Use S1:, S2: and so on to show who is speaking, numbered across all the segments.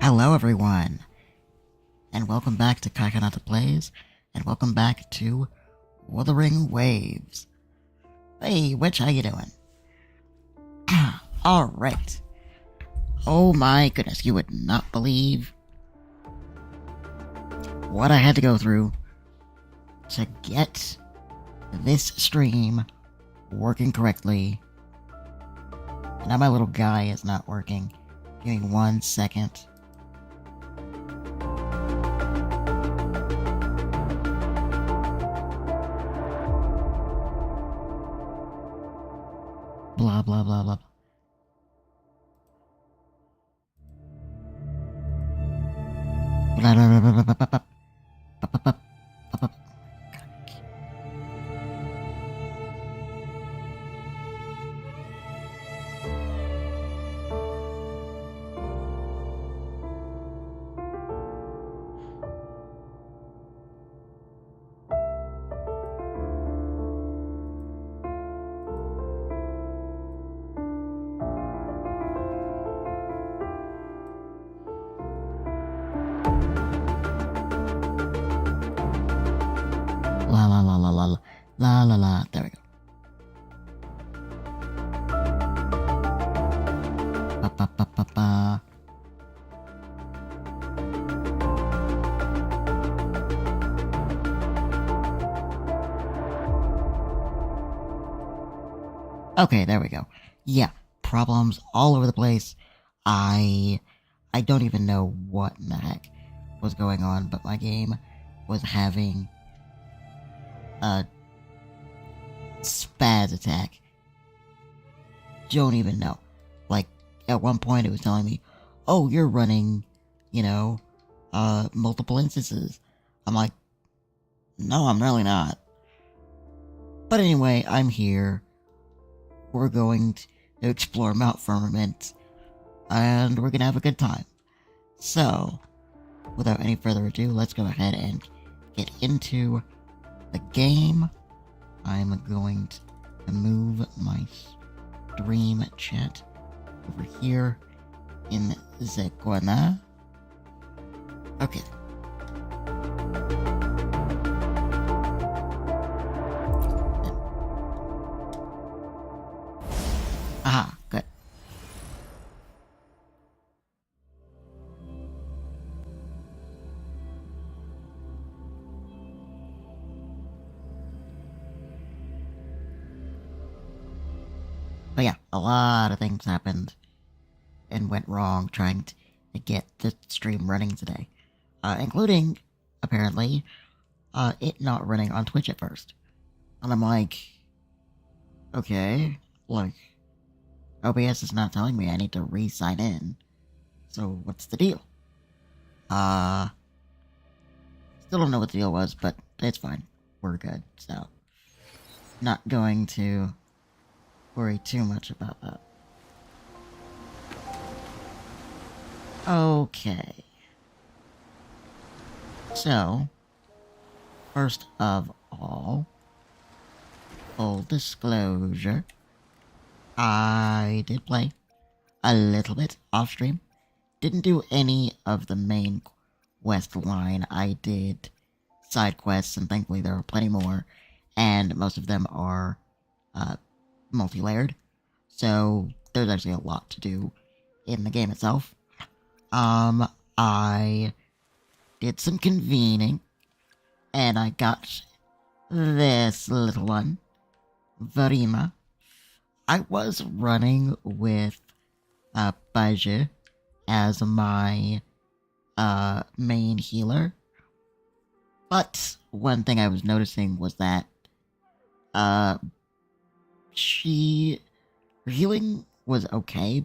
S1: Hello everyone, and welcome back to Kakanata Plays, and welcome back to Wuthering Waves. Hey, Witch, how you doing? Alright. Oh my goodness, you would not believe what I had to go through to get this stream working correctly. Now my little guy is not working. Give me 1 second. Blah, blah, blah, blah. Blah, blah, blah, blah, blah, blah, blah, blah, blah, blah, blah, blah. La la la la la la la la. There we go. Ba ba ba ba ba. Okay, there we go. Yeah, problems all over the place. I don't even know what in the heck was going on, but my game was having a spaz attack. Don't even know. Like, at one point it was telling me, oh, you're running, multiple instances. I'm like, no, I'm really not. But anyway, I'm here. We're going to explore Mount Firmament, and we're gonna have a good time. So, without any further ado, let's go ahead and get into the game. I'm going to move my stream chat over here in the corner. Okay. Aha, good. But yeah, a lot of things happened and went wrong trying to get the stream running today. Including, apparently, it not running on Twitch at first. And I'm like, okay, like, OBS is not telling me I need to re-sign in. So what's the deal? Still don't know what the deal was, but it's fine. We're good, so not going to worry too much about that. Okay. So, first of all, full disclosure, I did play a little bit off stream. Didn't do any of the main quest line. I did side quests, and thankfully there are plenty more, and most of them are multi-layered. So there's actually a lot to do in the game itself. I did some convening, and I got this little one, Varima. I was running with Baje as my main healer, but one thing I was noticing was that her healing was okay,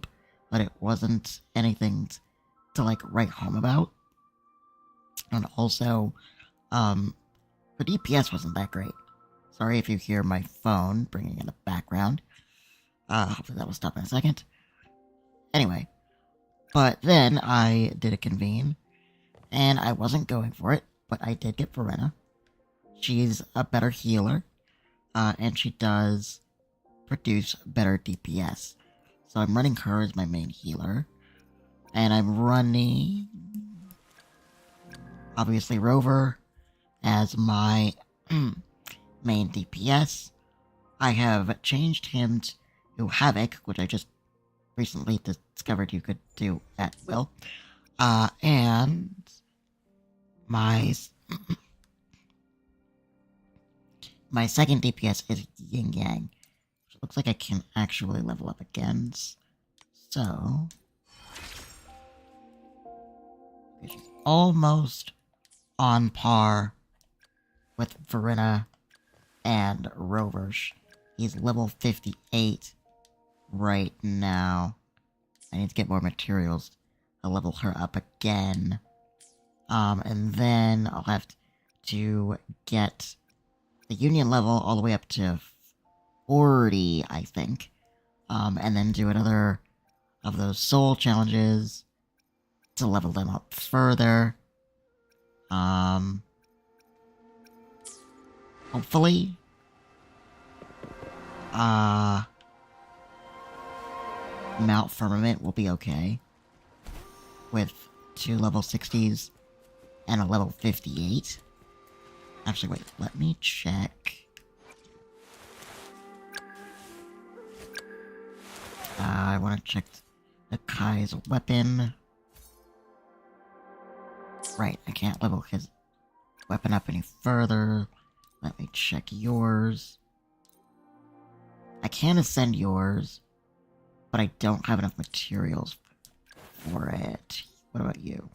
S1: but it wasn't anything to like write home about. And also, the DPS wasn't that great. Sorry if you hear my phone ringing in the background. Hopefully that will stop in a second. Anyway, but then I did a convene, and I wasn't going for it, but I did get Verena. She's a better healer, and she does produce better DPS. So I'm running her as my main healer. And I'm running, obviously, Rover as my main DPS. I have changed him to Havoc, which I just recently discovered you could do at will. And my my second DPS is Yin Yang, which looks like I can actually level up again. So she's almost on par with Verena and Rover. He's level 58 right now. I need to get more materials to level her up again. And then I'll have to get the Union level all the way up to 40, I think. And then do another of those soul challenges to level them up further. Hopefully. Mount Firmament will be okay. With 2 level 60s and a level 58. Actually, wait, let me check. I want to check the Kai's weapon. Right, I can't level his weapon up any further. Let me check yours. I can ascend yours, but I don't have enough materials for it. What about you?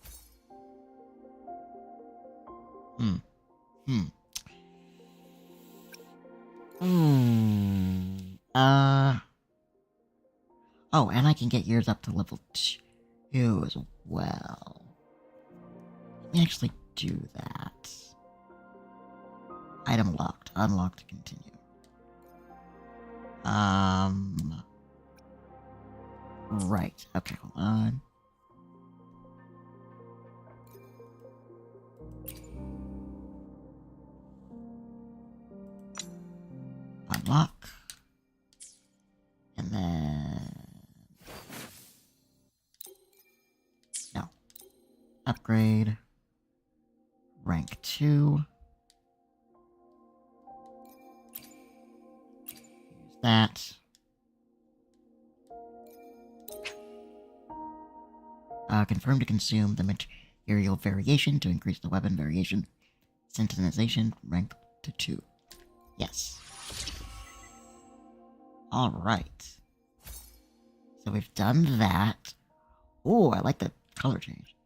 S1: Oh, and I can get yours up to level 2 as well. Let me actually do that. Item locked. Unlocked to continue. Right. Okay, hold on. Unlock. And then... No. Upgrade. Rank 2. Use that. Confirm to consume the material variation to increase the weapon variation. Synchronization, rank to 2. Yes. Alright. So we've done that. Oh, I like the color change.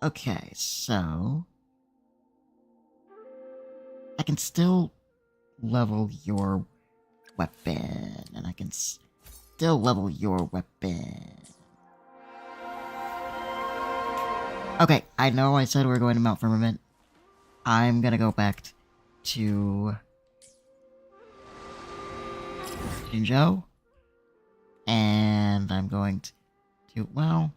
S1: Okay, so... I can still level your weapon, and I can still level your weapon. Okay, I know I said we were going to Mount Firmament. I'm gonna go back to Jinzhou, and I'm going to well,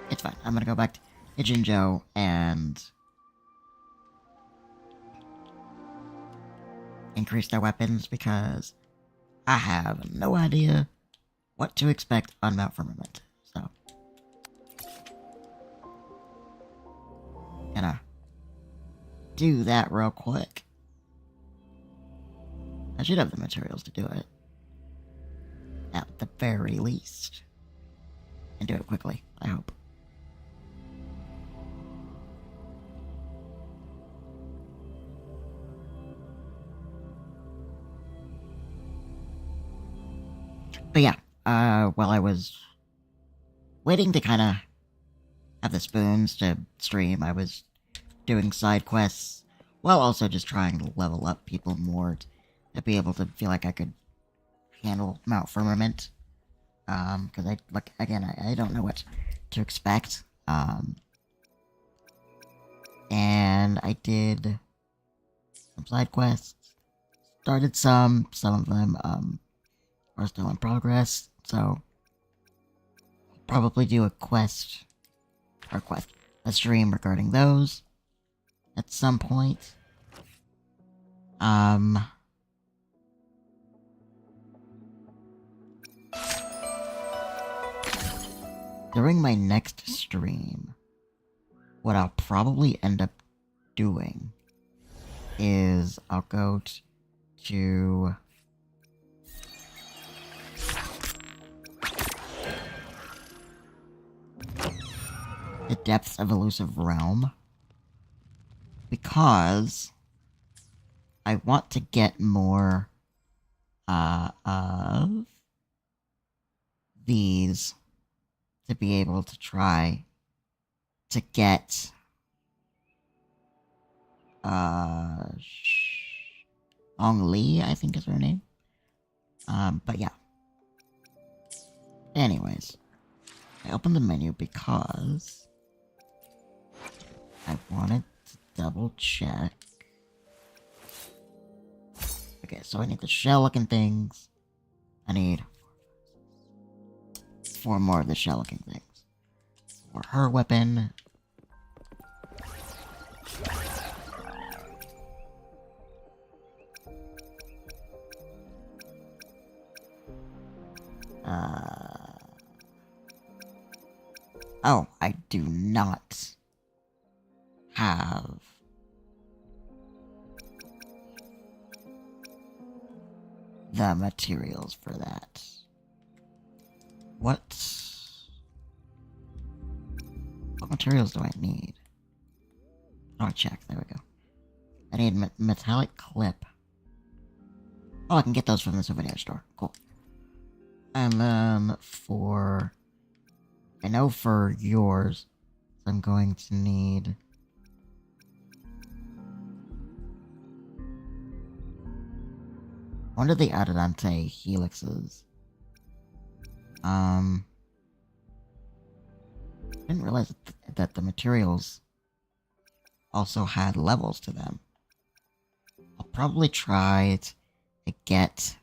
S1: it's fine. I'm gonna go back to Jinzhou and increase their weapons because I have no idea what to expect on Mount Firmament. So, gonna do that real quick. I should have the materials to do it. At the very least. And do it quickly, I hope. But yeah, while I was waiting to kind of have the spoons to stream, I was doing side quests while also just trying to level up people more to be able to feel like I could handle Mount Firmament. Because I don't know what to expect. And I did some side quests. Started some of them, are still in progress, so I'll probably do a stream regarding those at some point. during my next stream, what I'll probably end up doing is I'll go to the depths of Elusive Realm, because I want to get more of these to be able to try to get Ong Li, I think is her name. But yeah. Anyways, I opened the menu because I wanted to double check. Okay, so I need the shell-looking things. I need 4 more of the shell-looking things. For her weapon. Oh, I do not have the materials for that. What materials do I need? Oh, check. There we go. I need metallic clip. Oh, I can get those from the souvenir store. Cool. And for... I know for yours, I'm going to need... One of the Adadante helixes. I didn't realize that the materials also had levels to them. I'll probably try to get...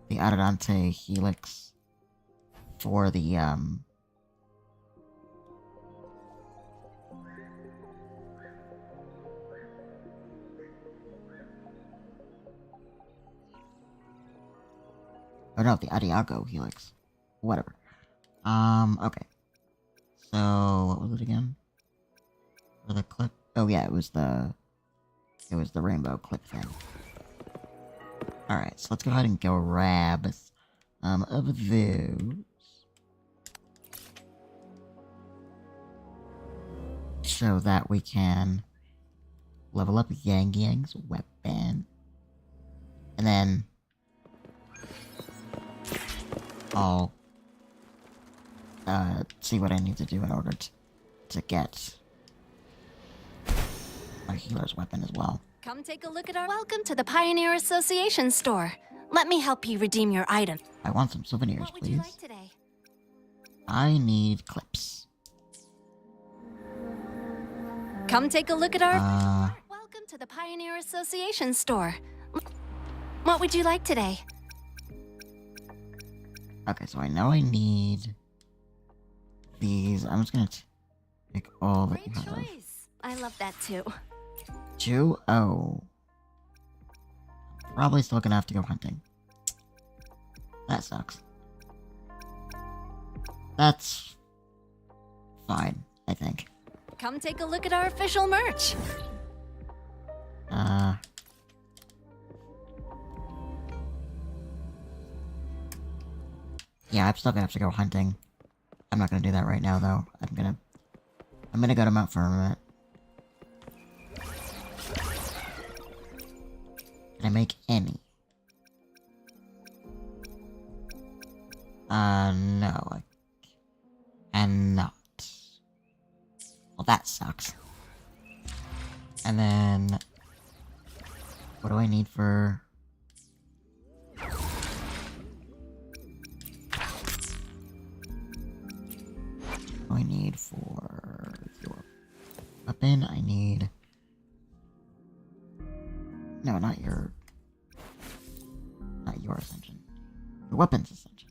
S1: the Adadante helix for the, oh no, the Adiago helix. Whatever. Okay. So, what was it again? For the clip? Oh yeah, it was the rainbow clip thing. Alright, so let's go ahead and grab of those. So that we can level up Yang Yang's weapon. And then I'll see what I need to do in order to get my healer's weapon as well.
S2: Come take a look at our... Welcome to the Pioneer Association store. Let me help you redeem your item.
S1: I want some souvenirs,
S2: What would
S1: please.
S2: you like today?
S1: I need clips.
S2: Come take a look at our... Welcome to the Pioneer Association store. What would you like today?
S1: Okay, so I know I need these. I'm just gonna take all that
S2: Great
S1: you have.
S2: choice. I love that too.
S1: 2? Oh. Probably still gonna have to go hunting. That sucks. That's fine, I think.
S2: Come take a look at our official merch.
S1: Yeah, I'm still gonna have to go hunting. I'm not gonna do that right now, though. I'm gonna go to Mount Firmament. Can I make any? No, I cannot. Well, that sucks. And then... what do I need for... what do I need for your weapon? I need... no, not your... not your ascension. Your weapon's ascension.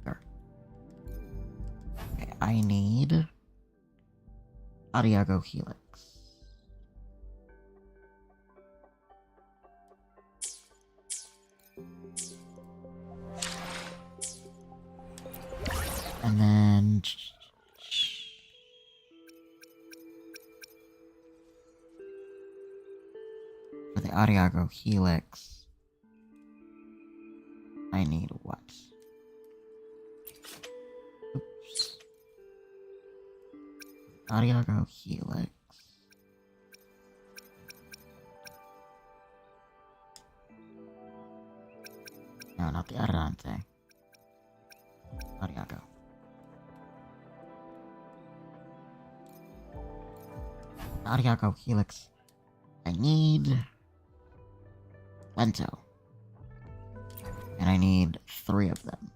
S1: Sure. Okay, I need... Adiago Helix. And then... for the Adiago Helix, I need what? Oops. Adiago Helix. No, not the Adelante. Adiago. Adiago Helix. I need Lento. And I need 3 of them.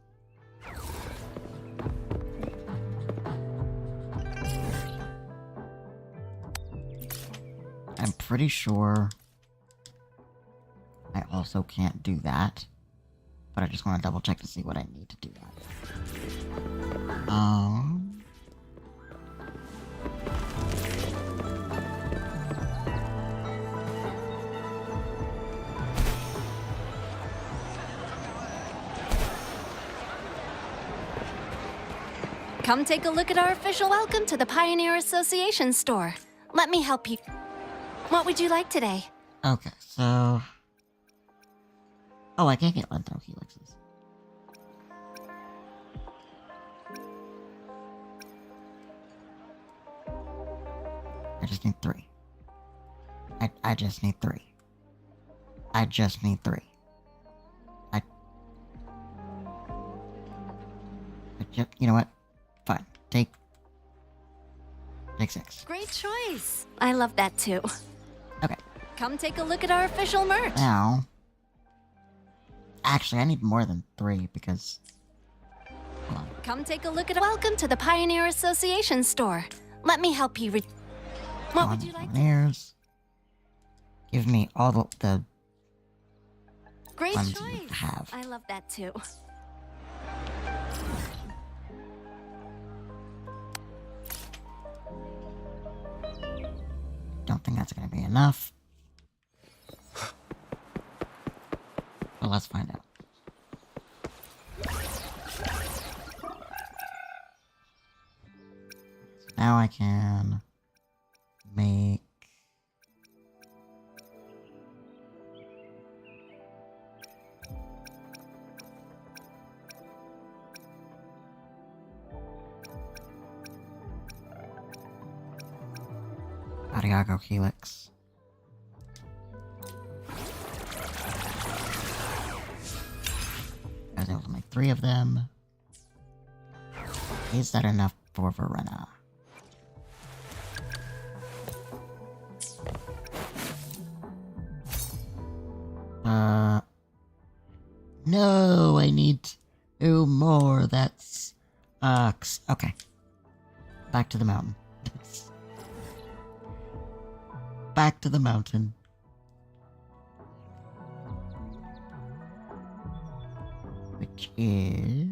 S1: I'm pretty sure I also can't do that, but I just want to double check to see what I need to do that.
S2: Come take a look at our official welcome to the Pioneer Association store. Let me help you. What would you like today?
S1: Okay, so... oh, I can't get Lento Helixes. I just need 3. I just need 3. I just need 3. You know what? Fine. Take 6.
S2: Great choice. I love that too.
S1: Okay.
S2: Come take a look at our official merch.
S1: Now... actually, I need more than 3 because... hold on.
S2: Come take a look at welcome to the Pioneer Association store. Let me help you what would you like?
S1: Pioneers. Give me all the
S2: Great
S1: ones
S2: choice.
S1: you have.
S2: I love that too.
S1: Don't think that's gonna be enough. But let's find out. So now I can make Adiago Helix. I was able to make 3 of them. Is that enough for Verena? No, I need 2 more. That sucks. Okay. Back to the mountain. Back to the mountain. Which is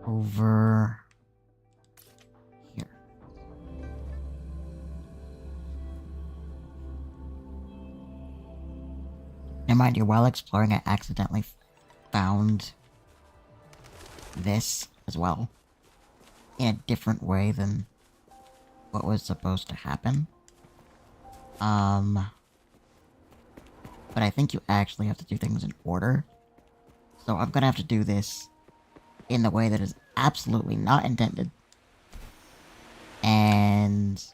S1: over here. Now mind you, while exploring I accidentally found this as well. In a different way than what was supposed to happen. But I think you actually have to do things in order. So I'm gonna have to do this in the way that is absolutely not intended. And...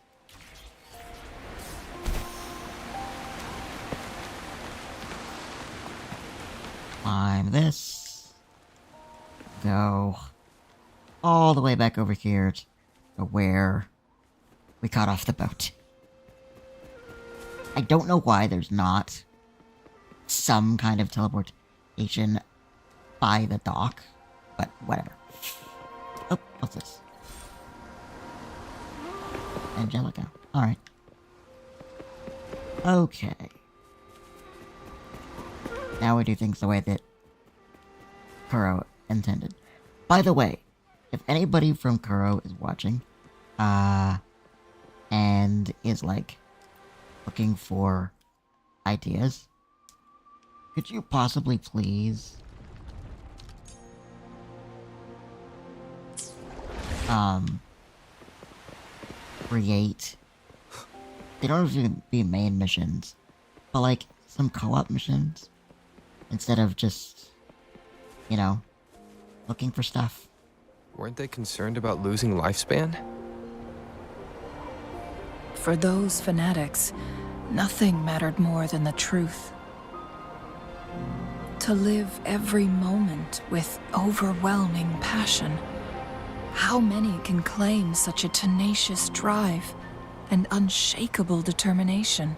S1: climb this. Go all the way back over here to where we got off the boat. I don't know why there's not some kind of teleportation by the dock, but whatever. Oh, what's this? Angelica. Alright. Okay. Now we do things the way that Kuro intended. By the way, if anybody from Kuro is watching, and is like looking for ideas. Could you possibly please create, they don't have to be main missions, but like some co-op missions instead of just, you know, looking for stuff?
S3: Weren't they concerned about losing lifespan?
S4: For those fanatics, nothing mattered more than the truth. To live every moment with overwhelming passion. How many can claim such a tenacious drive and unshakable determination?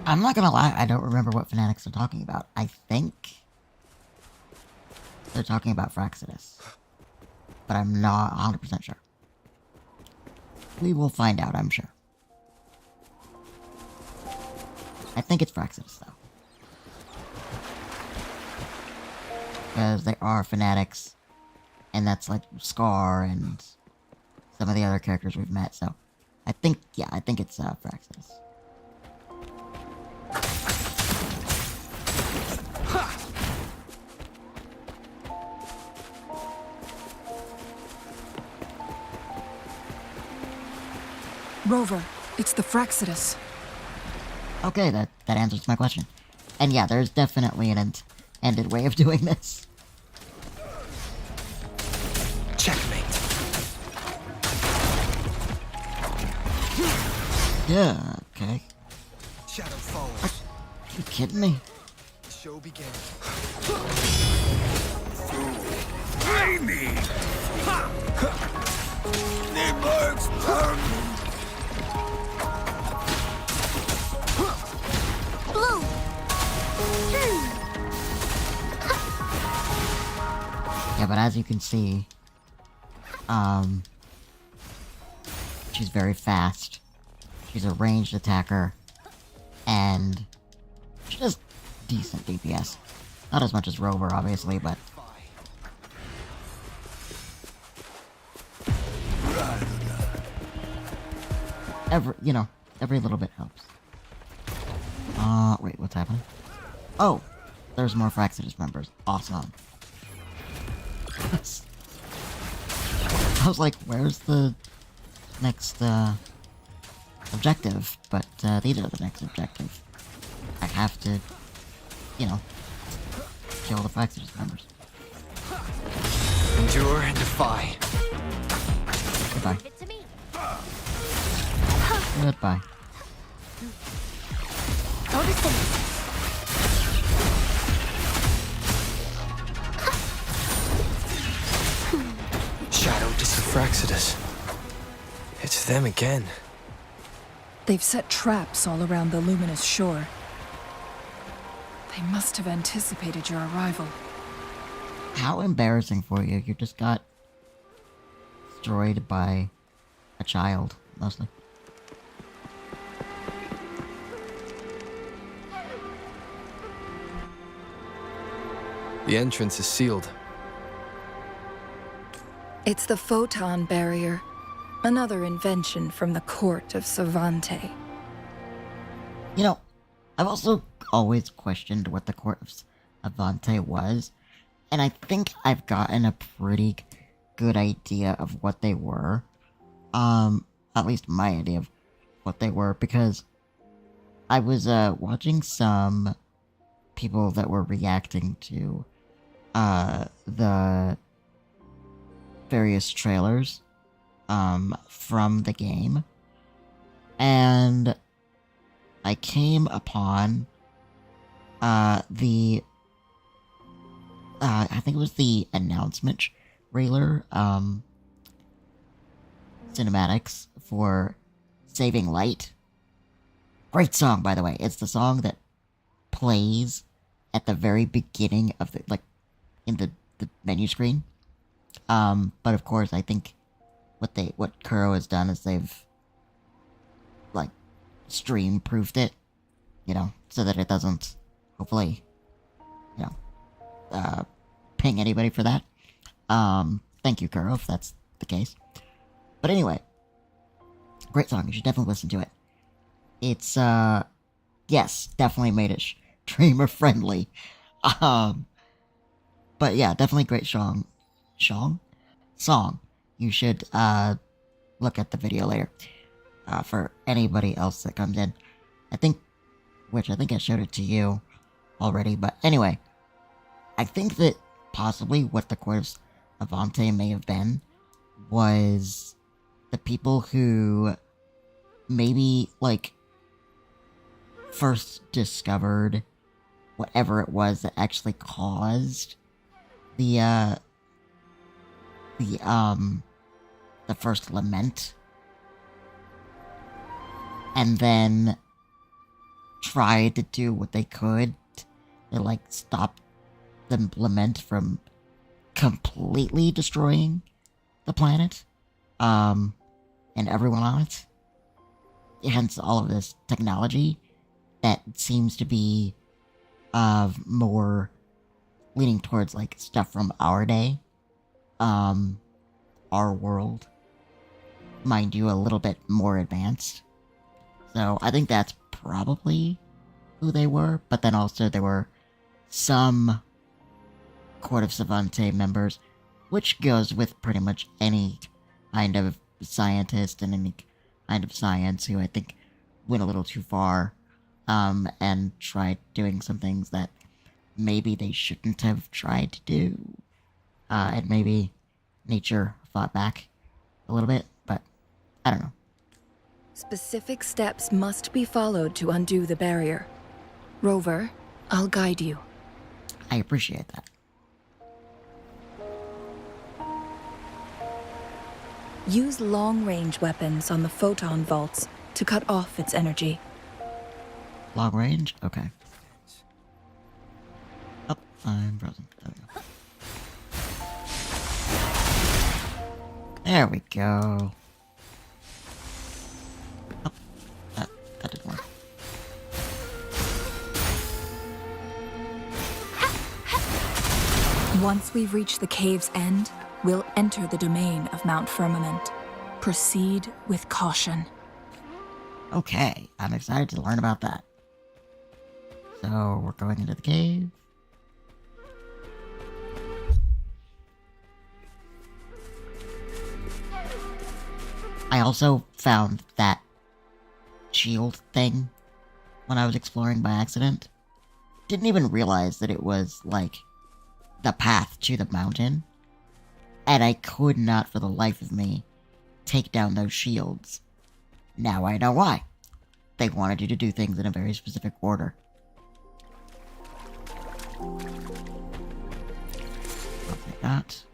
S1: I'm not gonna lie, I don't remember what fanatics are talking about. I think they're talking about Fraxidus, but I'm not 100% sure. We will find out, I'm sure. I think it's Fraxidus, though. Because they are fanatics, and that's like Scar and some of the other characters we've met, so I think it's Fraxidus.
S4: Rover, it's the Fraxidus.
S1: Okay, that answers my question. And yeah, there's definitely an ended way of doing this.
S3: Checkmate.
S1: Yeah, okay.
S3: Shadow falls.
S1: Are you kidding me?
S3: Show begins.
S5: Free me! Nimburg's permanent!
S2: Blue!
S1: Yeah, but as you can see, she's very fast. She's a ranged attacker, and she does decent DPS. Not as much as Rover, obviously, but every little bit helps. Wait, what's happening? Oh, there's more Fraxidus members. Awesome. I was like, where's the next, objective? But, these are the next objective. I have to, kill the Fraxidus members.
S3: Endure and defy.
S1: Goodbye.
S2: Give it to me.
S1: Goodbye.
S2: Noticing.
S3: Shadow Fraxidus. It's them again.
S4: They've set traps all around the luminous shore. They must have anticipated your arrival.
S1: How embarrassing for you. You just got destroyed by a child, mostly.
S3: The entrance is sealed.
S4: It's the photon barrier, another invention from the court of Savante.
S1: I've also always questioned what the Court of Avante was, and I think I've gotten a pretty good idea of what they were. At least my idea of what they were, because I was, watching some people that were reacting to, the various trailers, from the game, and I came upon, I think it was the announcement trailer, cinematics for Saving Light. Great song, by the way. It's the song that plays at the very beginning of the, in the menu screen. But of course, I think what Kuro has done is they've, stream-proofed it, so that it doesn't, hopefully, ping anybody for that. Thank you, Kuro, if that's the case. But anyway, great song. You should definitely listen to it. It's, yes, definitely made it streamer friendly. But yeah, definitely great song. Song. You should, look at the video later. For anybody else that comes in. I think I showed it to you already, but anyway. I think that possibly what the Court of Avante may have been was the people who maybe, like, first discovered whatever it was that actually caused the first lament, and then tried to do what they could to, like, stop the lament from completely destroying the planet, and everyone on it. Hence all of this technology that seems to be more leaning towards, like, stuff from our day, our world, mind you, a little bit more advanced. So I think that's probably who they were, but then also there were some Court of Savante members, which goes with pretty much any kind of scientist and any kind of science who I think went a little too far, and tried doing some things that maybe they shouldn't have tried to do. And maybe nature fought back a little bit, but I don't know.
S4: Specific steps must be followed to undo the barrier. Rover, I'll guide you.
S1: I appreciate that.
S4: Use long-range weapons on the photon vaults to cut off its energy.
S1: Long range? Okay. Oh, I'm frozen. There we go. Oh, that didn't work.
S4: Once we reach the cave's end, we'll enter the domain of Mount Firmament. Proceed with caution.
S1: Okay, I'm excited to learn about that. So, we're going into the cave. I also found that shield thing when I was exploring by accident. Didn't even realize that it was, like, the path to the mountain. And I could not for the life of me take down those shields. Now I know why. They wanted you to do things in a very specific order. I'll take that.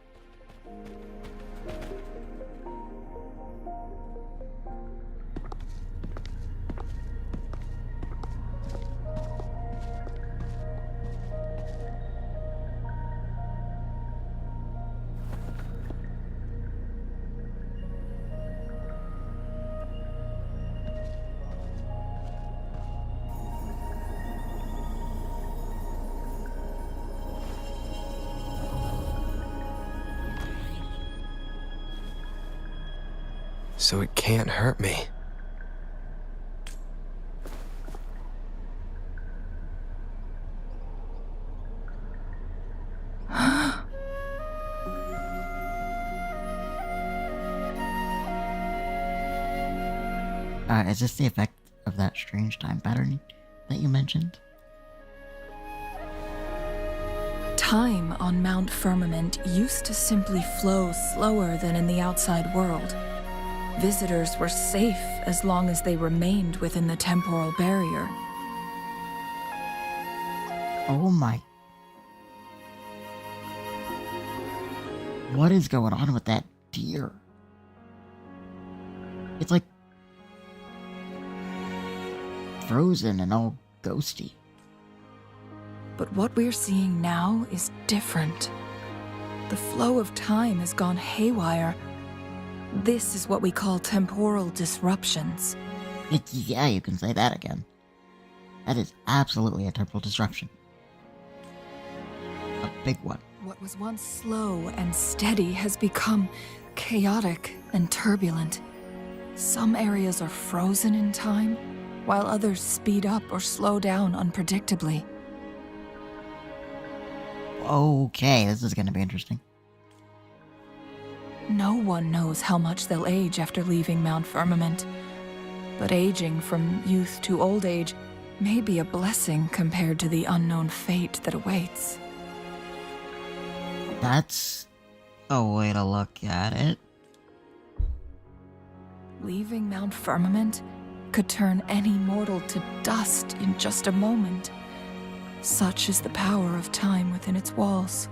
S3: So it can't hurt me.
S1: Is this the effect of that strange time pattern that you mentioned?
S4: Time on Mount Firmament used to simply flow slower than in the outside world. Visitors were safe as long as they remained within the temporal barrier.
S1: Oh my... What is going on with that deer? It's like... frozen and all ghosty.
S4: But what we're seeing now is different. The flow of time has gone haywire. This is what we call temporal disruptions.
S1: Yeah, you can say that again. That is absolutely a temporal disruption. A big one.
S4: What was once slow and steady has become chaotic and turbulent. Some areas are frozen in time, while others speed up or slow down unpredictably.
S1: Okay, this is gonna be interesting.
S4: No one knows how much they'll age after leaving Mount Firmament. But aging from youth to old age may be a blessing compared to the unknown fate that awaits.
S1: That's a way to look at it.
S4: Leaving Mount Firmament could turn any mortal to dust in just a moment. Such is the power of time within its walls.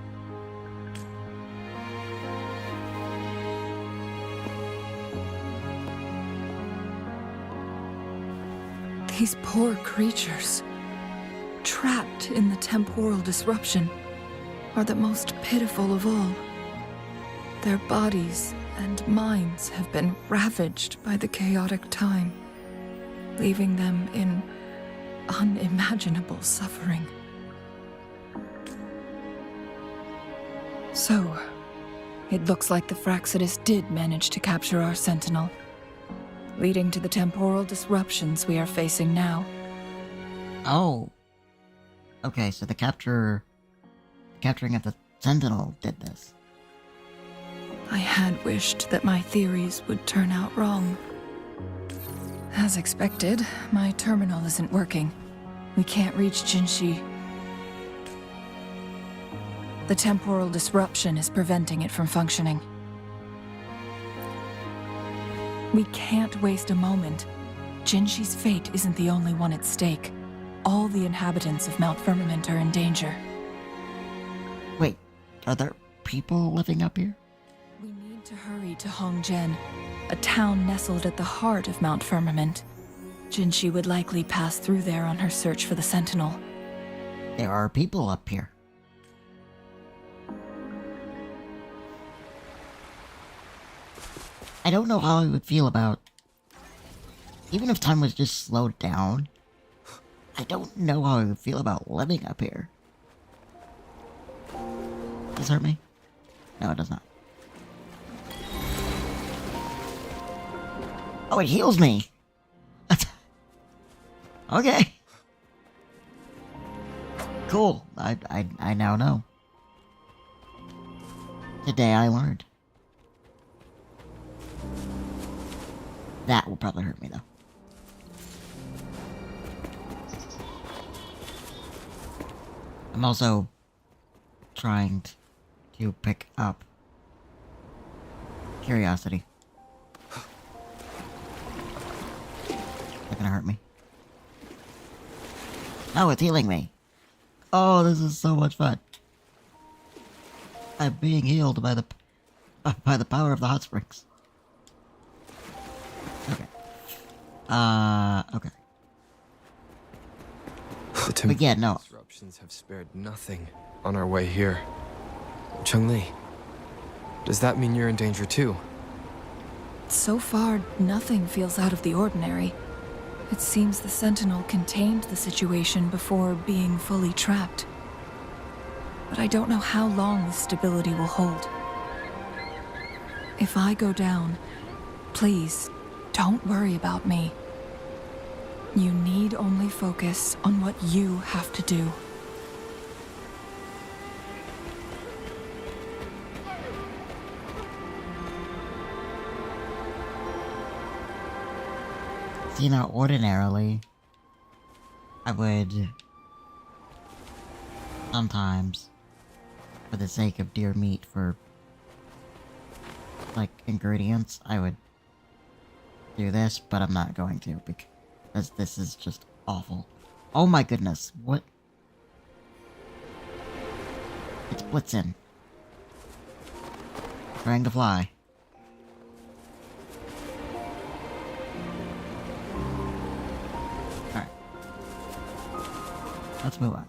S4: These poor creatures, trapped in the temporal disruption, are the most pitiful of all. Their bodies and minds have been ravaged by the chaotic time, leaving them in unimaginable suffering. So, it looks like the Fraxidus did manage to capture our sentinel, leading to the temporal disruptions we are facing now.
S1: Oh. Okay, so the capturing of the Sentinel did this.
S4: I had wished that my theories would turn out wrong. As expected, my terminal isn't working. We can't reach Jinshi. The temporal disruption is preventing it from functioning. We can't waste a moment. Jinshi's fate isn't the only one at stake. All the inhabitants of Mount Firmament are in danger.
S1: Wait, are there people living up here?
S4: We need to hurry to Hongjian, a town nestled at the heart of Mount Firmament. Jinshi would likely pass through there on her search for the Sentinel.
S1: There are people up here. I don't know how I would feel about... Even if time was just slowed down, I don't know how I would feel about living up here. Does this hurt me? No, it does not. Oh, it heals me! Okay. Cool. I now know. Today I learned. That will probably hurt me, though. I'm also trying to pick up curiosity. That's gonna hurt me. Oh, it's healing me. Oh, this is so much fun. I'm being healed by the power of the hot springs. Okay. Okay. But yeah, no.
S3: Disruptions have spared nothing on our way here. Chun-Li, does that mean you're in danger too?
S4: So far, nothing feels out of the ordinary. It seems the Sentinel contained the situation before being fully trapped. But I don't know how long this stability will hold. If I go down, please, don't worry about me. You need only focus on what you have to do.
S1: You know, ordinarily, I would sometimes, for the sake of deer meat for, like, ingredients, I would do this, but I'm not going to, because this is just awful. Oh my goodness, what? It's Blitzen. Trying to fly. Alright. Let's move on.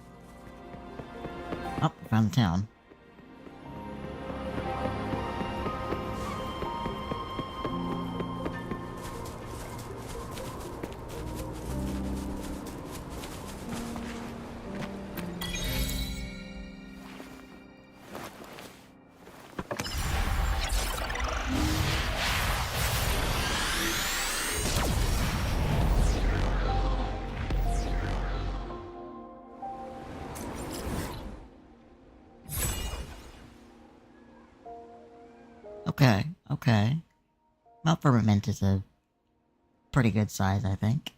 S1: Oh, we found the town. Okay, okay. Mount Firmament is a pretty good size, I think.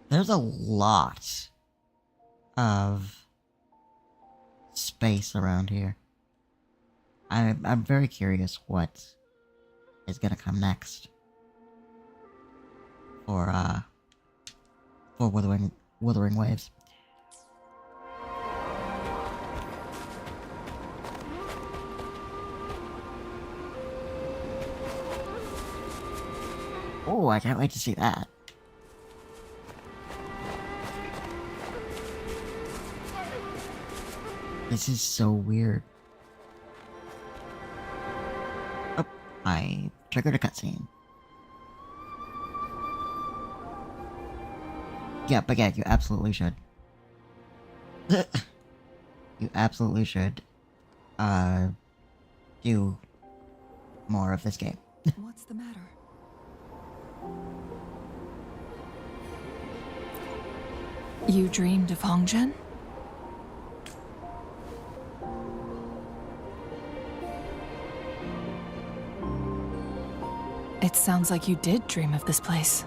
S1: There's a lot of space around here. I'm very curious what is gonna come next for Wuthering Waves. Oh, I can't wait to see that. This is so weird. Oh, I triggered a cutscene. Yeah, but yeah, you absolutely should. You absolutely should, do more of this game.
S4: What's the matter? You dreamed of Hongzhen? It sounds like you did dream of this place.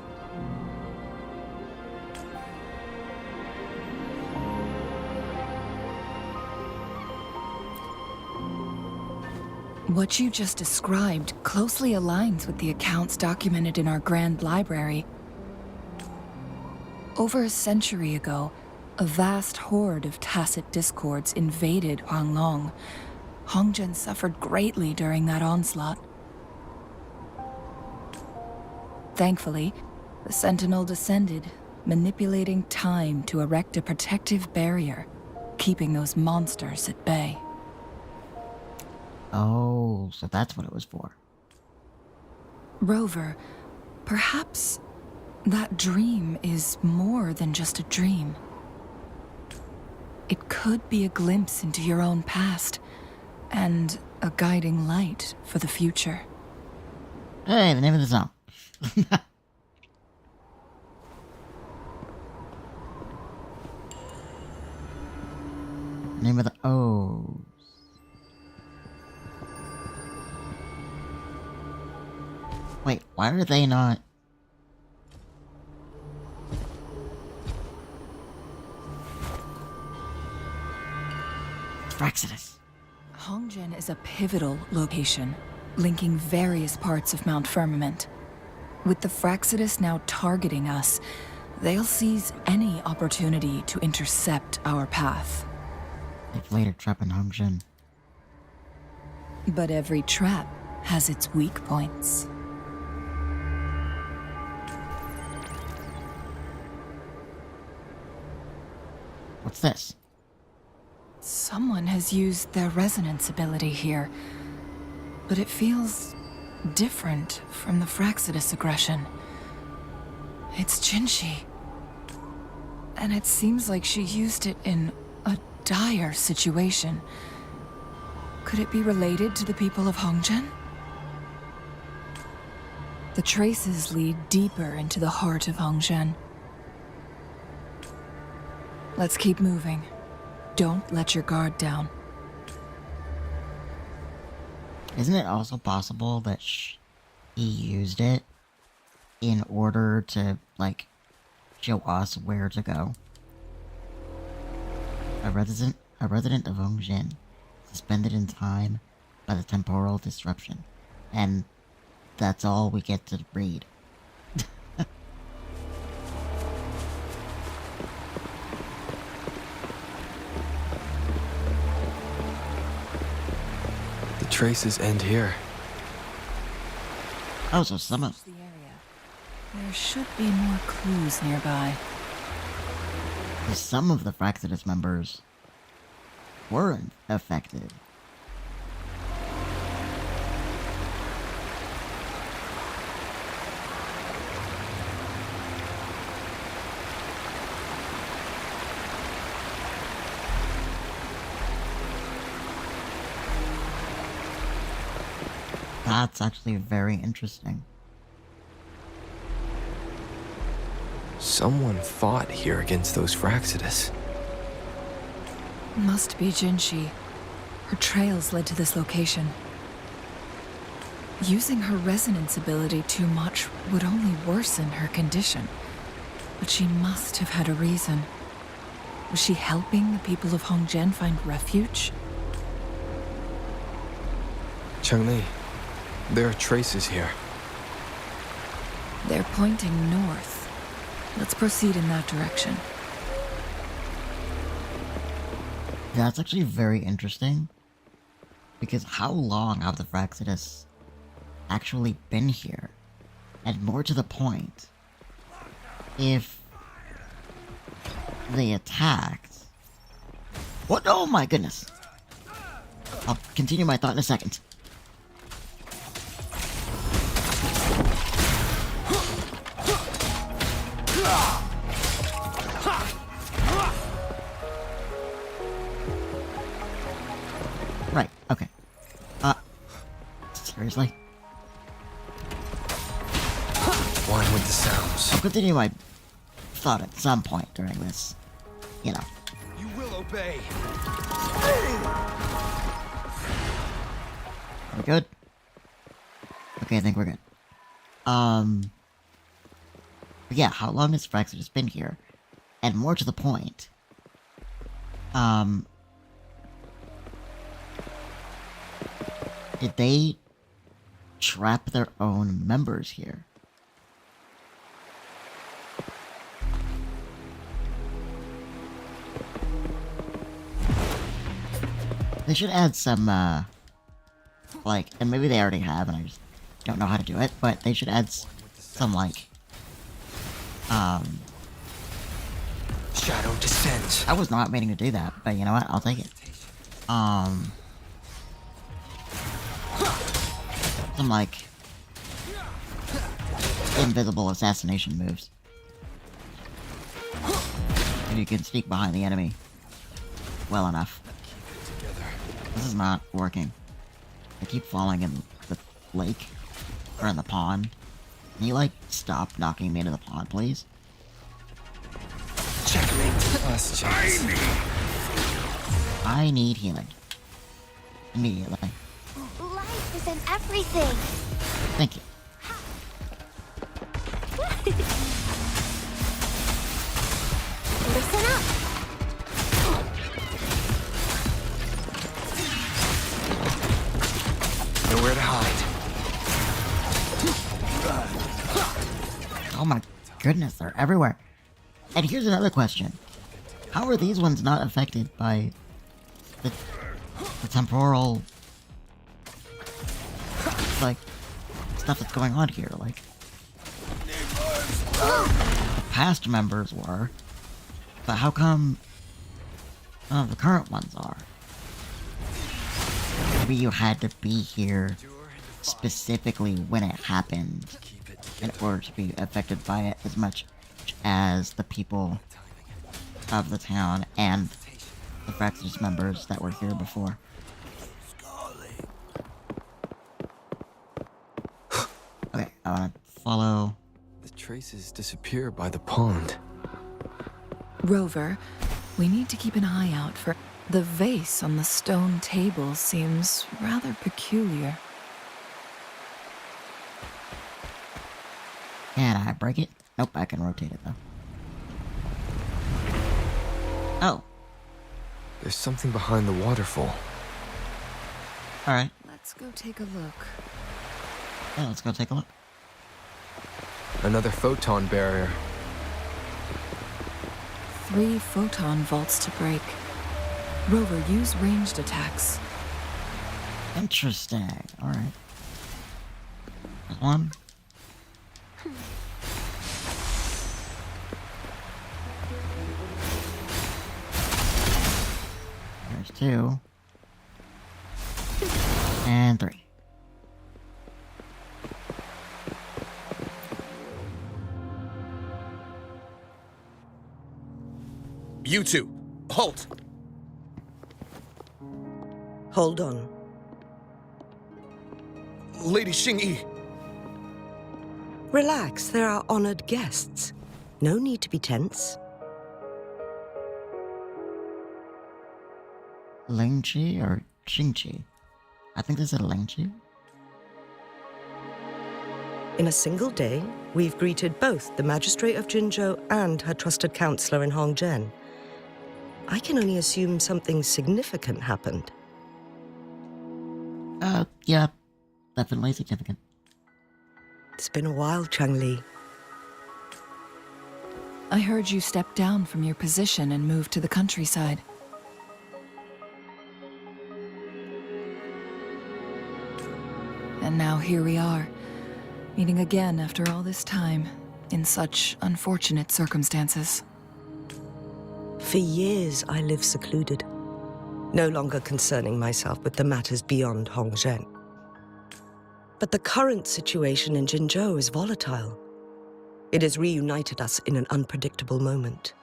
S4: What you just described closely aligns with the accounts documented in our Grand Library. Over a century ago, a vast horde of tacit discords invaded Huanglong. Hongzhen suffered greatly during that onslaught. Thankfully, the Sentinel descended, manipulating time to erect a protective barrier, keeping those monsters at bay.
S1: Oh, so that's what it was for.
S4: Rover, perhaps that dream is more than just a dream. It could be a glimpse into your own past, and a guiding light for the future.
S1: Hey, the name of the song. Name of the O's. Wait, why are they not? Fraxidus.
S4: Hongzhen is a pivotal location, linking various parts of Mount Firmament. With the Fraxidus now targeting us, they'll seize any opportunity to intercept our path.
S1: They've laid a trap in Hongzhen.
S4: But every trap has its weak points.
S1: What's this?
S4: Someone has used their resonance ability here, but it feels different from the Fraxidus aggression. It's Jinshi. And it seems like she used it in a dire situation. Could it be related to the people of Hongzhen? The traces lead deeper into the heart of Hongzhen. Let's keep moving. Don't let your guard down.
S1: Isn't it also possible that he used it in order to, like, show us where to go? A resident of Hongzhen, suspended in time by the temporal disruption. And that's all we get to read.
S3: The traces end here.
S1: Oh, so some of...
S4: The area. There should be more clues nearby.
S1: Some of the Fraxidus members weren't affected. That's actually very interesting.
S3: Someone fought here against those Fraxidus.
S4: Must be Jinshi. Her trails led to this location. Using her resonance ability too much would only worsen her condition. But she must have had a reason. Was she helping the people of Hongjian find refuge?
S3: Changli, there are traces here.
S4: They're pointing north. Let's proceed in that direction.
S1: That's actually very interesting. Because how long have the Fraxidus actually been here? And more to the point, if they attacked... What? Oh my goodness! I'll continue my thought in a second. Right, okay. Seriously?
S3: One with the sounds.
S1: I'll continue my thought at some point during this. You know.
S5: You will obey.
S1: Are we good? Okay, I think we're good. But yeah, how long has Fraxidus been here? And more to the point, did they trap their own members here? They should add some, like, and maybe they already have, and I just don't know how to do it, but they should add some, like,
S3: Shadow descends.
S1: I was not meaning to do that, but you know what? I'll take it. Some, like, invisible assassination moves. If you can sneak behind the enemy well enough. This is not working. I keep falling in the lake. Or in the pond. Can you, like, stop knocking me into the pond, please?
S3: Checkmate. Last chance.
S1: I need healing. Immediately.
S2: Life is in everything.
S1: Thank you.
S2: Listen up.
S3: Nowhere to hide.
S1: Oh my goodness, they're everywhere. And here's another question. How are these ones not affected by the temporal, like, stuff that's going on here? Like, the past members were, but how come none of the current ones are? Maybe you had to be here specifically when it happened in order to be affected by it as much as the people of the town and the Fraxidus members that were here before. Okay, I wanna follow...
S3: The traces disappear by the pond.
S4: Rover, we need to keep an eye out for... The vase on the stone table seems rather peculiar.
S1: Can I break it? Nope, I can rotate it though. Oh,
S3: There's something behind the waterfall.
S1: alright.
S4: Let's go take a look.
S1: Yeah, let's go take a look.
S3: Another photon barrier.
S4: 3 photon vaults to break. Rover, use ranged attacks.
S1: Interesting. Alright. There's one. There's 2. And 3.
S5: You two, halt!
S6: Hold on.
S5: Lady Xingyi.
S6: Relax, there are honored guests. No need to be tense.
S1: Lingqi or Xingqi? I think they said Lingqi.
S6: In a single day, we've greeted both the Magistrate of Jinzhou and her trusted counselor in Hongzhen. I can only assume something significant happened.
S1: Yeah, definitely significant.
S6: It's been a while, Changli.
S4: I heard you stepped down from your position and moved to the countryside. And now here we are, meeting again after all this time, in such unfortunate circumstances.
S6: For years, I lived secluded, no longer concerning myself with the matters beyond Hongzhen. But the current situation in Jinzhou is volatile. It has reunited us in an unpredictable moment.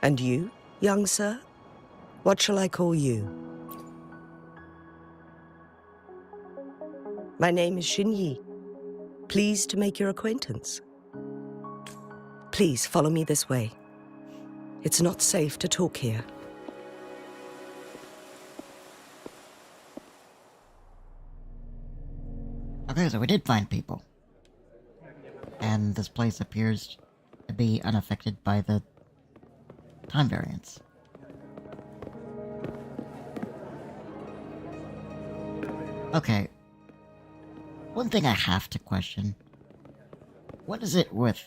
S6: And you, young sir? What shall I call you? My name is Xinyi. Pleased to make your acquaintance. Please follow me this way. It's not safe to talk here.
S1: Okay, so we did find people. And this place appears to be unaffected by the time variance. Okay. One thing I have to question. What is it with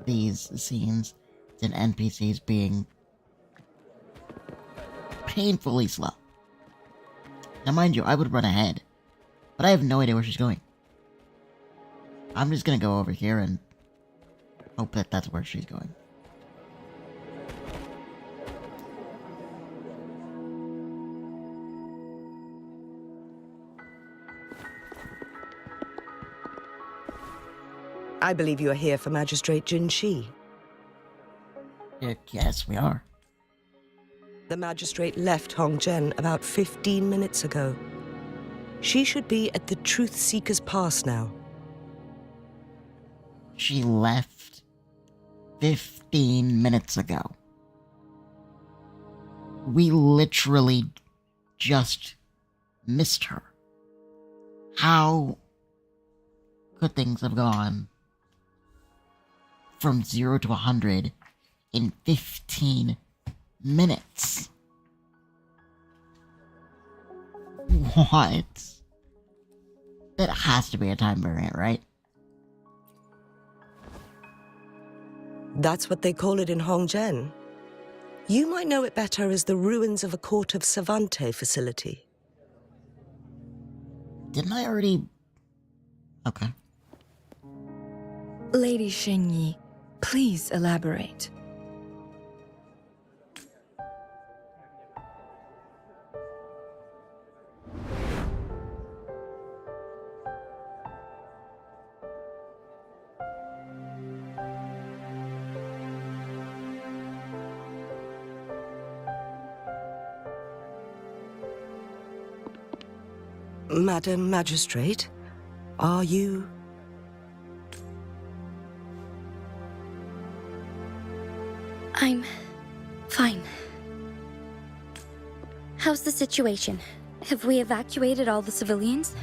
S1: these scenes and NPCs being painfully slow? Now mind you, I would run ahead, but I have no idea where she's going. I'm just gonna go over here and hope that that's where she's going.
S6: I believe you are here for Magistrate Jin Shi.
S1: Yes, we are.
S6: The magistrate left Hongzhen about 15 minutes ago. She should be at the Truth Seeker's Pass now.
S1: She left 15 minutes ago. We literally just missed her. How could things have gone from 0 to 100 in 15 minutes? What? That has to be a time variant, right?
S6: That's what they call it in Hongzhen. You might know it better as the ruins of a Court of Savante facility.
S1: Didn't I already... Okay.
S4: Lady Xingyi, please elaborate.
S6: Madam Magistrate, are you...
S7: I'm fine. How's the situation? Have we evacuated all the civilians?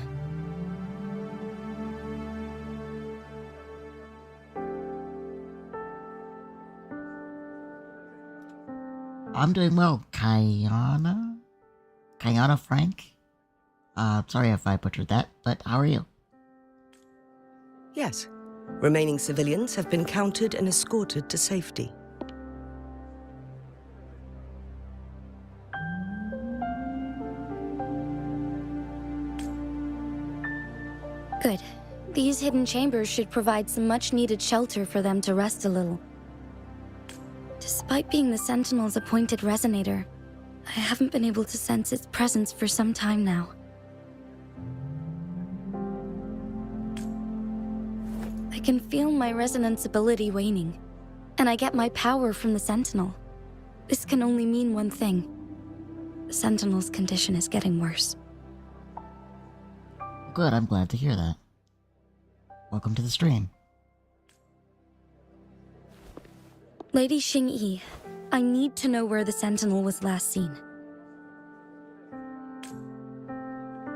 S1: I'm doing well. Kayana? Kayana Frank? Sorry if I butchered that, but how are you?
S6: Yes. Remaining civilians have been counted and escorted to safety.
S7: Good. These hidden chambers should provide some much-needed shelter for them to rest a little. Despite being the Sentinel's appointed resonator, I haven't been able to sense its presence for some time now. I can feel my resonance ability waning, and I get my power from the Sentinel. This can only mean one thing. The Sentinel's condition is getting worse.
S1: Good, I'm glad to hear that. Welcome to the stream.
S7: Lady Xingyi, I need to know where the Sentinel was last seen.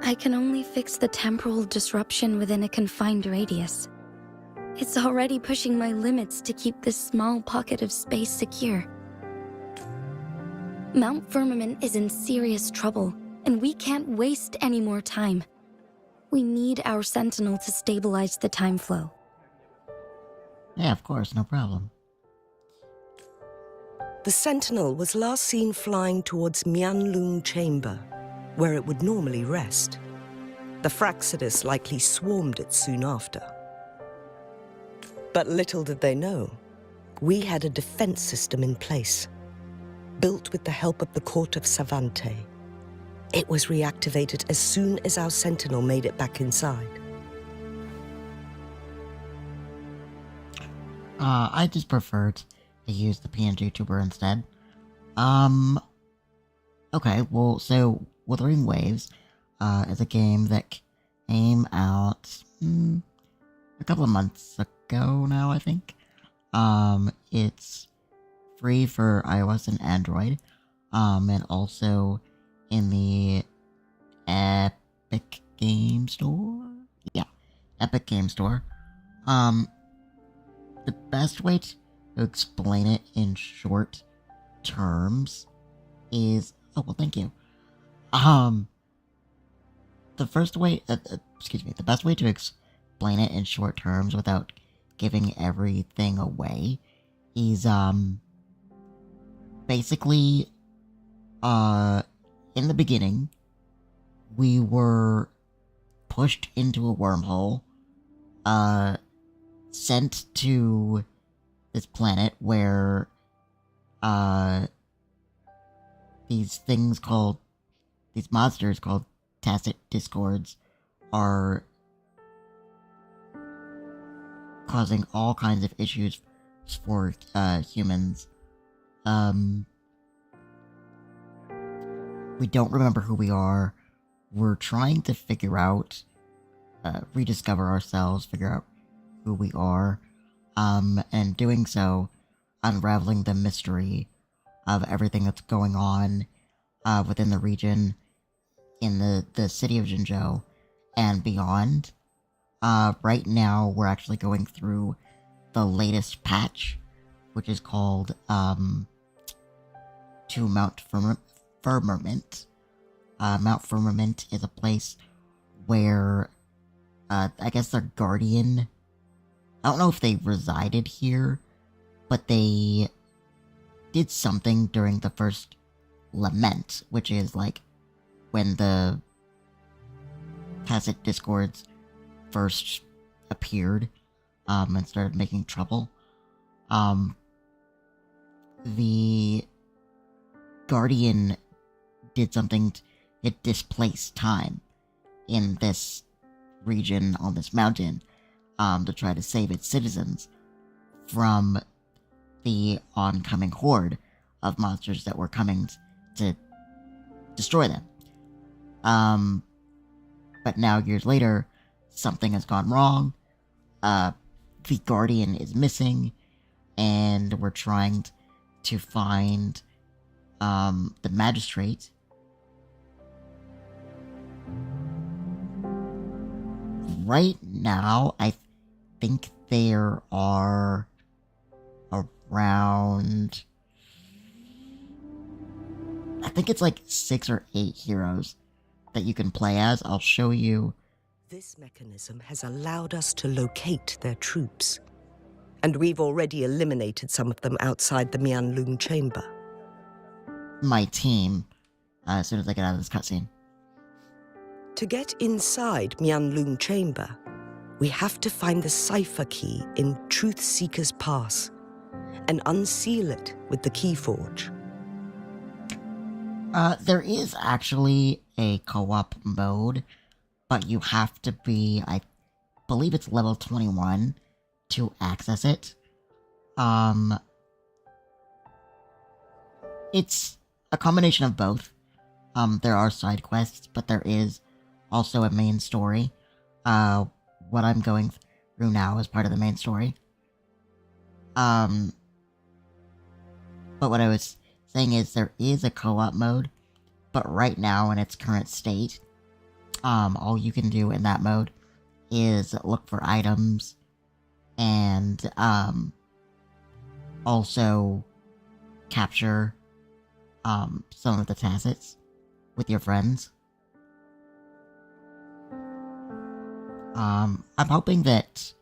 S7: I can only fix the temporal disruption within a confined radius. It's already pushing my limits to keep this small pocket of space secure. Mount Firmament is in serious trouble, and we can't waste any more time. We need our Sentinel to stabilize the time flow.
S1: Yeah, of course, no problem.
S6: The Sentinel was last seen flying towards Mianlung Chamber, where it would normally rest. The Fraxidus likely swarmed it soon after. But little did they know, we had a defense system in place, built with the help of the court of Savante. It was reactivated as soon as our Sentinel made it back inside.
S1: I just preferred to use the PNG tuber instead. Okay, well, so Wuthering Waves, is a game that came out, a couple of months ago now, I think. It's free for iOS and Android, and also in the Epic Game Store? Yeah, Epic Game Store. The best way to explain it in short terms is... Oh, well, thank you. The best way to explain it in short terms without giving everything away is, basically, in the beginning, we were pushed into a wormhole, sent to this planet where, these monsters called tacit discords are causing all kinds of issues for, humans. We don't remember who we are. We're trying to figure out, rediscover ourselves, figure out who we are, and doing so, unraveling the mystery of everything that's going on, within the region, in the city of Jinzhou, and beyond. Right now, we're actually going through the latest patch, which is called, To Mount Firmament. Mount Firmament is a place where, I guess their guardian... I don't know if they resided here, but they did something during the first lament, which is, like, when the tacit discords first appeared, and started making trouble. The Guardian did something, it displaced time in this region, on this mountain, to try to save its citizens from the oncoming horde of monsters that were coming to destroy them. But now, years later, something has gone wrong, the Guardian is missing, and we're trying to find, the Magistrate. Right now, I think there are around... I think it's like 6 or 8 heroes that you can play as. I'll show you.
S6: This mechanism has allowed us to locate their troops, and we've already eliminated some of them outside the Mianlung Chamber.
S1: My team, as soon as I get out of this cutscene.
S6: To get inside Mianlung Chamber, we have to find the cipher key in Truth Seeker's Pass and unseal it with the Keyforge.
S1: There is actually a co-op mode, but you have to be, I believe it's level 21 to access it. It's a combination of both. There are side quests, but there is also a main story. What I'm going through now is part of the main story. But what I was saying is there is a co-op mode, but right now in its current state, all you can do in that mode is look for items and also capture some of the tacits with your friends. I'm hoping that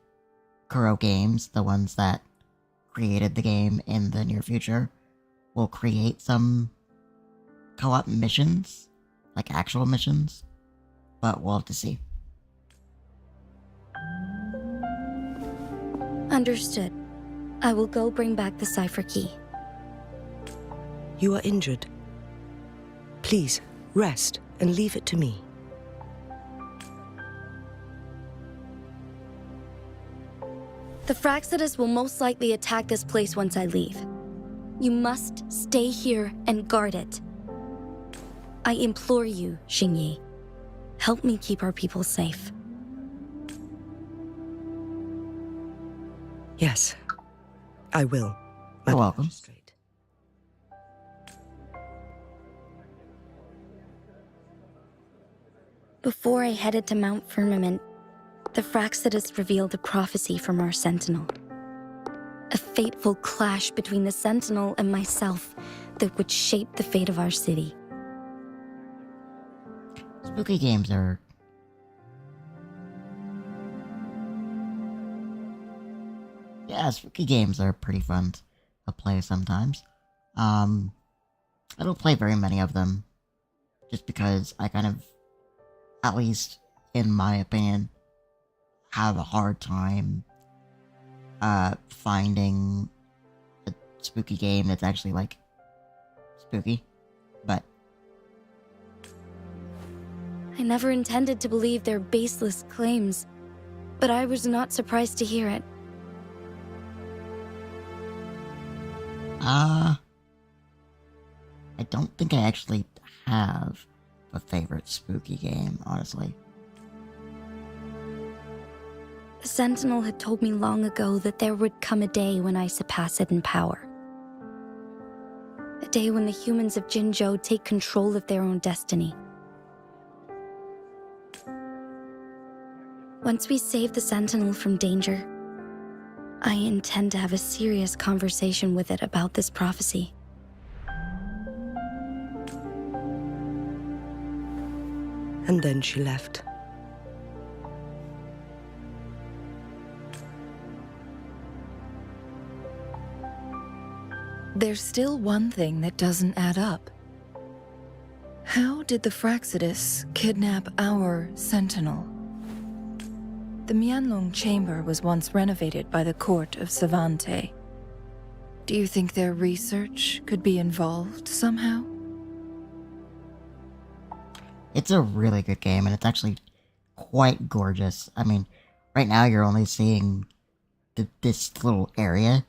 S1: Kuro Games, the ones that created the game in the near future, will create some co-op missions, like actual missions, but we'll have to see.
S7: Understood. I will go bring back the cipher key.
S6: You are injured. Please, rest and leave it to me.
S7: The Fraxidus will most likely attack this place once I leave. You must stay here and guard it. I implore you, Xingyi. Help me keep our people safe.
S6: Yes, I will.
S1: You're welcome.
S6: Magistrate.
S7: Before I headed to Mount Firmament, the Fraxidus revealed a prophecy from our Sentinel. A fateful clash between the Sentinel and myself that would shape the fate of our city.
S1: Spooky games are... Yeah, spooky games are pretty fun to play sometimes. I don't play very many of them, just because I kind of, at least in my opinion, have a hard time finding a spooky game that's actually, like, spooky. But
S7: I never intended to believe their baseless claims, but I was not surprised to hear it.
S1: I don't think I actually have a favorite spooky game, honestly.
S7: The Sentinel had told me long ago that there would come a day when I surpass it in power. A day when the humans of Jinzhou take control of their own destiny. Once we save the Sentinel from danger, I intend to have a serious conversation with it about this prophecy.
S6: And then she left.
S4: There's still one thing that doesn't add up. How did the Fraxidus kidnap our Sentinel? The Mianlong Chamber was once renovated by the court of Savante. Do you think their research could be involved somehow?
S1: It's a really good game, and it's actually quite gorgeous. I mean, right now you're only seeing this little area,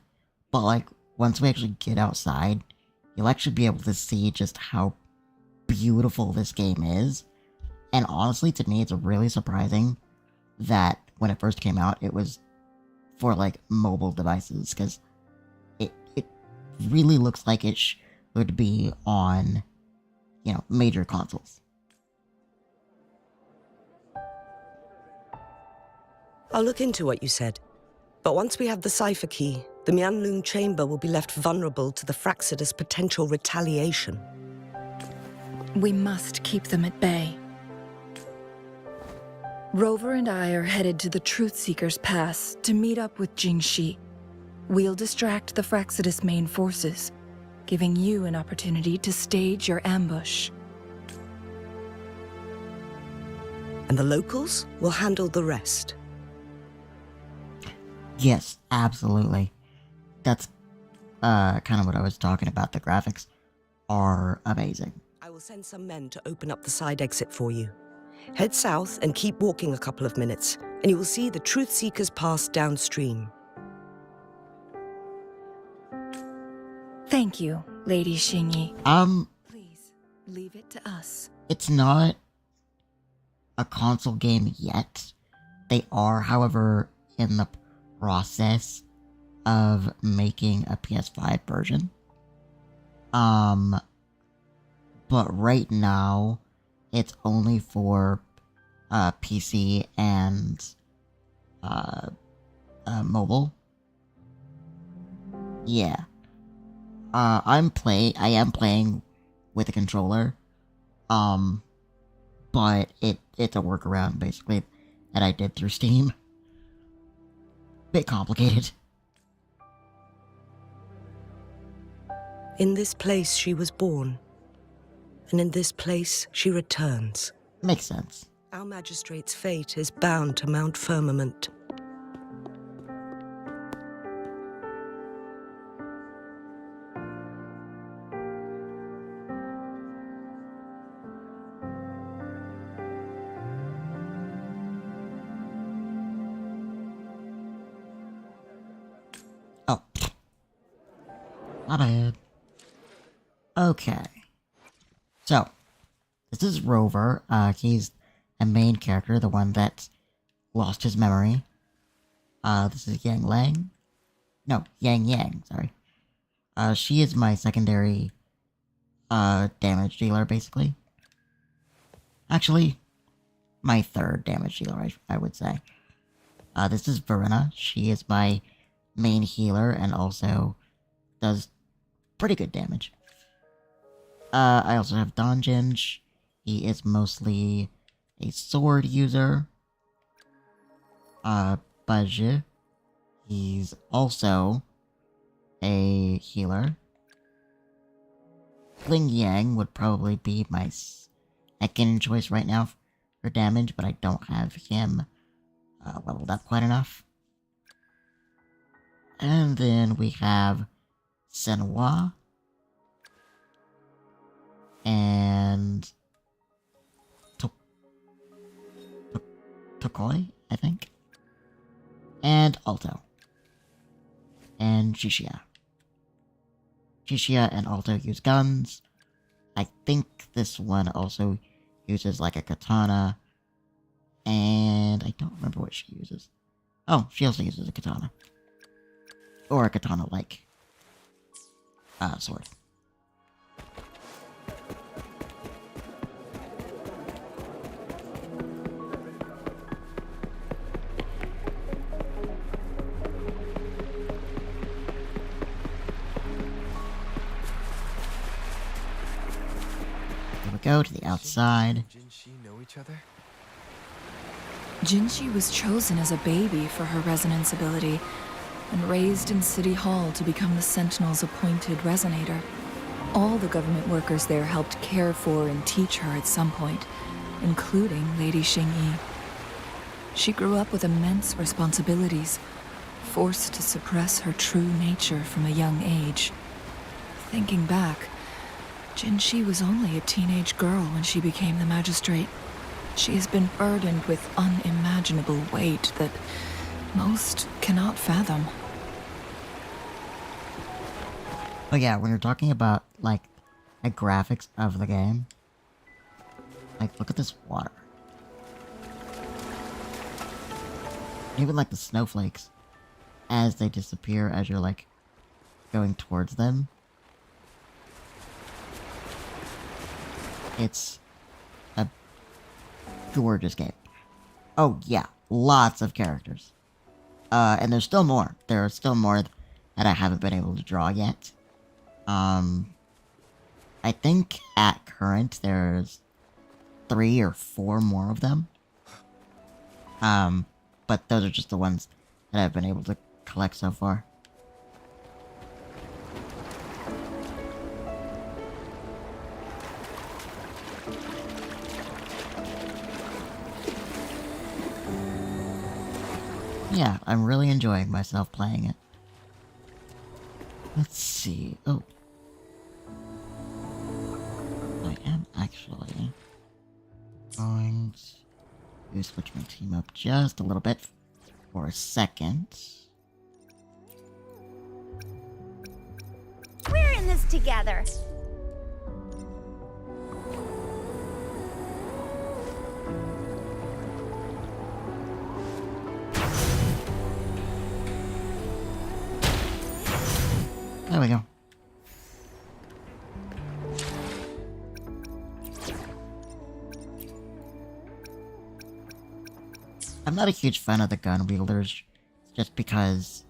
S1: but, like, once we actually get outside, you'll actually be able to see just how beautiful this game is. And honestly, to me, it's really surprising that when it first came out, it was for, like, mobile devices, because it really looks like it should be on, you know, major consoles.
S6: I'll look into what you said. But once we have the cipher key, the Mianlong Chamber will be left vulnerable to the Fraxidus' potential retaliation.
S4: We must keep them at bay. Rover and I are headed to the Truth Seeker's Pass to meet up with Jingxi. We'll distract the Fraxidus' main forces, giving you an opportunity to stage your ambush.
S6: And the locals will handle the rest.
S1: Yes, absolutely. That's kind of what I was talking about. The graphics are amazing.
S6: I will send some men to open up the side exit for you. Head south and keep walking a couple of minutes, and you will see the Truth Seeker's Pass downstream.
S4: Thank you, Lady Xingyi. Please, leave it to us.
S1: It's not a console game yet. They are, however, in the process of making a PS5 version. But right now, it's only for PC and mobile. Yeah. I am playing with a controller. But it's a workaround basically that I did through Steam. Bit complicated.
S6: In this place she was born, and in this place she returns.
S1: Makes sense.
S6: Our magistrate's fate is bound to Mount Firmament.
S1: Oh. My bad. Okay. So, this is Rover. He's a main character, the one that lost his memory. This is Yang Lang. No, Yang, sorry. She is my secondary, damage dealer, basically. Actually, my third damage dealer, I would say. This is Verena. She is my main healer and also does pretty good damage. I also have Donjinj. He is mostly a sword user. Bajie. He's also a healer. Ling Yang would probably be my second choice right now for damage, but I don't have him leveled up quite enough. And then we have Senwa. And Tokoi, I think. And Alto. And Shishia. Shishia and Alto use guns. I think this one also uses like a katana. And I don't remember what she uses. Oh, she also uses a katana. Or a katana-like sword. Here we go to the outside.
S3: Jinshi know each other?
S4: Jinshi was chosen as a baby for her resonance ability and raised in City Hall to become the Sentinel's appointed resonator. All the government workers there helped care for and teach her at some point, including Lady Xingyi. She grew up with immense responsibilities, forced to suppress her true nature from a young age. Thinking back, Jinshi was only a teenage girl when she became the magistrate. She has been burdened with unimaginable weight that most cannot fathom.
S1: But yeah, when you're talking about, like, the graphics of the game, like, look at this water. Even, like, the snowflakes, as they disappear as you're, like, going towards them. It's a gorgeous game. Oh, yeah, lots of characters. And there's still more. There are still more that I haven't been able to draw yet. I think at current there's 3 or 4 more of them. But those are just the ones that I've been able to collect so far. Yeah, I'm really enjoying myself playing it. Let's see. Oh. I am actually going to switch my team up just a little bit for a second.
S8: We're in this together.
S1: There we go. I'm not a huge fan of the gun wielders, just because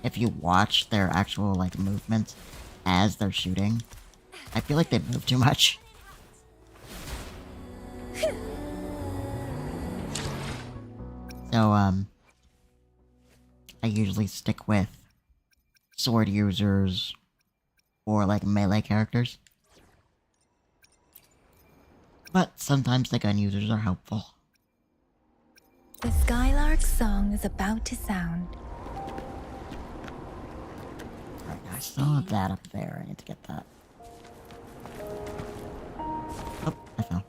S1: if you watch their actual, like, movements as they're shooting, I feel like they move too much. So, I usually stick with sword users or, like, melee characters. But sometimes the gun users are helpful.
S8: The Skylark's song is about to sound.
S1: Alright, I saw that up there. I need to get that. Oh, I fell.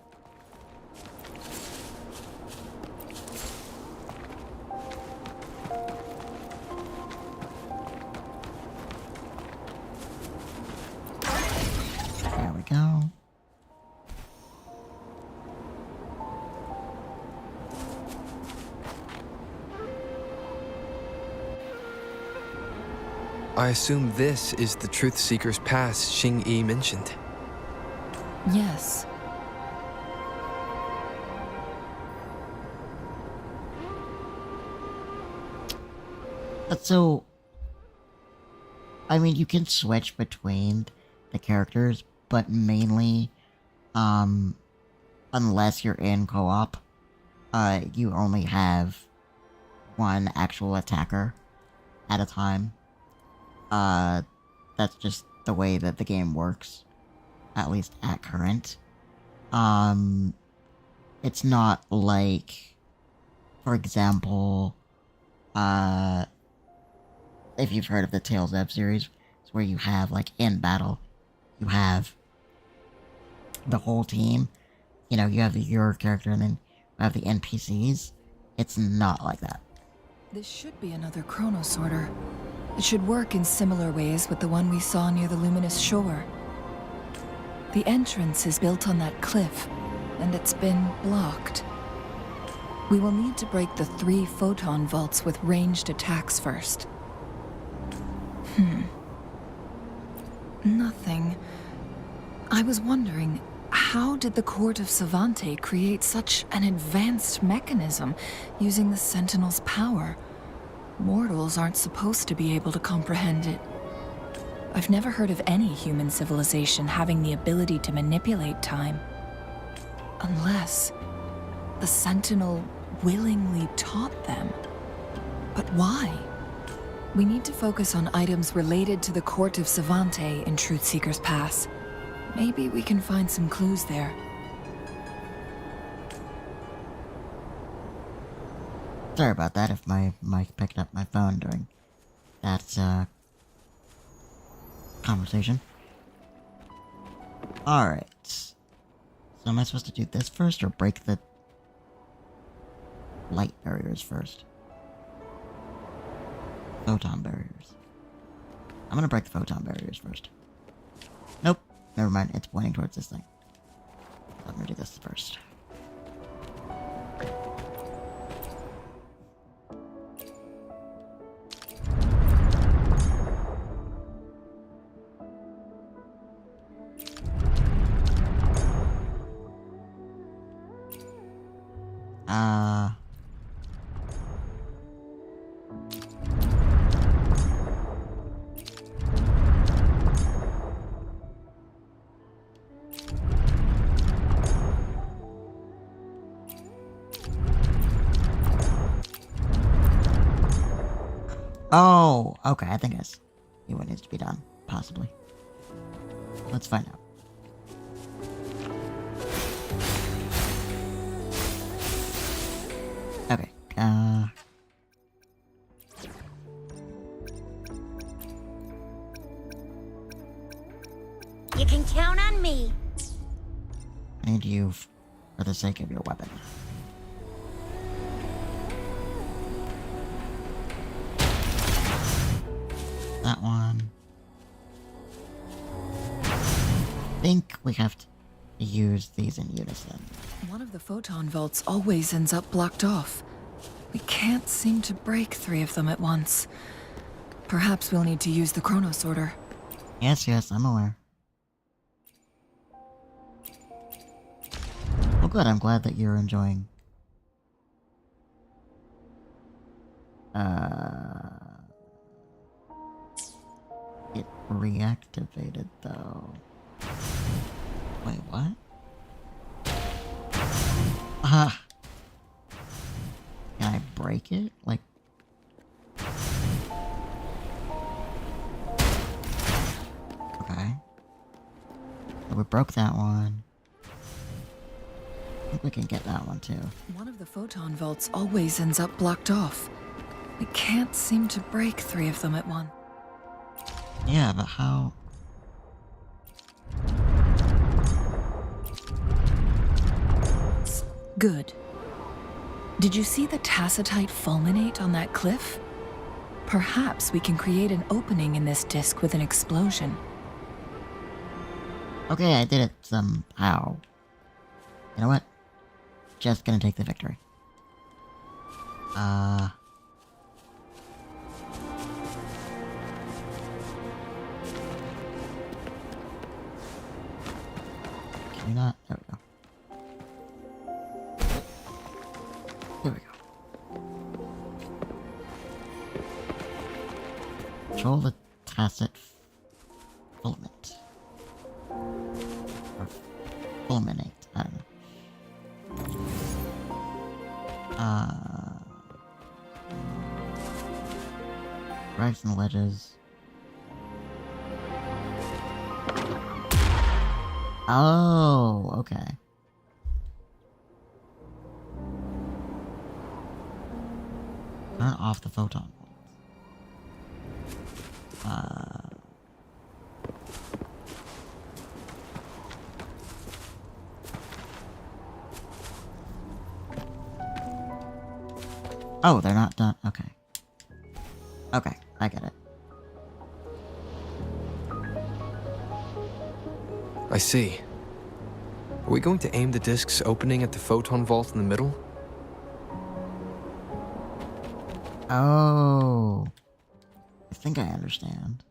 S1: There we go.
S3: I assume this is the Truth Seeker's Pass Xing-Yi mentioned.
S4: Yes.
S1: So, I mean, you can switch between the characters, but mainly, unless you're in co-op, you only have one actual attacker at a time. That's just the way that the game works, at least at current. It's not like, for example, if you've heard of the Tales of series, it's where you have, like, in battle, you have the whole team. You know, you have your character and then you have the NPCs. It's not like that.
S4: This should be another chrono sorter. It should work in similar ways with the one we saw near the luminous shore. The entrance is built on that cliff, and it's been blocked. We will need to break the 3 photon vaults with ranged attacks first. Nothing. I was wondering, how did the Court of Savante create such an advanced mechanism using the Sentinel's power? Mortals aren't supposed to be able to comprehend it. I've never heard of any human civilization having the ability to manipulate time. Unless the Sentinel willingly taught them. But why? We need to focus on items related to the Court of Savante in Truthseeker's Pass. Maybe we can find some clues there.
S1: Sorry about that if my mic picked up my phone during that, conversation. Alright. So am I supposed to do this first or break the light barriers first? Photon barriers. I'm gonna break the photon barriers first. Nope. Never mind. It's pointing towards this thing. I'm gonna do this first. Oh, okay, I think I see what needs to be done, possibly. Let's find out. Okay,
S8: You can count on me.
S1: I need you for the sake of your weapon. That one. I think we have to use these in unison.
S4: One of the photon vaults always ends up blocked off. We can't seem to break 3 of them at once. Perhaps we'll need to use the chrono sorter.
S1: Yes, I'm aware. Well, good, I'm glad that you're enjoying It reactivated though. Wait, what? Can I break it? Like... Okay. So we broke that one. I think we can get that one too.
S4: One of the photon vaults always ends up blocked off. I can't seem to break 3 of them at once.
S1: Yeah, but how...
S4: Good. Did you see the tacitite fulminate on that cliff? Perhaps we can create an opening in this disk with an explosion.
S1: Okay, I did it somehow. You know what? Just gonna take the victory. Can we not? There we go. There we go. Control the tacit filament. Or fulminate, I don't know. Cracks and ledges. Oh, okay. Turn off the photon bolts. Oh, they're not done. Okay. Okay, I get it.
S3: I see. Are we going to aim the disk's opening at the photon vault in the middle?
S1: Oh. I think I understand.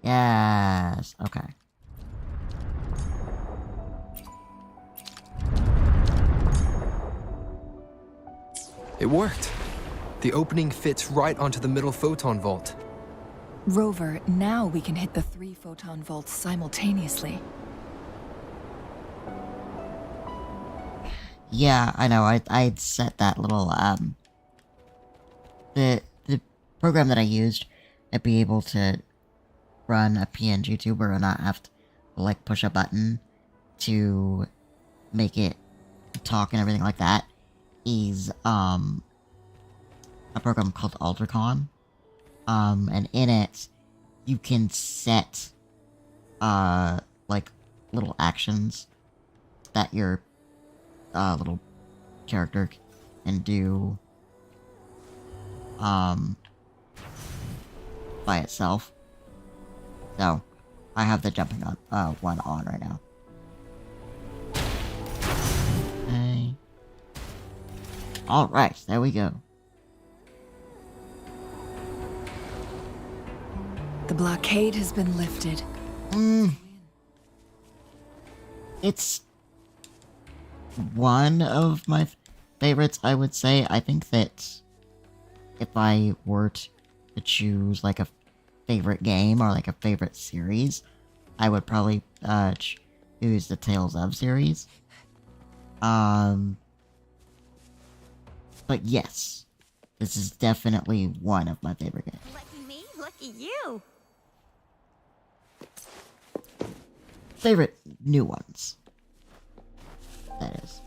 S1: Yes, okay.
S3: It worked. The opening fits right onto the middle photon vault.
S4: Rover, now we can hit the 3 photon vaults simultaneously.
S1: Yeah, I know. I'd set that little the program that I used to be able to run a PNG tuber and not have to like push a button to make it talk and everything like that is a program called Aldercon. And in it you can set like little actions that your little character can do by itself. So I have the jumping on one on right now. Okay. Alright, there we go.
S4: The blockade has been lifted.
S1: It's one of my favorites, I would say. I think that if I were to choose like a favorite game or like a favorite series, I would probably choose the Tales of series. But yes, this is definitely one of my favorite games.
S8: Lucky me, lucky you.
S1: Favorite new ones. That is.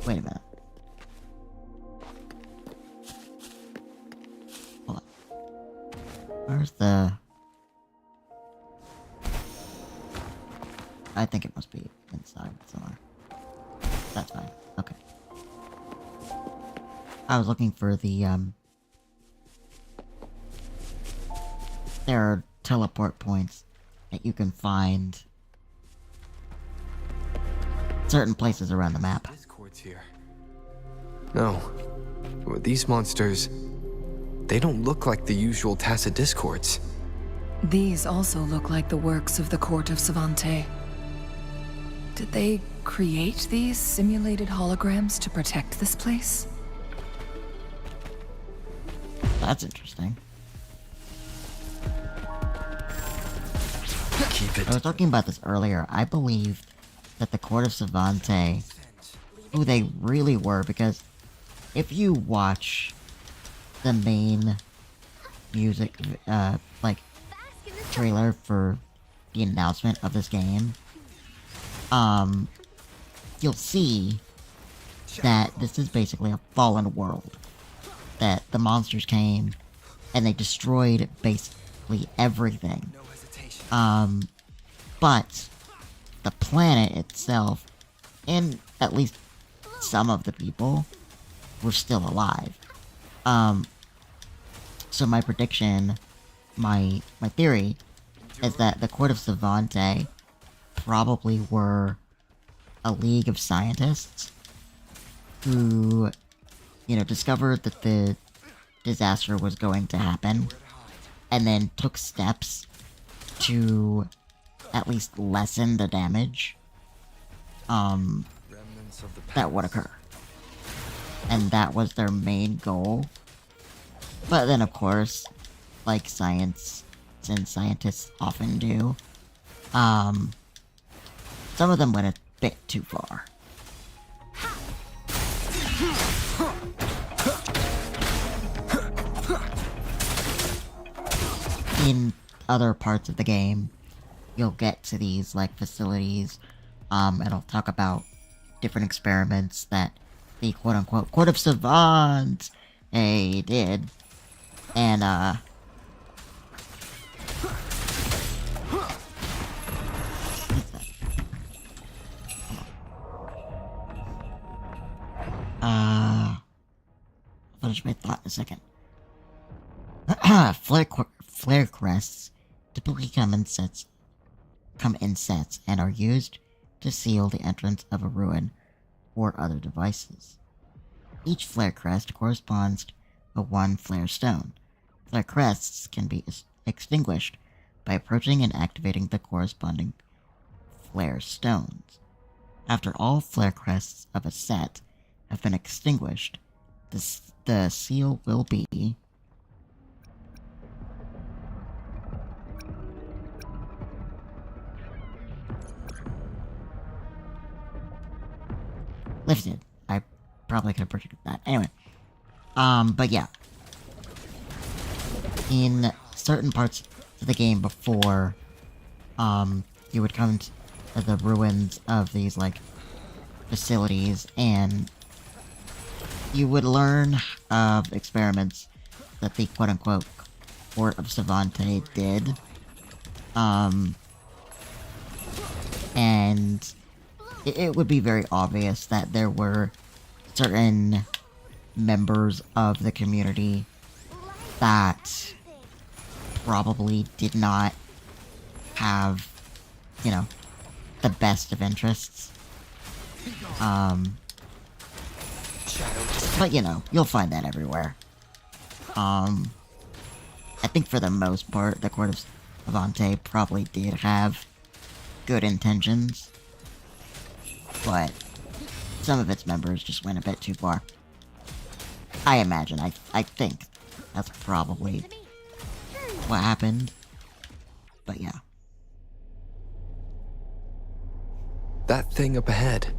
S1: Wait a minute. Hold on. Where's the... I think it must be inside somewhere. That's fine. Okay. I was looking for the, there are teleport points that you can find certain places around the map.
S3: Discords here. No. These monsters, they don't look like the usual tacit discords.
S4: These also look like the works of the Court of Savante. Did they create these simulated holograms to protect this place?
S1: That's interesting.
S3: Keep it.
S1: I was talking about this earlier. I believed that the Court of Savante, who they really were, because if you watch the main music, like, trailer for the announcement of this game, you'll see that this is basically a fallen world. That the monsters came and they destroyed basically everything. But the planet itself, and at least some of the people, were still alive. So my prediction, my theory, is that the Court of Savante probably were a league of scientists who, you know, discovered that the disaster was going to happen, and then took steps to at least lessen the damage that would occur. And that was their main goal. But then, of course, like science and scientists often do, some of them went a bit too far. In other parts of the game, you'll get to these, like, facilities, and I'll talk about different experiments that the quote-unquote Court of Savants did, and, I'll finish my thought in a second. Flare crests typically come in sets and are used to seal the entrance of a ruin or other devices. Each flare crest corresponds to one flare stone. Flare crests can be extinguished by approaching and activating the corresponding flare stones. After all flare crests of a set have been extinguished, the seal will be lifted. I probably could have predicted that. Anyway. But yeah. In certain parts of the game before, you would come to the ruins of these, like, facilities, and you would learn of experiments that the quote-unquote Court of Savante did. And it would be very obvious that there were certain members of the community that probably did not have, you know, the best of interests. But, you know, you'll find that everywhere. I think for the most part, the Court of Savante probably did have good intentions, but some of its members just went a bit too far. I imagine, I think that's probably what happened. But yeah.
S3: That thing up ahead.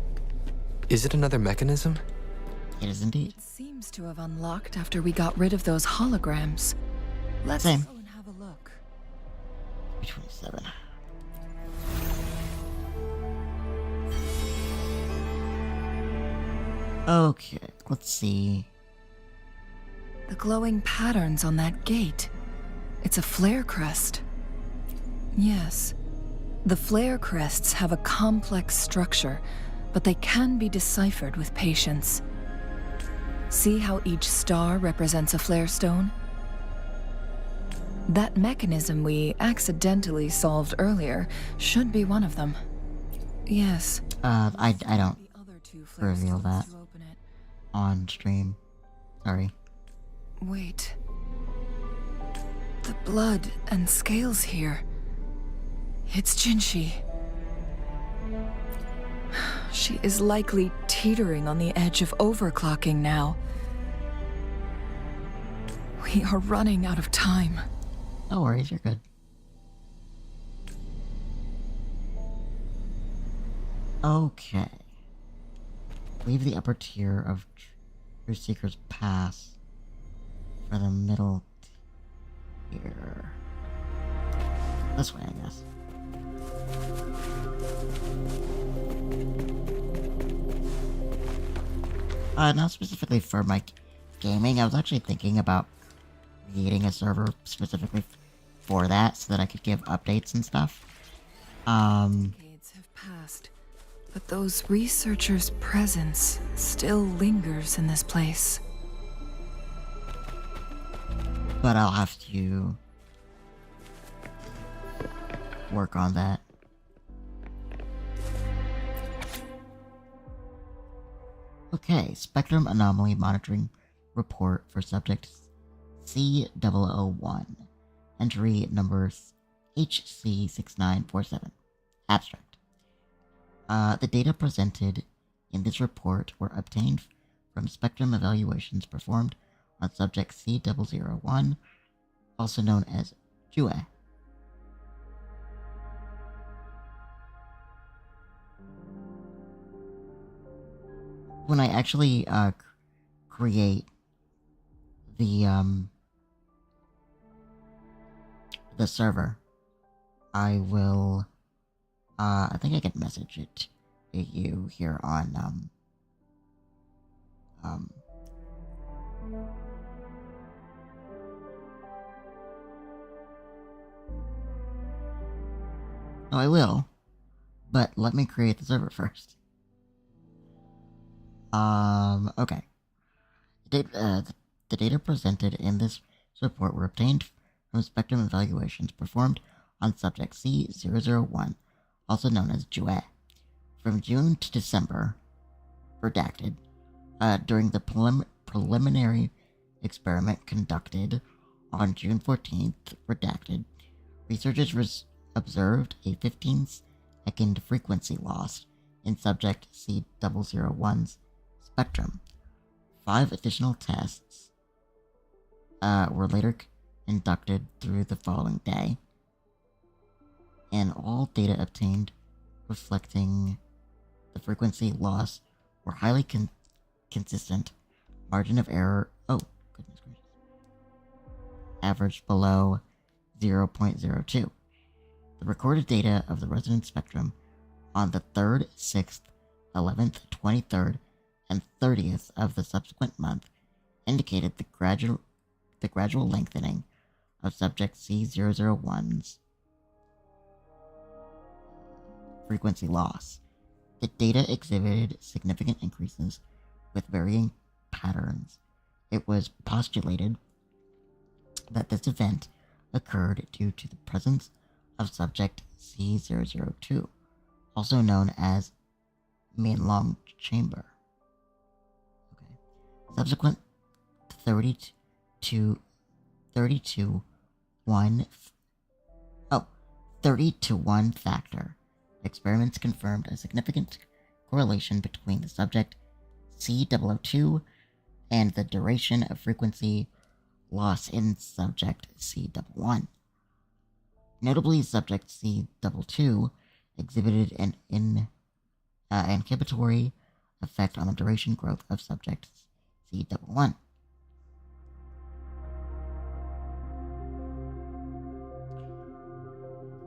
S3: Is it another mechanism?
S1: It is indeed.
S4: It seems to have unlocked after we got rid of those holograms. Let's
S1: Same.
S4: go and have a look.
S1: 27. Okay, let's see.
S4: The glowing patterns on that gate. It's a flare crest. Yes. The flare crests have a complex structure, but they can be deciphered with patience. See how each star represents a flare stone? That mechanism we accidentally solved earlier should be one of them. Yes.
S1: I don't
S4: The other two flare
S1: reveal
S4: stones
S1: that
S4: to open it.
S1: on stream. Sorry.
S4: Wait. The blood and scales here. It's Jinshi. She is likely teetering on the edge of overclocking now. We are running out of time.
S1: No worries, you're good. Okay. Leave the upper tier of True Seeker's Pass for the middle tier. This way, I guess. Not specifically for my gaming. I was actually thinking about creating a server specifically for that so that I could give updates and stuff.
S4: Decades have passed, but those researchers' presence still lingers in this place.
S1: But I'll have to work on that. Okay, Spectrum Anomaly Monitoring Report for Subject C001. Entry number HC6947. Abstract. The data presented in this report were obtained from spectrum evaluations performed on subject C001, also known as Jue. When I actually create the server, I will I think I can message it to you here on no, I will, but let me create the server first. Okay. The data presented in this report were obtained from spectrum evaluations performed on subject C001, also known as Jue, from June to December, redacted, during the preliminary experiment conducted on June 14th, redacted, researchers observed a 15-second frequency loss in subject C001's spectrum. 5 additional tests were later conducted through the following day, and all data obtained reflecting the frequency loss were highly consistent. Margin of error, oh goodness gracious, averaged below 0.02. The recorded data of the resonance spectrum on the 3rd, 6th, 11th, 23rd, and 30th of the subsequent month indicated the gradual lengthening of subject C001's frequency loss. The data exhibited significant increases with varying patterns. It was postulated that this event occurred due to the presence of subject C002, also known as Minlong Chamber. Okay. Subsequent 30 to 1 factor experiments confirmed a significant correlation between the subject C002 and the duration of frequency loss in subject C001. Notably, subject C002 exhibited an inhibitory effect on the duration growth of subject C001.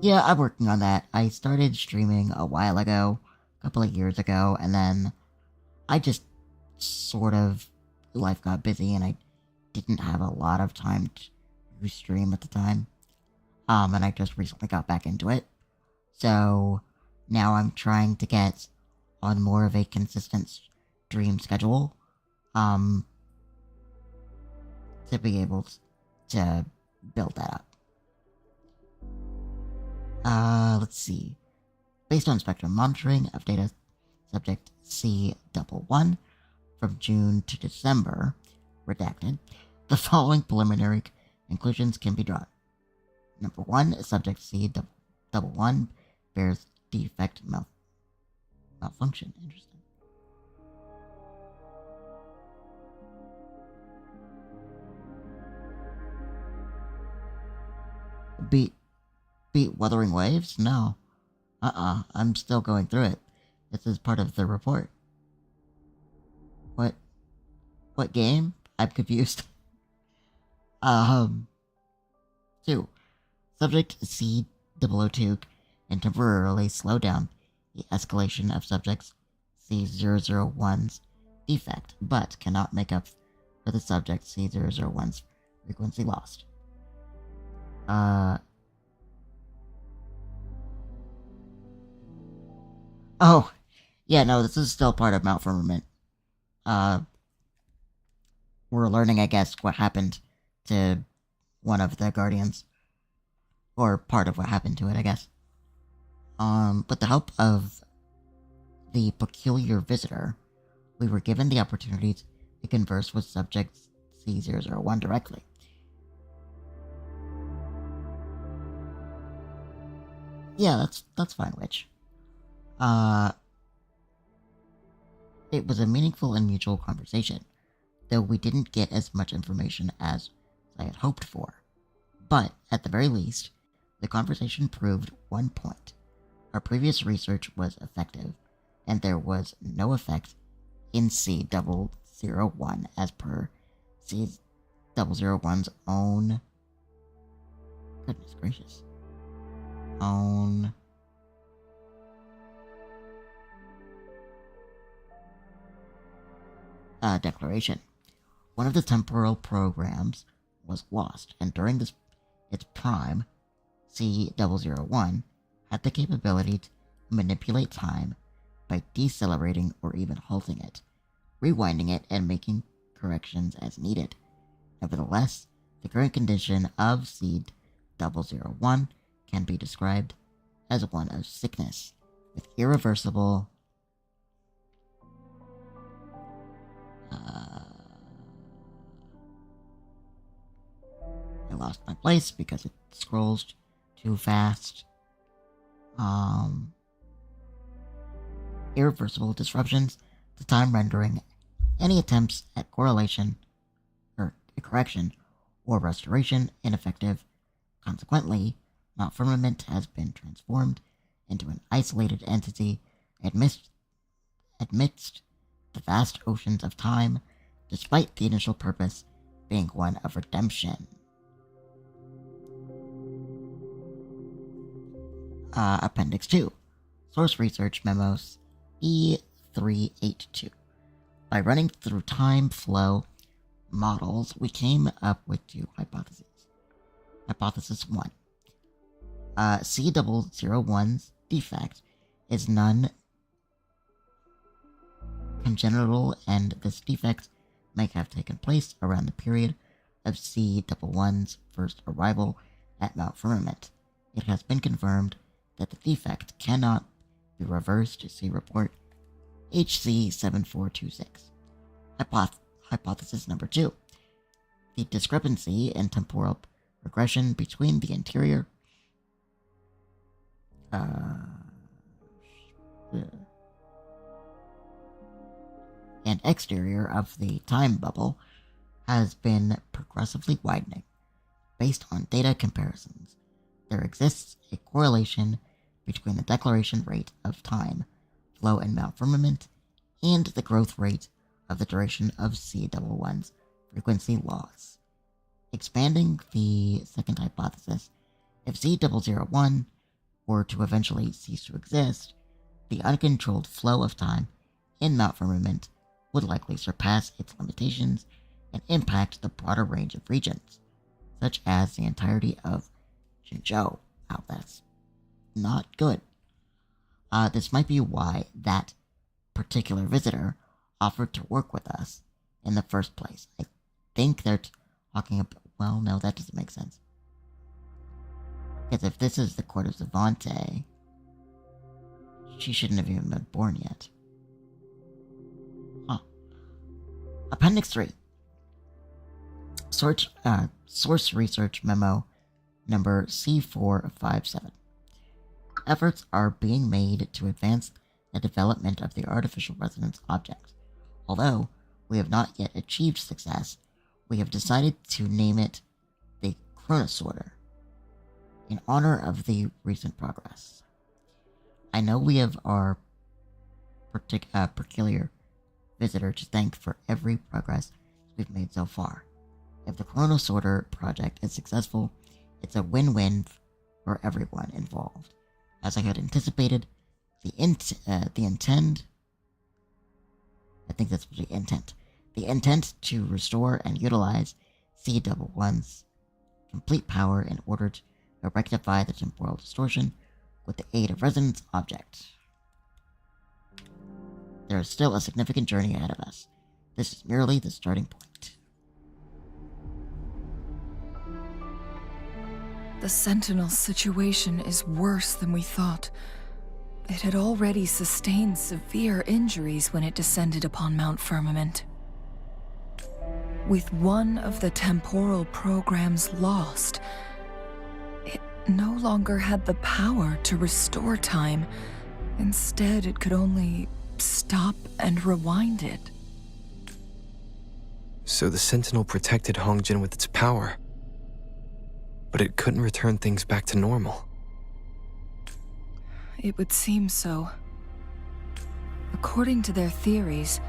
S1: Yeah, I'm working on that. I started streaming a while ago, a couple of years ago, and then I just sort of, life got busy and I didn't have a lot of time to stream at the time. And I just recently got back into it. So now I'm trying to get on more of a consistent stream schedule, to be able to build that up. Let's see. Based on spectrum monitoring of data subject C001 from June to December, redacted, the following preliminary conclusions can be drawn. Number 1, subject C001 bears defect malfunction. Interesting. Beat Wuthering Waves? No. I'm still going through it. This is part of the report. What game? I'm confused. 2. Subject C002 can temporarily slow down the escalation of subjects C001's defect, but cannot make up for the subject C001's frequency lost. Oh, yeah, no, this is still part of Mount Firmament. We're learning, I guess, what happened to one of the Guardians. Or part of what happened to it, I guess. With the help of the peculiar visitor, we were given the opportunity to converse with subject C001 directly. Yeah, that's fine, Witch. It was a meaningful and mutual conversation, though we didn't get as much information as I had hoped for. But, at the very least, the conversation proved one point. Our previous research was effective, and there was no effect in C001 as per C001's own... Goodness gracious. Own... declaration. One of the temporal programs was lost, and during its prime, C001 had the capability to manipulate time by decelerating or even halting it, rewinding it, and making corrections as needed. Nevertheless, the current condition of C001 can be described as one of sickness, with irreversible I lost my place because it scrolls too fast. Irreversible disruptions to time, rendering any attempts at correlation or correction or restoration ineffective. Consequently, Mount Firmament has been transformed into an isolated entity amidst the vast oceans of time, despite the initial purpose being one of redemption. Appendix 2. Source Research Memos E382. By running through time flow models, we came up with 2 hypotheses. Hypothesis 1. C001's defect is non-congenital, and this defect may have taken place around the period of C001's first arrival at Mount Firmament. It has been confirmed that the defect cannot be reversed. See report HC7426. Hypothesis number 2. The discrepancy in temporal progression between the interior and exterior of the time bubble has been progressively widening. Based on data comparisons, there exists a correlation between the declaration rate of time flow in Mount Firmament and the growth rate of the duration of C001's frequency loss. Expanding the second hypothesis, if C001 were to eventually cease to exist, the uncontrolled flow of time in Mount Firmament would likely surpass its limitations and impact the broader range of regions, such as the entirety of Jinzhou. Wow, that's not good. This might be why that particular visitor offered to work with us in the first place. I think they're talking about... Well, no, that doesn't make sense. Because if this is the court of Zavante, she shouldn't have even been born yet. Huh. Appendix 3. Source Research Memo number C457. Efforts are being made to advance the development of the artificial resonance object. Although we have not yet achieved success, we have decided to name it the Chronosorter, in honor of the recent progress. I know we have our peculiar visitor to thank for every progress we've made so far. If the Chronosorter project is successful, it's a win-win for everyone involved. As I had anticipated, the intent to restore and utilize C11's complete power in order to rectify the temporal distortion with the aid of resonance object. There is still a significant journey ahead of us. This is merely the starting point.
S4: The Sentinel's situation is worse than we thought. It had already sustained severe injuries when it descended upon Mount Firmament. With one of the temporal programs lost, it no longer had the power to restore time. Instead, it could only stop and rewind it.
S3: So the Sentinel protected Hongjin with its power, but it couldn't return things back to normal.
S4: It would seem so. According to their theories,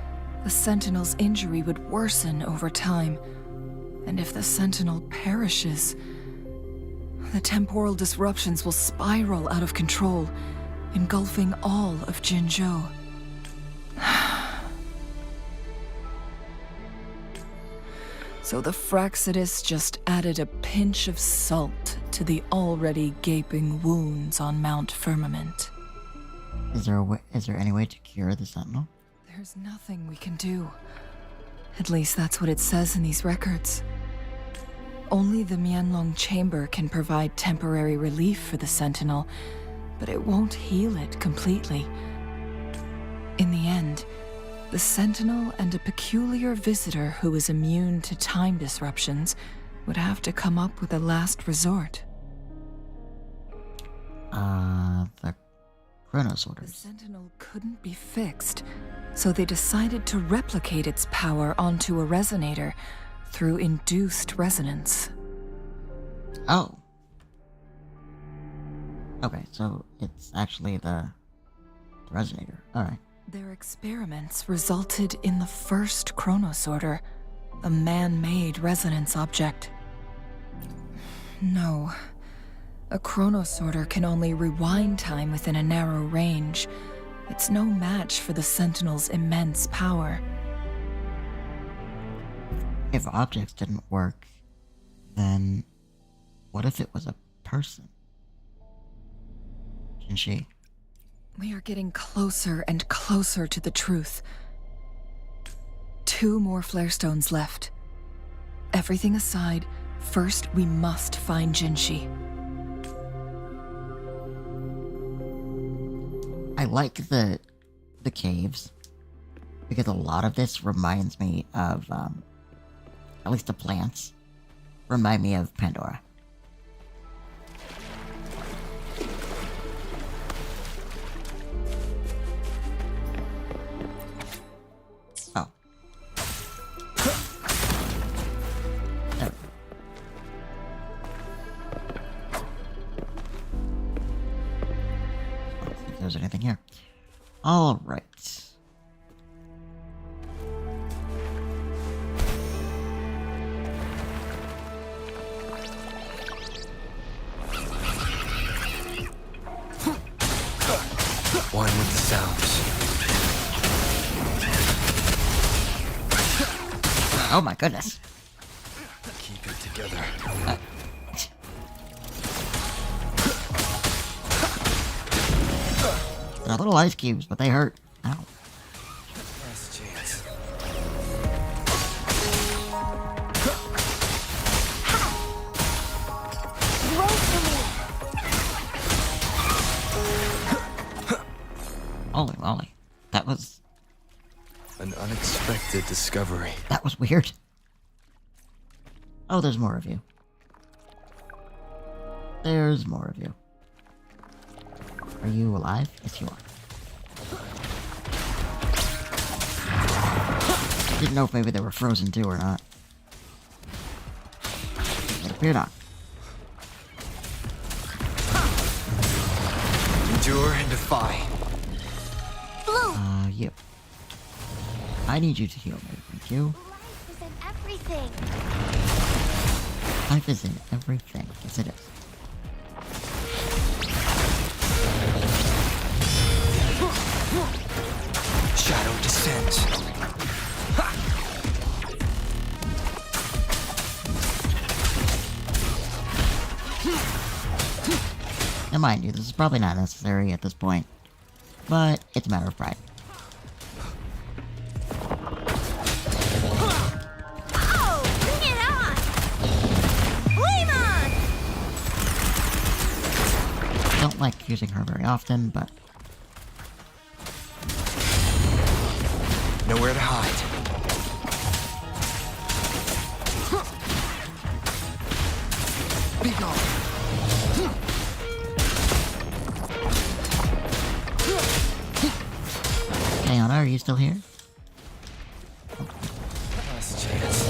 S4: the Sentinel's injury would worsen over time, and if the Sentinel perishes, the temporal disruptions will spiral out of control, engulfing all of Jinzhou. So the Fraxidus just added a pinch of salt to the already gaping wounds on Mount Firmament.
S1: Is there any way to cure the Sentinel?
S4: There's nothing we can do. At least that's what it says in these records. Only the Mianlong Chamber can provide temporary relief for the Sentinel, but it won't heal it completely. In the end, the Sentinel and a peculiar visitor who is immune to time disruptions would have to come up with a last resort.
S1: The
S4: The
S1: Chronosorters.
S4: Sentinel couldn't be fixed, so they decided to replicate its power onto a resonator through induced resonance.
S1: Oh. Okay, so it's actually the resonator. Alright.
S4: Their experiments resulted in the first Chronosorter, a man-made resonance object. No. A Chronosorter can only rewind time within a narrow range. It's no match for the Sentinel's immense power.
S1: If objects didn't work, then what if it was a person? Jinshi.
S4: We are getting closer and closer to the truth. 2 more flare stones left. Everything aside, first we must find Jinshi.
S1: I like the caves, because a lot of this reminds me of, at least the plants, remind me of Pandora. Oh. There. Let's see if there's anything here. All right.
S3: One with the sounds.
S1: Oh my goodness.
S3: Keep it together.
S1: They're little ice cubes, but they hurt. Ow.
S3: Last chance.
S1: Holy moly. That was
S3: An unexpected discovery.
S1: weird. Oh, there's more of you. There's more of you. Are you alive? Yes, you are. Didn't know if maybe they were frozen too or not. It appeared not.
S3: Endure and defy.
S1: You. I need you to heal me, thank you.
S2: Life is in everything.
S1: Life is in everything. Yes, it is.
S3: Shadow descends.
S1: And mind you, this is probably not necessary at this point, but it's a matter of pride.
S2: Oh, bring it on! Flame on!
S1: Don't like using her very often, but
S3: Nowhere to hide. Be gone.
S1: hey, Anna, are you still here?
S3: Last chance.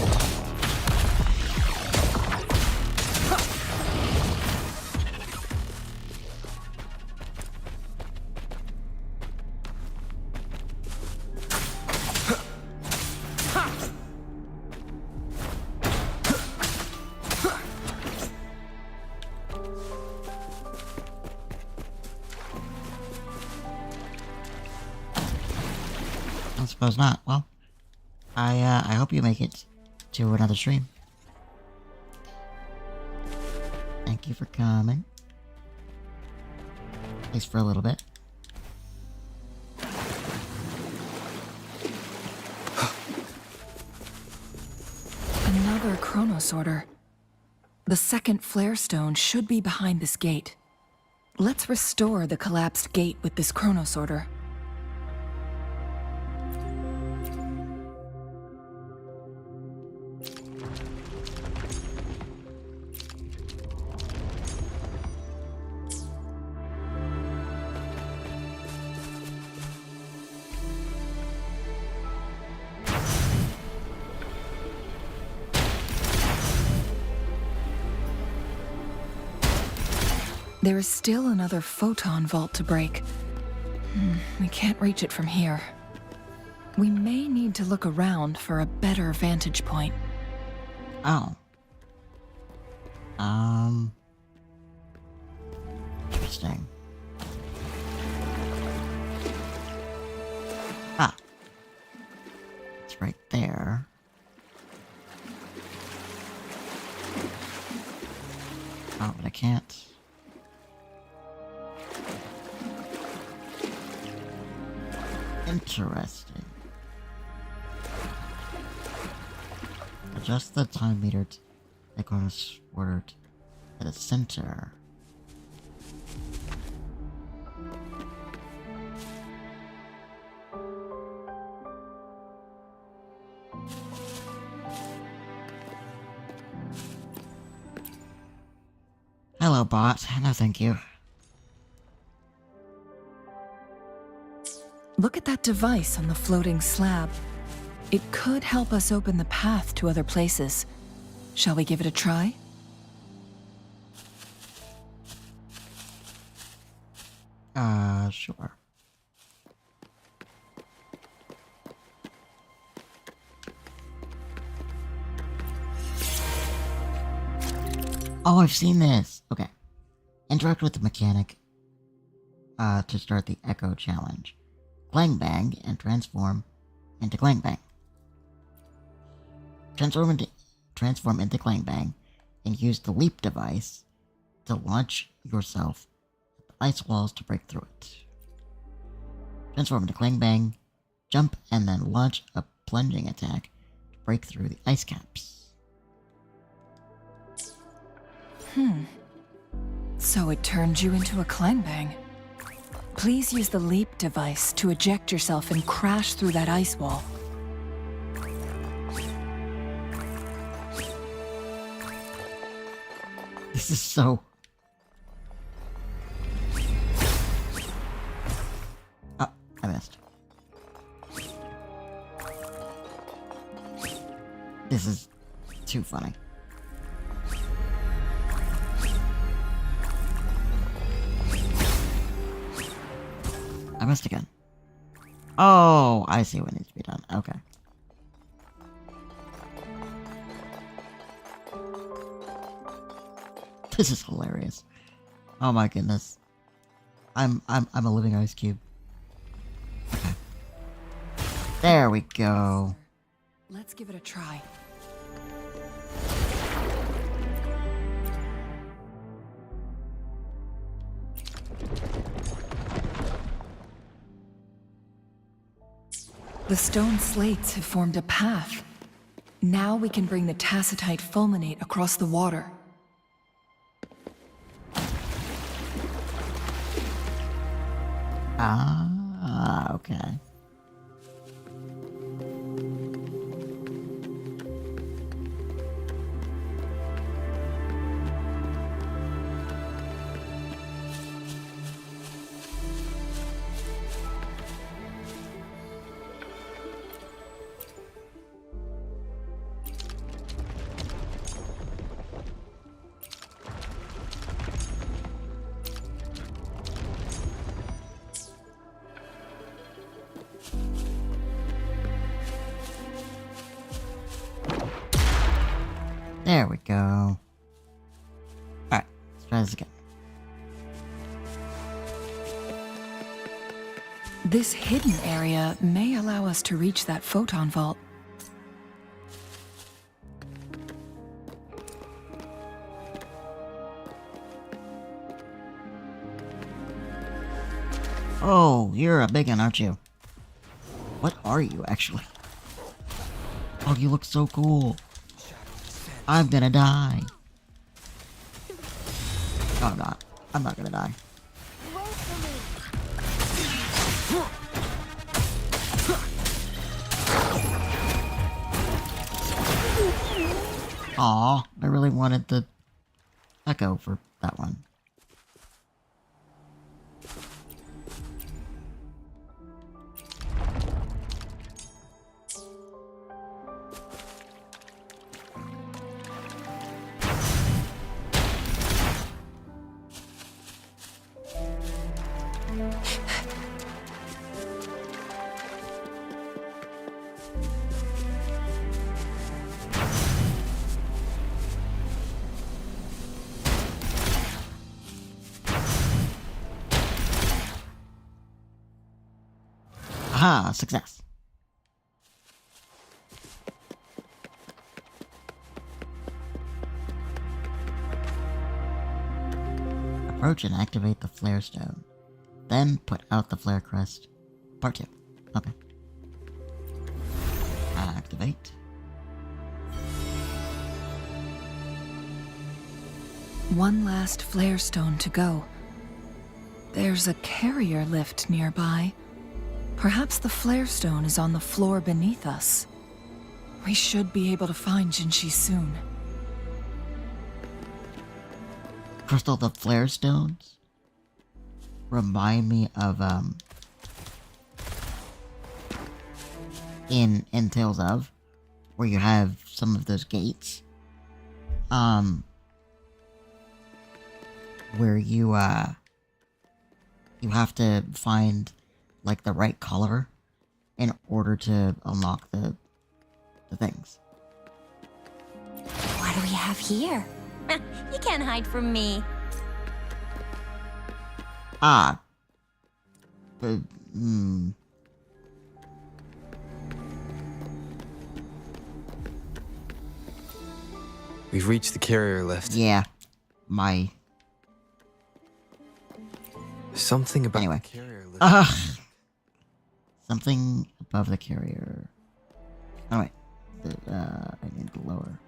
S1: I suppose not. Well, I hope you make it to another stream. Thank you for coming. At least for a little bit.
S4: Another Chronos order. The second flare stone should be behind this gate. Let's restore the collapsed gate with this Chronos order. There is still another photon vault to break. We can't reach it from here. We may need to look around for a better vantage point.
S1: Oh. Interesting. Ah. It's right there. Oh, but I can't. Interesting. Adjust the time meter to Equinox ordered to the center. Hello, bot. No, thank you.
S4: Look at that device on the floating slab. It could help us open the path to other places. Shall we give it a try?
S1: Sure. Oh, I've seen this! Okay. Interact with the mechanic, to start the Echo Challenge. Clang Bang and transform into Clang Bang. Transform into Clang Bang and use the leap device to launch yourself at the ice walls to break through it. Transform into Clang Bang, jump, and then launch a plunging attack to break through the ice caps.
S4: So it turned you into a clang bang. Please use the leap device to eject yourself and crash through that ice wall.
S1: This is so... Oh, I missed. This is too funny. I missed again. Oh, I see what needs to be done. Okay. This is hilarious. Oh my goodness. I'm a living ice cube. Okay. There we go.
S4: Let's give it a try. The stone slates have formed a path. Now we can bring the tacitite fulminate across the water.
S1: Ah, okay. There we go. Alright, let's try this again.
S4: This hidden area may allow us to reach that photon vault.
S1: Oh, you're a big one, aren't you? What are you, actually? Oh, you look so cool. I'm gonna die. No, I'm not. I'm not gonna die. Aw, I really wanted the echo for that one. Aha, success. Approach and activate the flare stone. Then put out the flare crest. Part 2. Okay. Activate.
S4: One last flare stone to go. There's a carrier lift nearby. Perhaps the flare stone is on the floor beneath us. We should be able to find Jinshi soon.
S1: Crystal, the flare stones remind me of in Tales of, where you have some of those gates where you have to find like the right color in order to unlock the things.
S8: What do we have here? You can't hide from me.
S1: Ah.
S3: We've reached the carrier lift.
S1: Yeah. My...
S3: Something about
S1: Anyway.
S3: the carrier lift.
S1: Something above the carrier. Oh wait. I need to lower.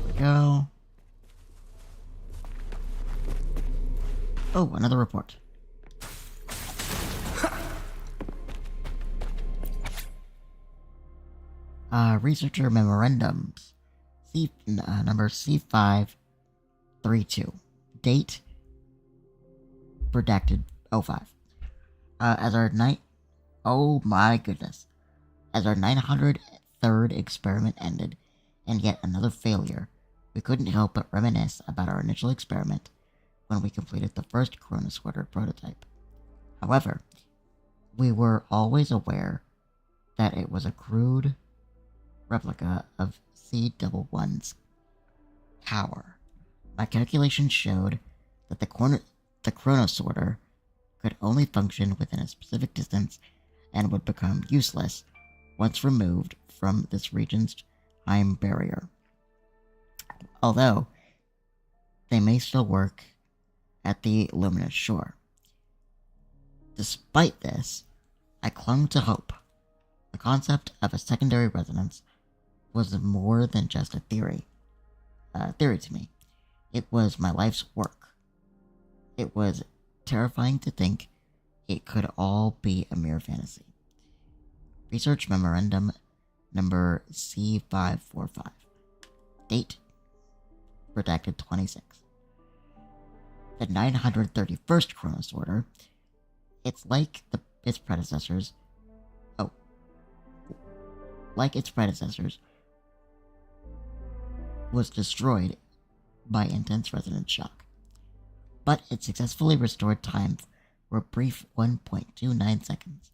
S1: There we go. Oh, another report. Researcher memorandums. Number C532. Date redacted 05. As our oh my goodness. As our 903rd experiment ended, and yet another failure, we couldn't help but reminisce about our initial experiment when we completed the first Chronosorter prototype. However, we were always aware that it was a crude replica of C11's power. My calculations showed that the Chronosorter could only function within a specific distance and would become useless once removed from this region's time barrier. Although, they may still work at the luminous shore. Despite this, I clung to hope. The concept of a secondary resonance was more than just a theory to me. It was my life's work. It was terrifying to think it could all be a mere fantasy. Research Memorandum number C545. Date, redacted 26. The 931st Chronosorter, it's like its predecessors, was destroyed by intense resonance shock. But it successfully restored time for a brief 1.29 seconds,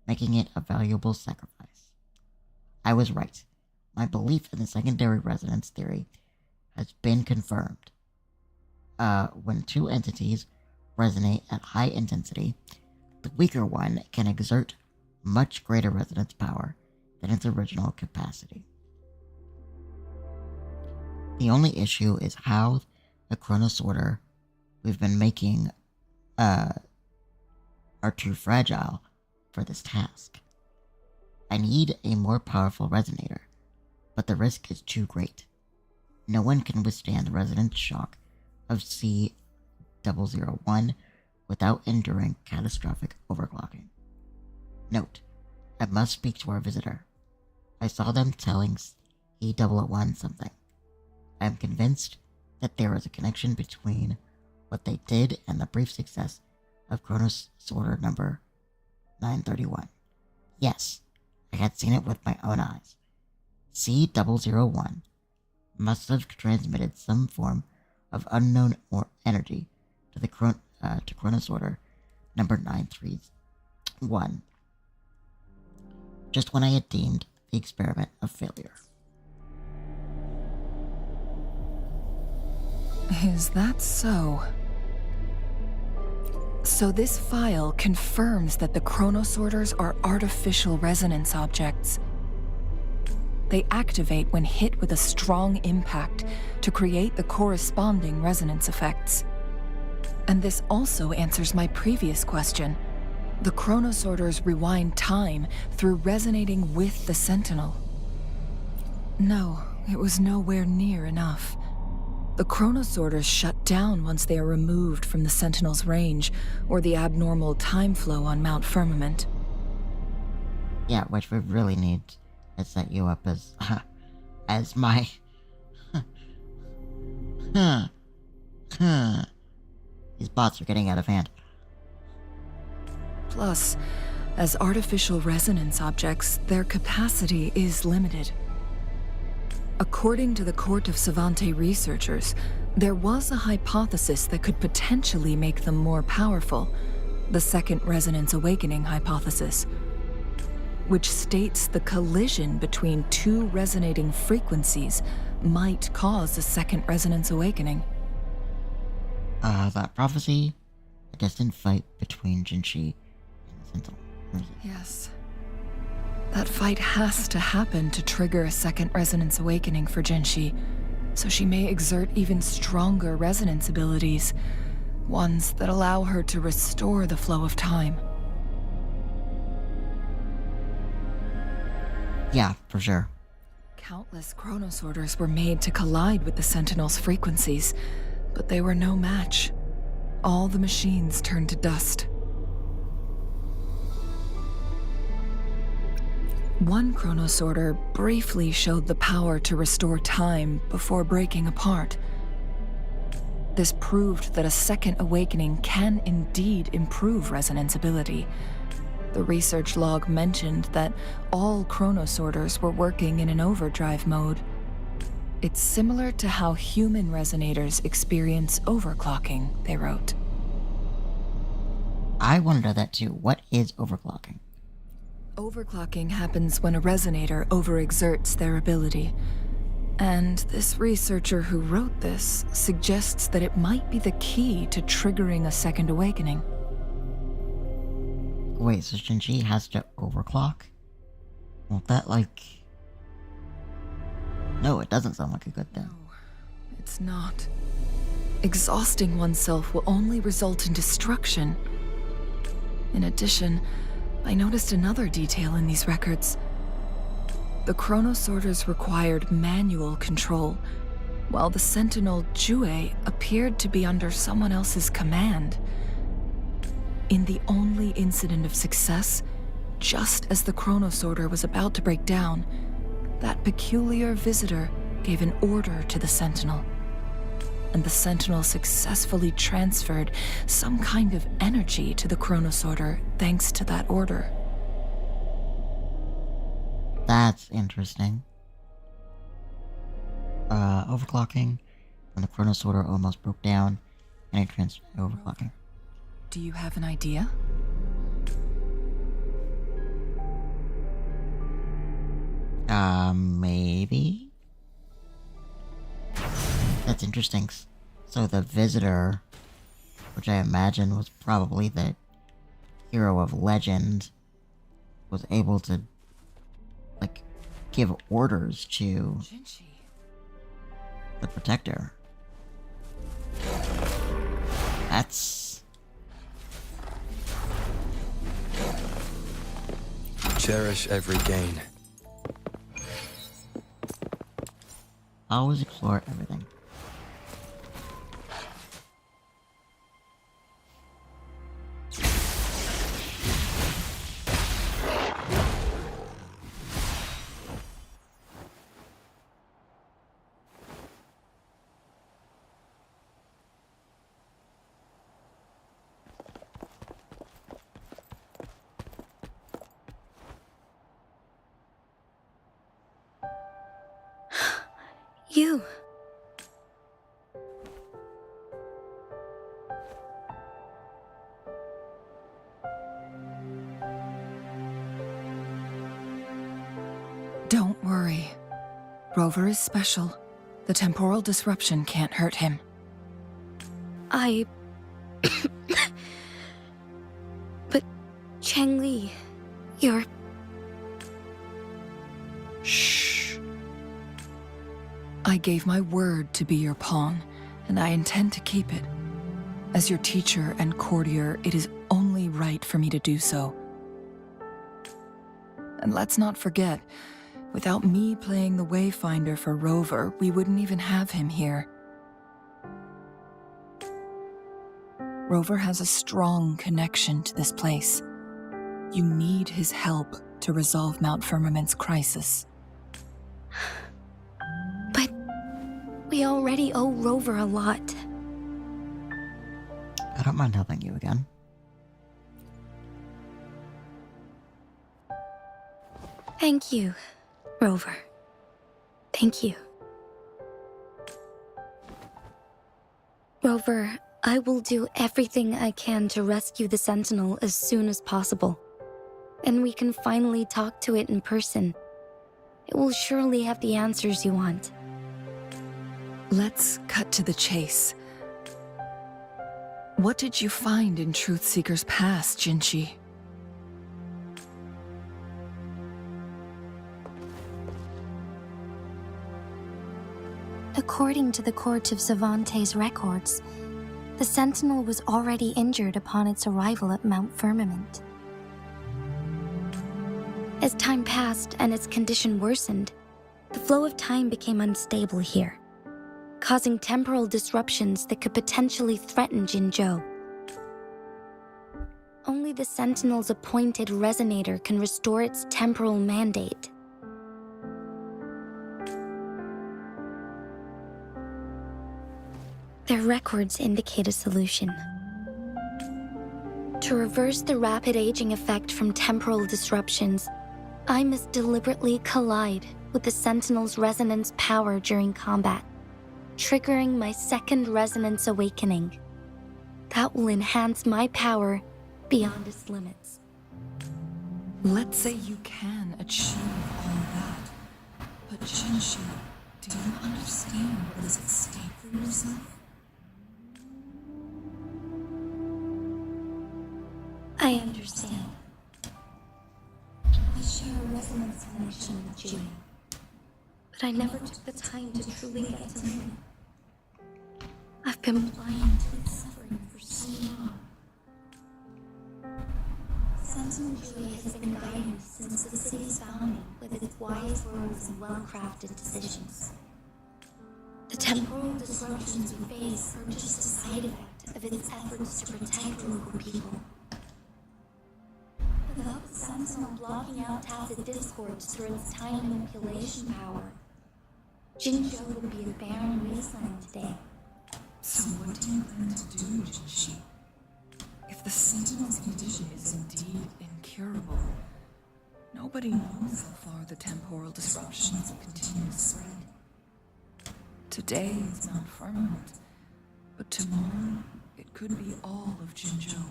S1: making it a valuable sacrifice. I was right. My belief in the secondary resonance theory has been confirmed. When two entities resonate at high intensity, the weaker one can exert much greater resonance power than its original capacity. The only issue is how the Chronosorter we've been making are too fragile for this task. I need a more powerful resonator, but the risk is too great. No one can withstand the resonance shock of C001 without enduring catastrophic overclocking. Note, I must speak to our visitor. I saw them telling C001 something. I am convinced that there is a connection between what they did and the brief success of Chronosorter number 931. Yes, I had seen it with my own eyes. C001 must have transmitted some form of unknown energy to the Chronosorter number 931, just when I had deemed the experiment a failure.
S4: Is that so? So this file confirms that the Chronosorters are artificial resonance objects. They activate when hit with a strong impact to create the corresponding resonance effects. And this also answers my previous question. The Chronosorters rewind time through resonating with the Sentinel. No, it was nowhere near enough. The Chronosorters shut down once they are removed from the Sentinel's range, or the abnormal time flow on Mount Firmament.
S1: Yeah, which we really need to set you up as my... These bots are getting out of hand.
S4: Plus, as artificial resonance objects, their capacity is limited. According to the Court of Savante researchers, there was a hypothesis that could potentially make them more powerful, the Second Resonance Awakening hypothesis, which states the collision between two resonating frequencies might cause a Second Resonance Awakening.
S1: That prophecy? A distant fight between Jinshi and the Sentinel.
S4: Yes. That fight has to happen to trigger a Second Resonance Awakening for Jinshi, so she may exert even stronger resonance abilities, ones that allow her to restore the flow of time.
S1: Yeah, for sure.
S4: Countless Chronosorters were made to collide with the Sentinel's frequencies, but they were no match. All the machines turned to dust. One Chronosorter briefly showed the power to restore time before breaking apart. This proved that a second awakening can indeed improve resonance ability. The research log mentioned that all chronosorters were working in an overdrive mode. It's similar to how human resonators experience overclocking, they wrote.
S1: I want to know that too. What is overclocking?
S4: Overclocking happens when a resonator overexerts their ability. And this researcher who wrote this suggests that it might be the key to triggering a second awakening.
S1: Wait, so Shinji has to overclock? Won't that, like... No, it doesn't sound like a good thing.
S4: No, it's not. Exhausting oneself will only result in destruction. In addition, I noticed another detail in these records. The chronosorters required manual control, while the sentinel Jue appeared to be under someone else's command. In the only incident of success, just as the chronosorter was about to break down, that peculiar visitor gave an order to the sentinel. And the sentinel successfully transferred some kind of energy to the chronosorter thanks to that order.
S1: That's interesting. Overclocking, when the chronosorter almost broke down, and it overclocking.
S4: Do you have an idea?
S1: Maybe? That's interesting. So the visitor, which I imagine was probably the hero of legend, was able to, like, give orders to
S4: Jinchi.
S1: the protector. That's...
S3: Cherish every gain.
S1: Always explore everything.
S7: You.
S4: Don't worry. Rover is special. The temporal disruption can't hurt him.
S7: But Changli, you're...
S4: Shh. I gave my word to be your pawn, and I intend to keep it. As your teacher and courtier, it is only right for me to do so. And let's not forget, without me playing the Wayfinder for Rover, we wouldn't even have him here. Rover has a strong connection to this place. You need his help to resolve Mount Firmament's crisis.
S7: But we already owe Rover a lot.
S1: I don't mind helping you again.
S7: Thank you, Rover. Thank you. Rover, I will do everything I can to rescue the Sentinel as soon as possible. And we can finally talk to it in person. It will surely have the answers you want.
S4: Let's cut to the chase. What did you find in Truthseeker's past, Jinchi?
S7: According to the Court of Savante's records, the Sentinel was already injured upon its arrival at Mount Firmament. As time passed and its condition worsened, the flow of time became unstable here, causing temporal disruptions that could potentially threaten Jinzhou. Only the Sentinel's appointed resonator can restore its temporal mandate. Their records indicate a solution. To reverse the rapid aging effect from temporal disruptions, I must deliberately collide with the Sentinel's resonance power during combat, triggering my second resonance awakening. That will enhance my power beyond its limits.
S4: Let's say you can achieve all that. But Jinshi, do you understand what is at stake for yourself?
S7: I understand. I share a resonance connection with Jin, but I never took the time to truly get to know him. I've been blind to his suffering for so long. Sentinel Joy has been guiding me since the city's founding with its wise words and well-crafted decisions. The temporal disruptions we face are just a side effect of its efforts to protect local people. Without the Sentinel blocking out tacit discords through its time manipulation power, Jinzhou would be a barren wasteland today.
S4: So what do you plan to do, Jinshi? If the Sentinel's condition is indeed incurable, nobody knows how far the temporal disruptions will continue to spread. Today it's Mount Firmament, but tomorrow it could be all of Jinzhou.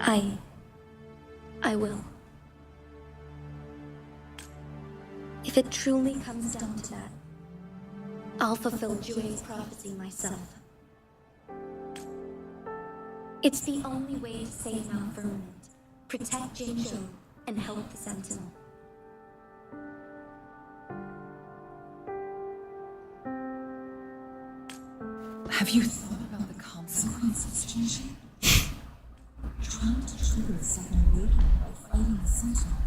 S7: I will. If it truly comes down to that, I'll fulfill Jue's prophecy myself. It's the only way to save Mount Firmament, protect Jinzhou, and help the Sentinel.
S4: Have you thought about the consequences, Jinshi? Trying to trigger a second awakening by fighting the Sentinel.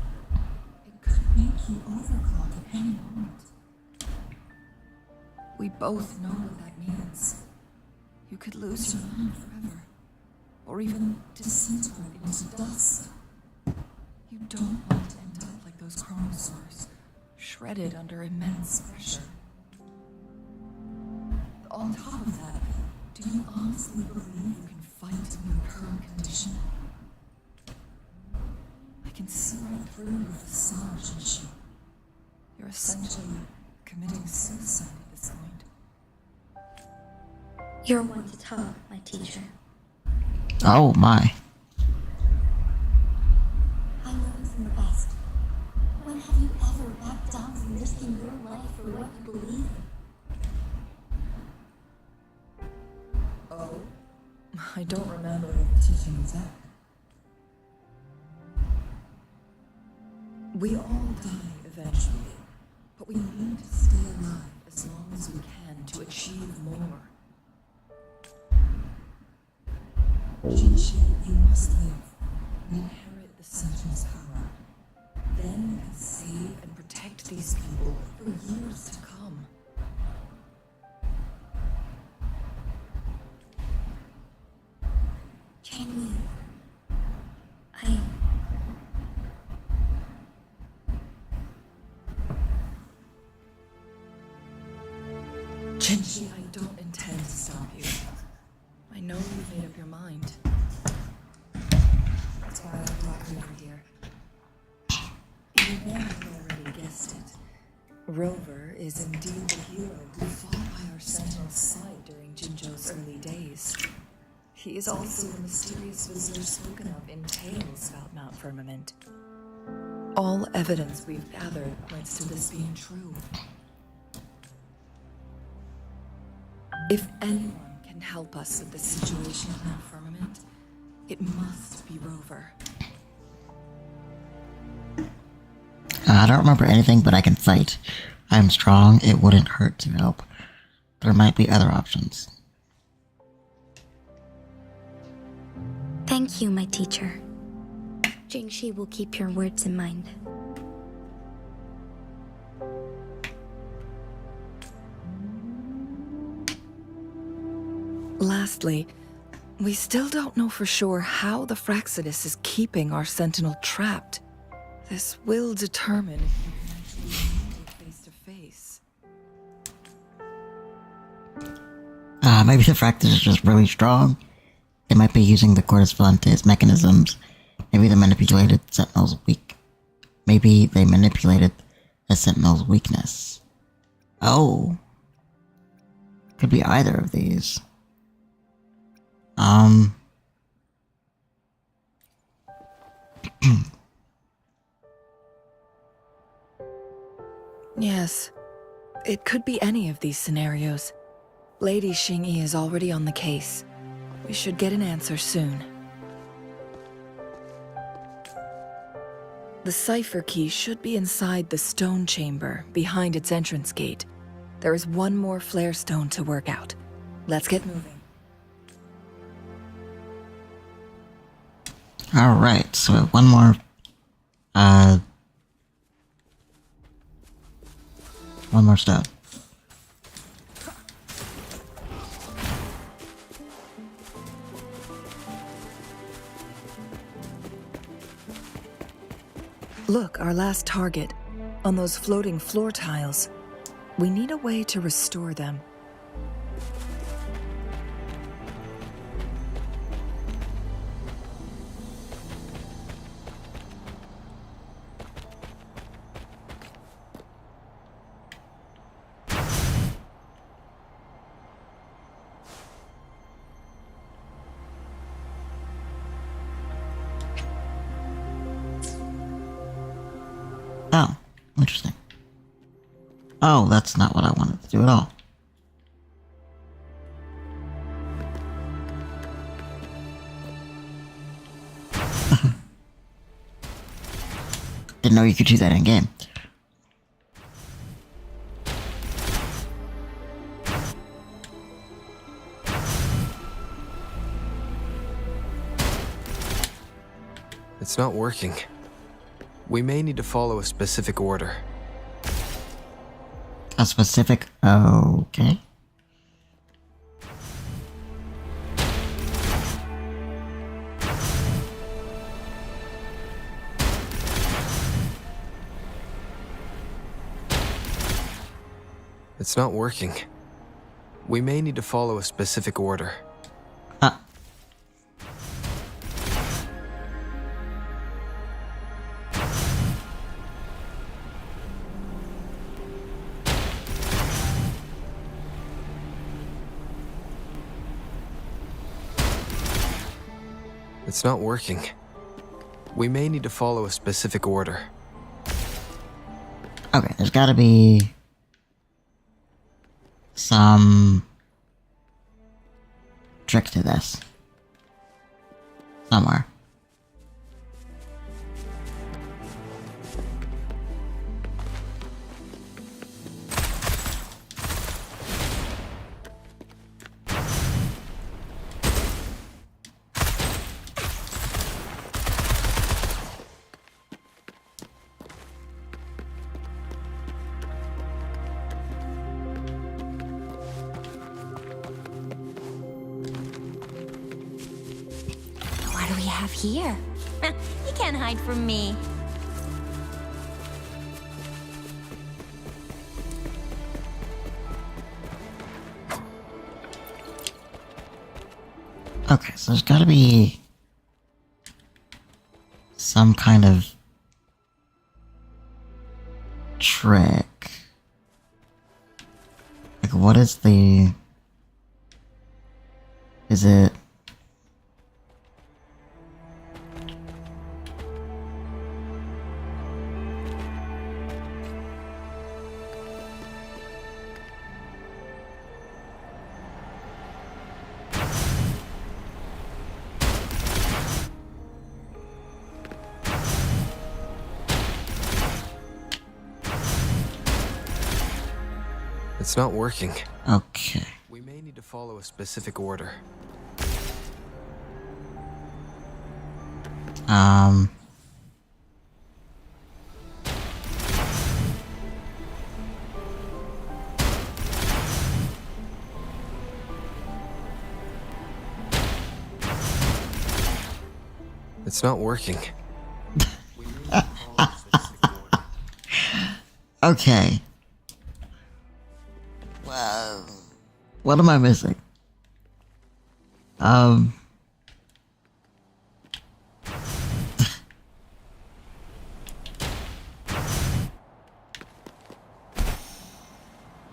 S4: It could make you overclock at any moment. We both know what that means. You could lose your mind forever, or even disintegrate into dust. You don't want to end up like those chronosaurs, shredded under immense pressure. On top of that, do you honestly believe you can fight in your current condition? I can see right through your facade, Jinshi. You're essentially committing suicide at this point.
S7: You're one to talk, my teacher.
S1: Oh my.
S7: I learned from the best. When have you ever backed down from risking your life for what you believe in?
S4: Oh? I don't remember ever teaching you that. We all die eventually, but we need to stay alive as long as we can to achieve more. Jinshi, you must live and inherit the Sentinel's power. Then you can save and protect these people for years to come.
S7: Can you?
S4: Jinshi, I don't intend to stop you. I know you've made up your mind. That's why I brought you over here. You may have already guessed it. Rover is indeed the hero who fought by our Sentinel's side during Jinzhou's early days. He is also the mysterious visitor spoken of in tales about Mount Firmament. All evidence we've gathered points to this being true. If anyone can help us with the situation at Mount Firmament, it must be Rover.
S1: I don't remember anything, but I can fight. I'm strong, it wouldn't hurt to help. There might be other options.
S7: Thank you, my teacher. Jingshi will keep your words in mind.
S4: Lastly, we still don't know for sure how the Fraxidus is keeping our Sentinel trapped. This will determine if we can actually meet it face to face.
S1: maybe the Fractus is just really strong. They might be using the Cordis Volantes mechanisms. Maybe they manipulated Sentinel's weak. Maybe they manipulated the Sentinel's weakness. Oh. Could be either of these.
S4: Yes, it could be any of these scenarios. Lady Xingyi is already on the case. We should get an answer soon. The cipher key should be inside the stone chamber, behind its entrance gate. There is one more flare stone to work out. Let's get moving.
S1: Alright, so one more, one more stone.
S4: Look, our last target. On those floating floor tiles. We need a way to restore them.
S1: Oh, interesting. Oh, that's not what I wanted to do at all. Didn't know you could do that in game.
S3: It's not working. We may need to follow a specific order.
S1: A specific... okay.
S3: It's not working. We may need to follow a specific order. It's not working. We may need to follow a specific order.
S1: Okay, there's gotta be... some... trick to this. Somewhere.
S8: What do we have here? You can't hide from me.
S1: Okay, so there's gotta be... some kind of... trick. Like, what is the... is it...
S3: It's not working.
S1: okay.
S3: We may need to follow a specific order. It's not working.
S1: Okay. Well, what am I missing? Um.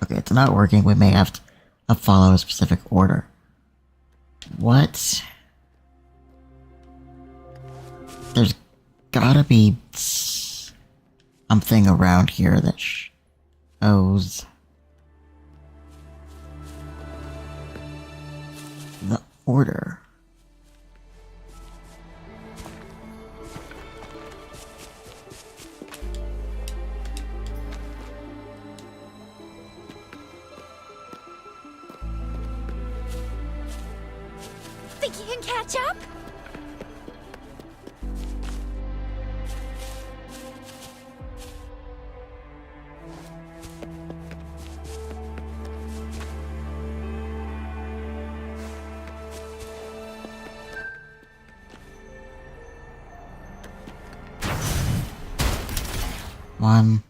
S1: Okay, it's not working. We may have to follow a specific order. What? There's gotta be something around here that shows the order.
S2: Think you can catch up?
S1: One.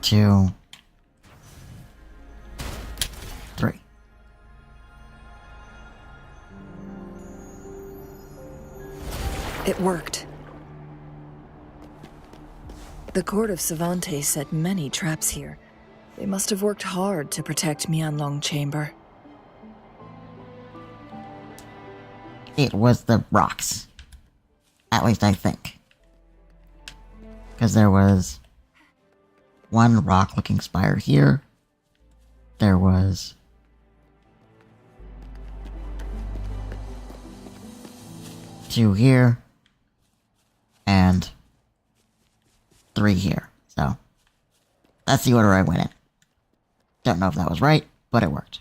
S1: Two. Three.
S4: It worked. The court of Savante set many traps here. They must have worked hard to protect Mianlong Chamber.
S1: It was the rocks. At least I think. Because there was one rock-looking spire here. There was two here. And three here. So, that's the order I went in. Don't know if that was right, but it worked.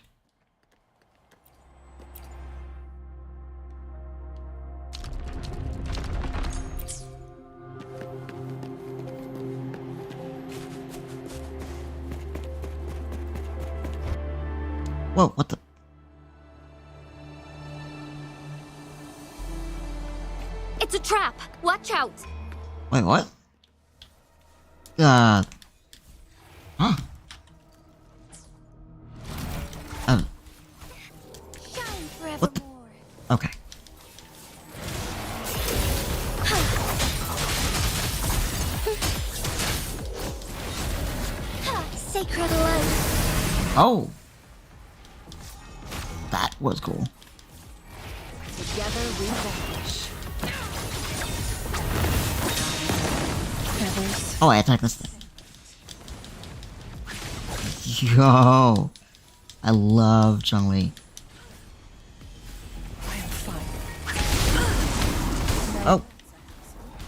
S1: Whoa, what the?
S2: It's a trap! Watch out!
S1: Wait, what? Huh?
S2: Shine
S1: What the?
S2: forevermore.
S1: Okay.
S2: Sacred light.
S1: Oh! That was cool.
S2: Together we vanish.
S4: Feathers.
S1: Oh, I attacked this thing. Yo! I love Chun-Li.
S4: I am fire.
S1: Oh!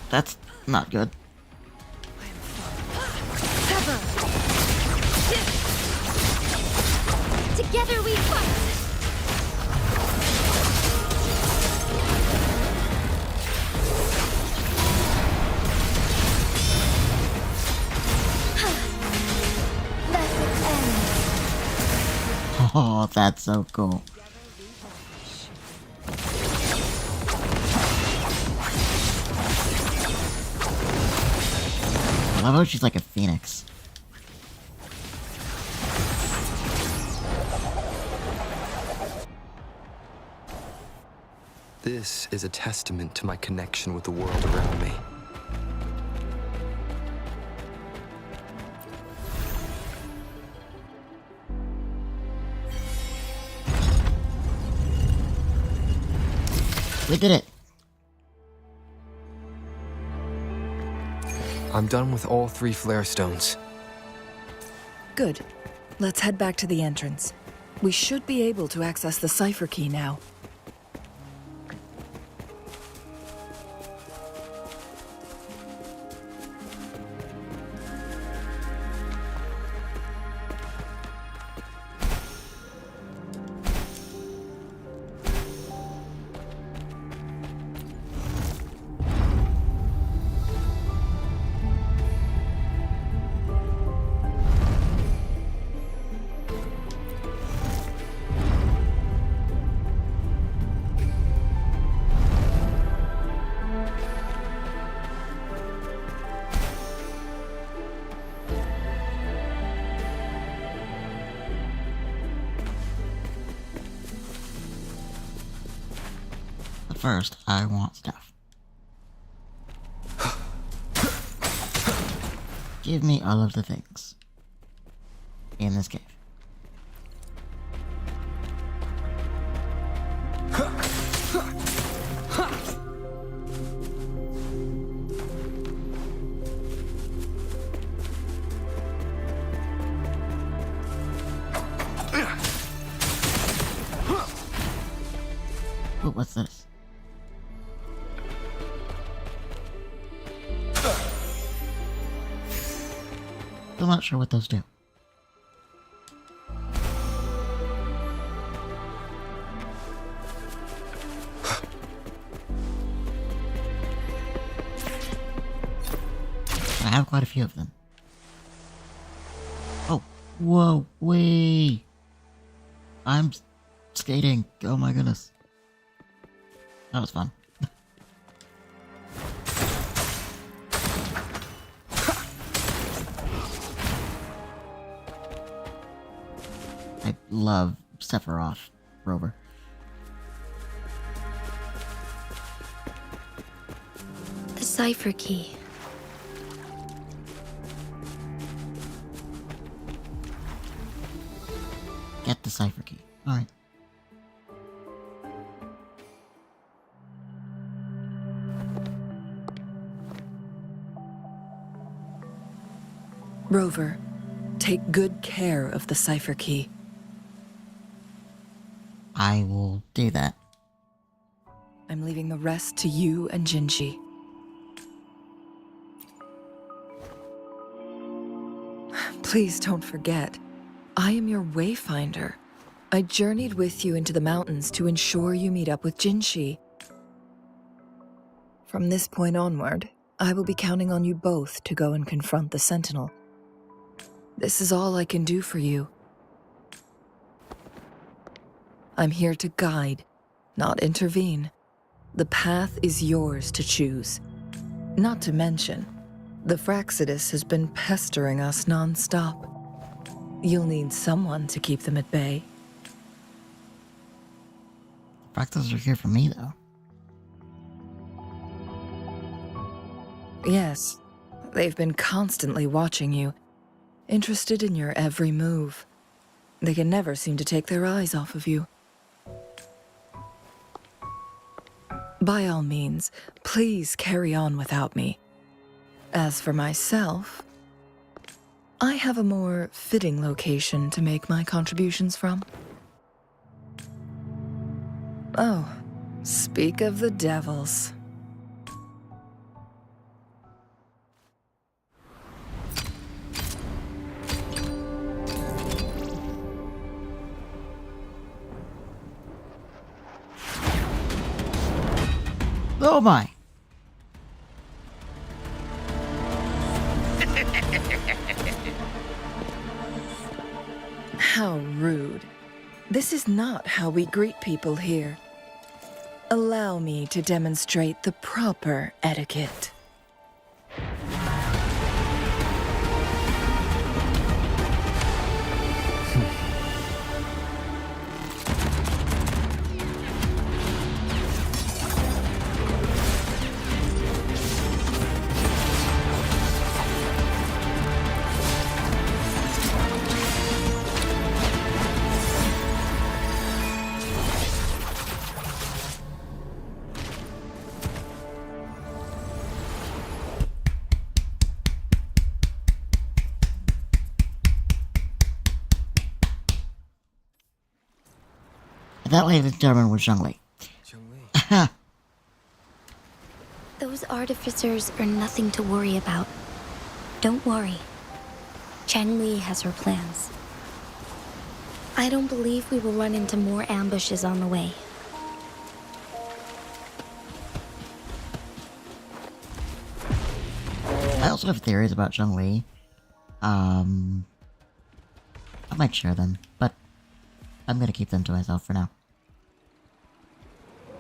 S1: That's not good.
S2: Together we fight. Let it end.
S1: Oh, that's so cool. I love how she's like a phoenix.
S3: This is a testament to my connection with the world around me.
S1: We did it.
S3: I'm done with all 3 flare stones.
S4: Good. Let's head back to the entrance. We should be able to access the cipher key now.
S1: first, I want stuff. Give me all of the things in this cave. Ooh, what's this? Still not sure what those do. I have quite a few of them. Oh, whoa, wait. I'm skating. Oh my goodness. That was fun. I love Sephiroth, Rover.
S7: The cipher key.
S1: Get the cipher key. Alright.
S4: Rover, take good care of the cipher key.
S1: I will do that.
S4: I'm leaving the rest to you and Jinji. Please don't forget, I am your wayfinder. I journeyed with you into the mountains to ensure you meet up with Jinshi. From this point onward, I will be counting on you both to go and confront the Sentinel. This is all I can do for you. I'm here to guide, not intervene. The path is yours to choose. Not to mention, the Fraxidus has been pestering us non-stop. You'll need someone to keep them at bay.
S1: Fractals are here for me, though.
S4: Yes, they've been constantly watching you, interested in your every move. They can never seem to take their eyes off of you. By all means, please carry on without me. As for myself, I have a more fitting location to make my contributions from. Oh, speak of the devils.
S1: Oh my!
S4: How rude. This is not how we greet people here. Allow me to demonstrate the proper etiquette.
S1: That lady determined was Zhongli.
S3: Chun-Li.
S7: Those artificers are nothing to worry about. Don't worry. Chang-Li has her plans. I don't believe we will run into more ambushes on the way.
S1: I also have theories about Zhongli. I might share them, but I'm gonna keep them to myself for now.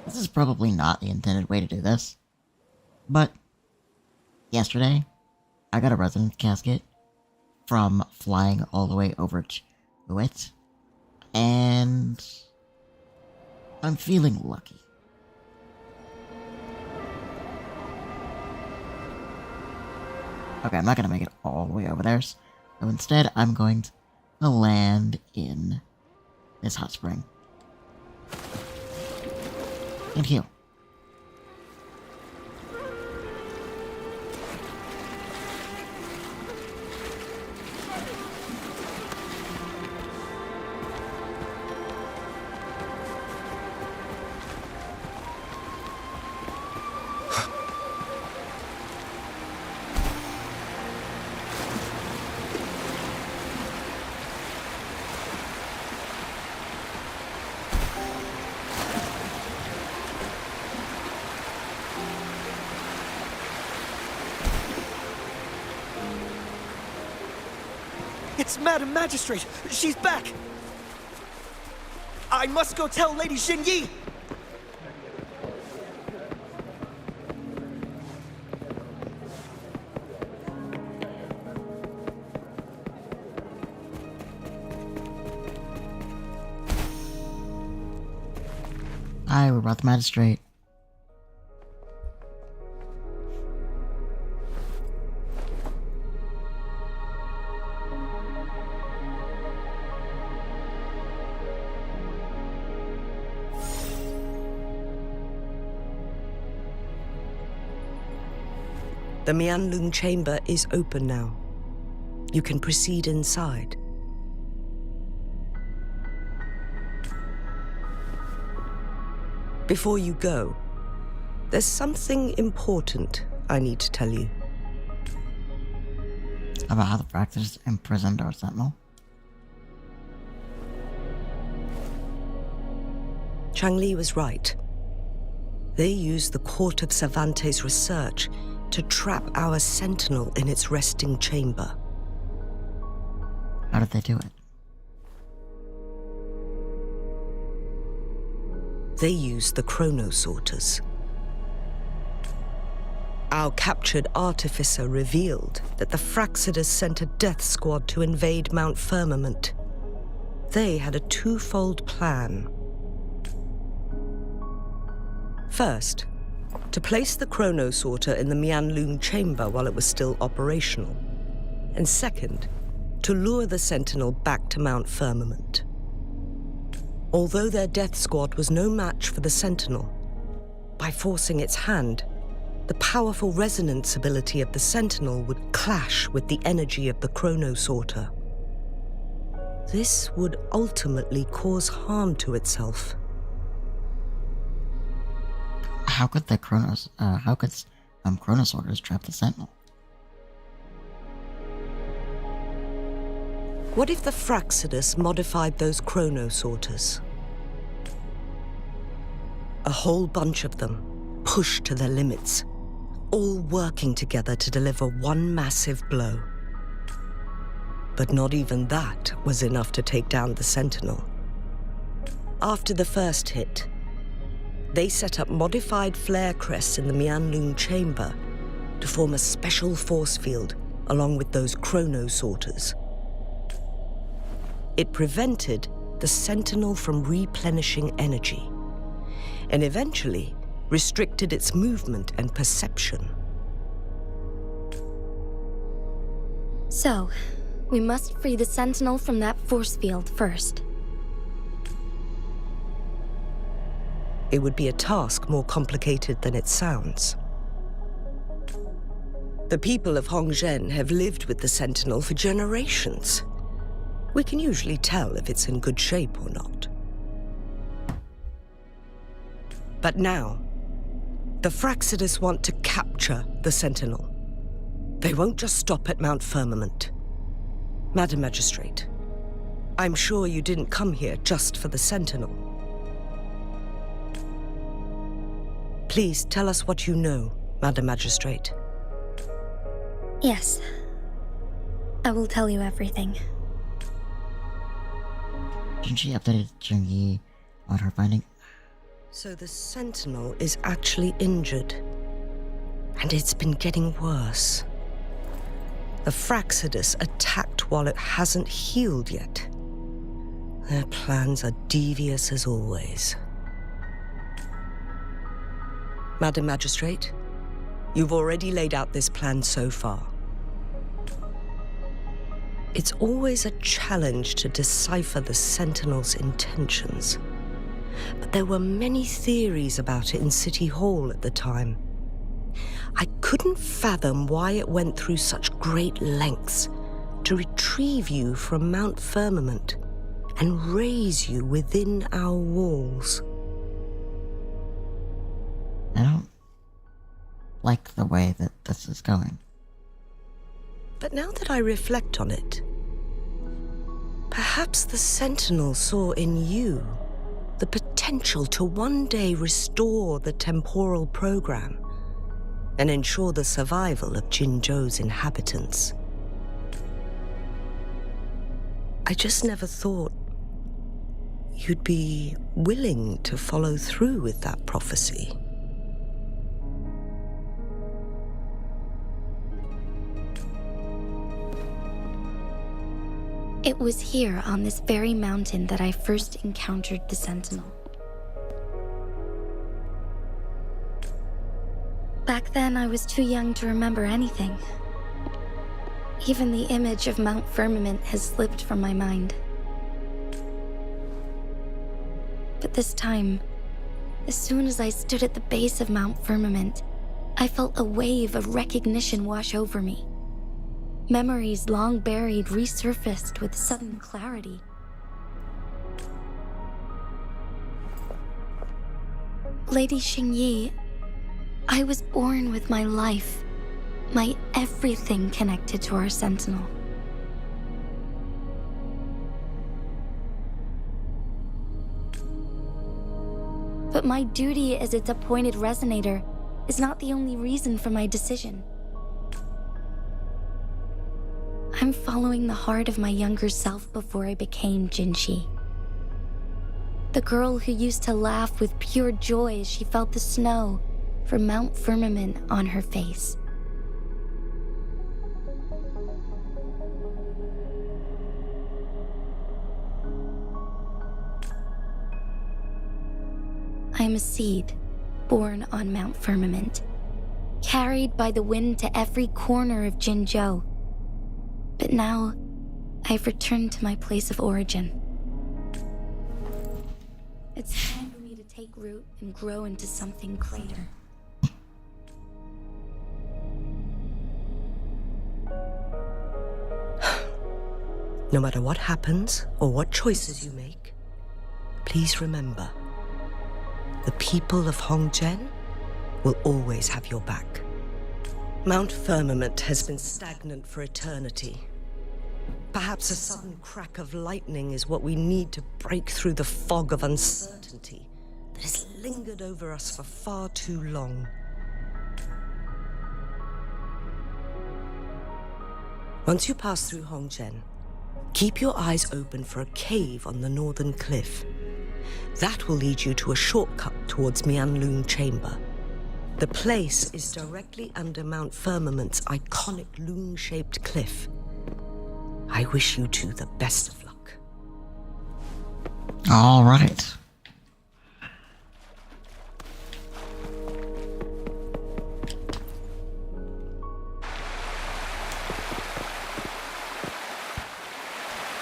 S1: This is probably not the intended way to do this, but yesterday, I got a resonance casket from flying all the way over to it, and I'm feeling lucky. Okay, I'm not gonna make it all the way over there. So instead, I'm going to land in this hot spring. And heal.
S5: It's Madam Magistrate! She's back! I must go tell Lady Xinyi!
S1: Hi, we're about the magistrate.
S6: The Mianlung chamber is open now. You can proceed inside. Before you go, there's something important I need to tell you.
S1: About how the practice imprisoned our sentinel.
S6: Changli was right. They used the Court of Cervantes' research to trap our sentinel in its resting chamber.
S1: How did they do it?
S6: They used the chronosorters. Our captured artificer revealed that the Fraxidus sent a death squad to invade Mount Firmament. They had a twofold plan. First, to place the chronosorter in the Mianlung chamber while it was still operational. And second, to lure the Sentinel back to Mount Firmament. Although their death squad was no match for the Sentinel, by forcing its hand, the powerful resonance ability of the Sentinel would clash with the energy of the chronosorter. This would ultimately cause harm to itself.
S1: How could the chronosorters trap the sentinel?
S6: What if the Fraxidus modified those chronosorters? A whole bunch of them, pushed to their limits, all working together to deliver one massive blow. But not even that was enough to take down the Sentinel. After the first hit, they set up modified flare crests in the Mianlung chamber to form a special force field along with those chronosorters. It prevented the Sentinel from replenishing energy, and eventually restricted its movement and perception.
S7: So, we must free the Sentinel from that force field first.
S6: It would be a task more complicated than it sounds. The people of Hongzhen have lived with the Sentinel for generations. We can usually tell if it's in good shape or not. But now, the Fraxidus want to capture the Sentinel. They won't just stop at Mount Firmament. Madam Magistrate, I'm sure you didn't come here just for the Sentinel. Please tell us what you know, Madam Magistrate.
S7: Yes. I will tell you everything.
S1: Didn't she update Jingyi on her finding?
S6: So the Sentinel is actually injured. And it's been getting worse. The Fraxidus attacked while it hasn't healed yet. Their plans are devious as always. Madam Magistrate, you've already laid out this plan so far. It's always a challenge to decipher the Sentinel's intentions. But there were many theories about it in City Hall at the time. I couldn't fathom why it went through such great lengths to retrieve you from Mount Firmament and raise you within our walls.
S1: I don't like the way that this is going.
S6: But now that I reflect on it, perhaps the Sentinel saw in you the potential to one day restore the temporal program and ensure the survival of Jinzhou's inhabitants. I just never thought you'd be willing to follow through with that prophecy.
S7: It was here on this very mountain that I first encountered the Sentinel. Back then, I was too young to remember anything. Even the image of Mount Firmament has slipped from my mind. But this time, as soon as I stood at the base of Mount Firmament, I felt a wave of recognition wash over me. Memories long buried resurfaced with sudden clarity. Lady Xingyi, I was born with my life, my everything connected to our Sentinel. But my duty as its appointed resonator is not the only reason for my decision. I'm following the heart of my younger self before I became Jinxi. The girl who used to laugh with pure joy as she felt the snow from Mount Firmament on her face. I am a seed born on Mount Firmament, carried by the wind to every corner of Jinzhou. But now, I've returned to my place of origin. It's time for me to take root and grow into something greater.
S6: No matter what happens or what choices you make, please remember, the people of Hongzhen will always have your back. Mount Firmament has been stagnant for eternity. Perhaps a sudden crack of lightning is what we need to break through the fog of uncertainty that has lingered over us for far too long. Once you pass through Hongzhen, keep your eyes open for a cave on the northern cliff. That will lead you to a shortcut towards Mianlun Chamber. The place is directly under Mount Firmament's iconic loon-shaped cliff. I wish you two the best of luck.
S1: All right.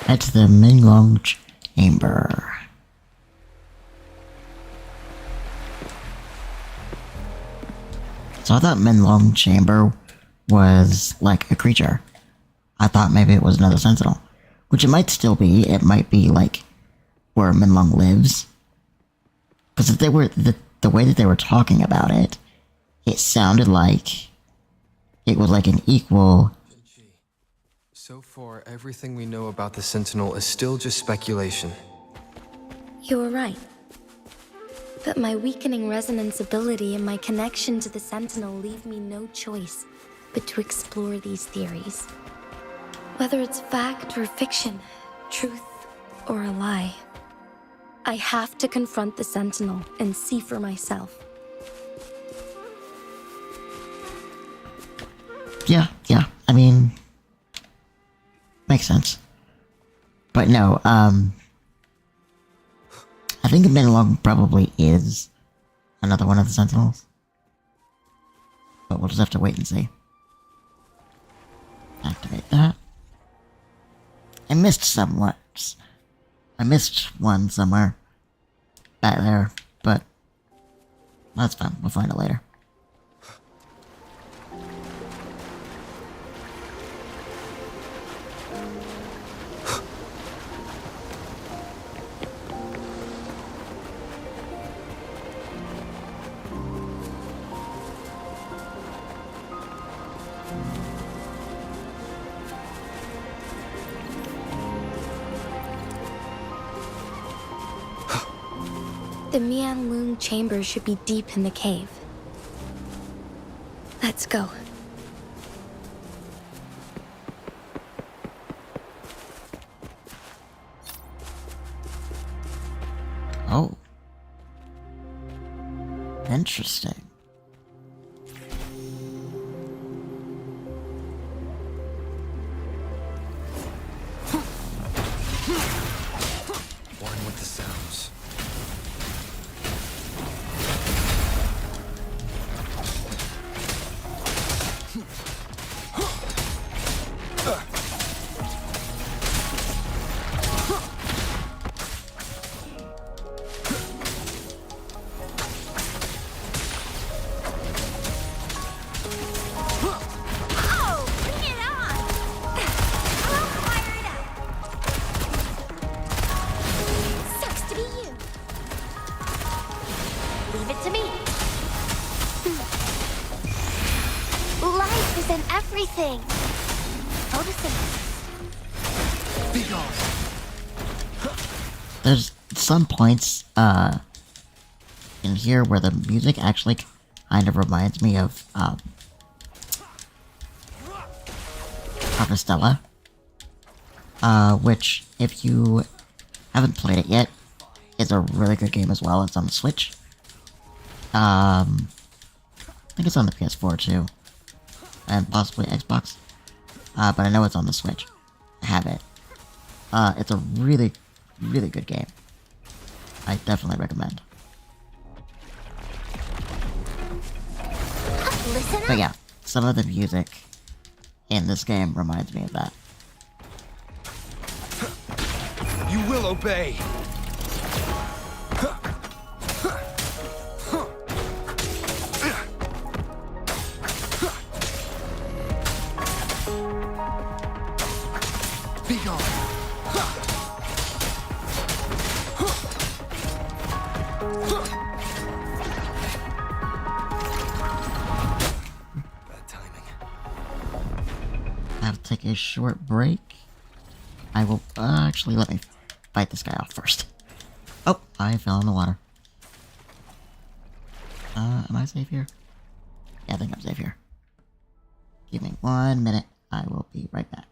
S1: Head to the Minglong Chamber. So I thought Minlong Chamber was like a creature. I thought maybe it was another Sentinel. Which it might still be. It might be like where Minlong lives. Because if they were the way that they were talking about it, it sounded like it was like an equal.
S3: So far, everything we know about the Sentinel is still just speculation.
S7: You were right. But my weakening resonance ability and my connection to the Sentinel leave me no choice but to explore these theories. Whether it's fact or fiction, truth or a lie, I have to confront the Sentinel and see for myself.
S1: Yeah. I mean, makes sense. But no, I think Minlong probably is another one of the Sentinels. But we'll just have to wait and see. Activate that. I missed somewhat. I missed one somewhere back there, but that's fine. We'll find it later.
S7: The Mianlun chamber should be deep in the cave. Let's go.
S1: Oh. Interesting.
S3: One with the sounds.
S2: Oh, bring it on! I'll fire it up. Sucks to be you. Leave it to me. Life is in everything. Photosynthesis.
S3: Be gone.
S1: There's some points, in here where the music actually kind of reminds me of, Harvestella. Which, if you haven't played it yet, is a really good game as well. It's on the Switch. I think it's on the PS4 too. And possibly Xbox. But I know it's on the Switch. I have it. It's a really, really good game. I definitely recommend.
S2: Listen
S1: But
S2: up.
S1: yeah, some of the music in this game reminds me of that.
S3: You will obey. Be gone. Bad timing.
S1: I have to take a short break. I will actually let me fight this guy off first. Oh, I fell in the water. Am I safe here? Yeah, I think I'm safe here. Give me 1 minute. I will be right back.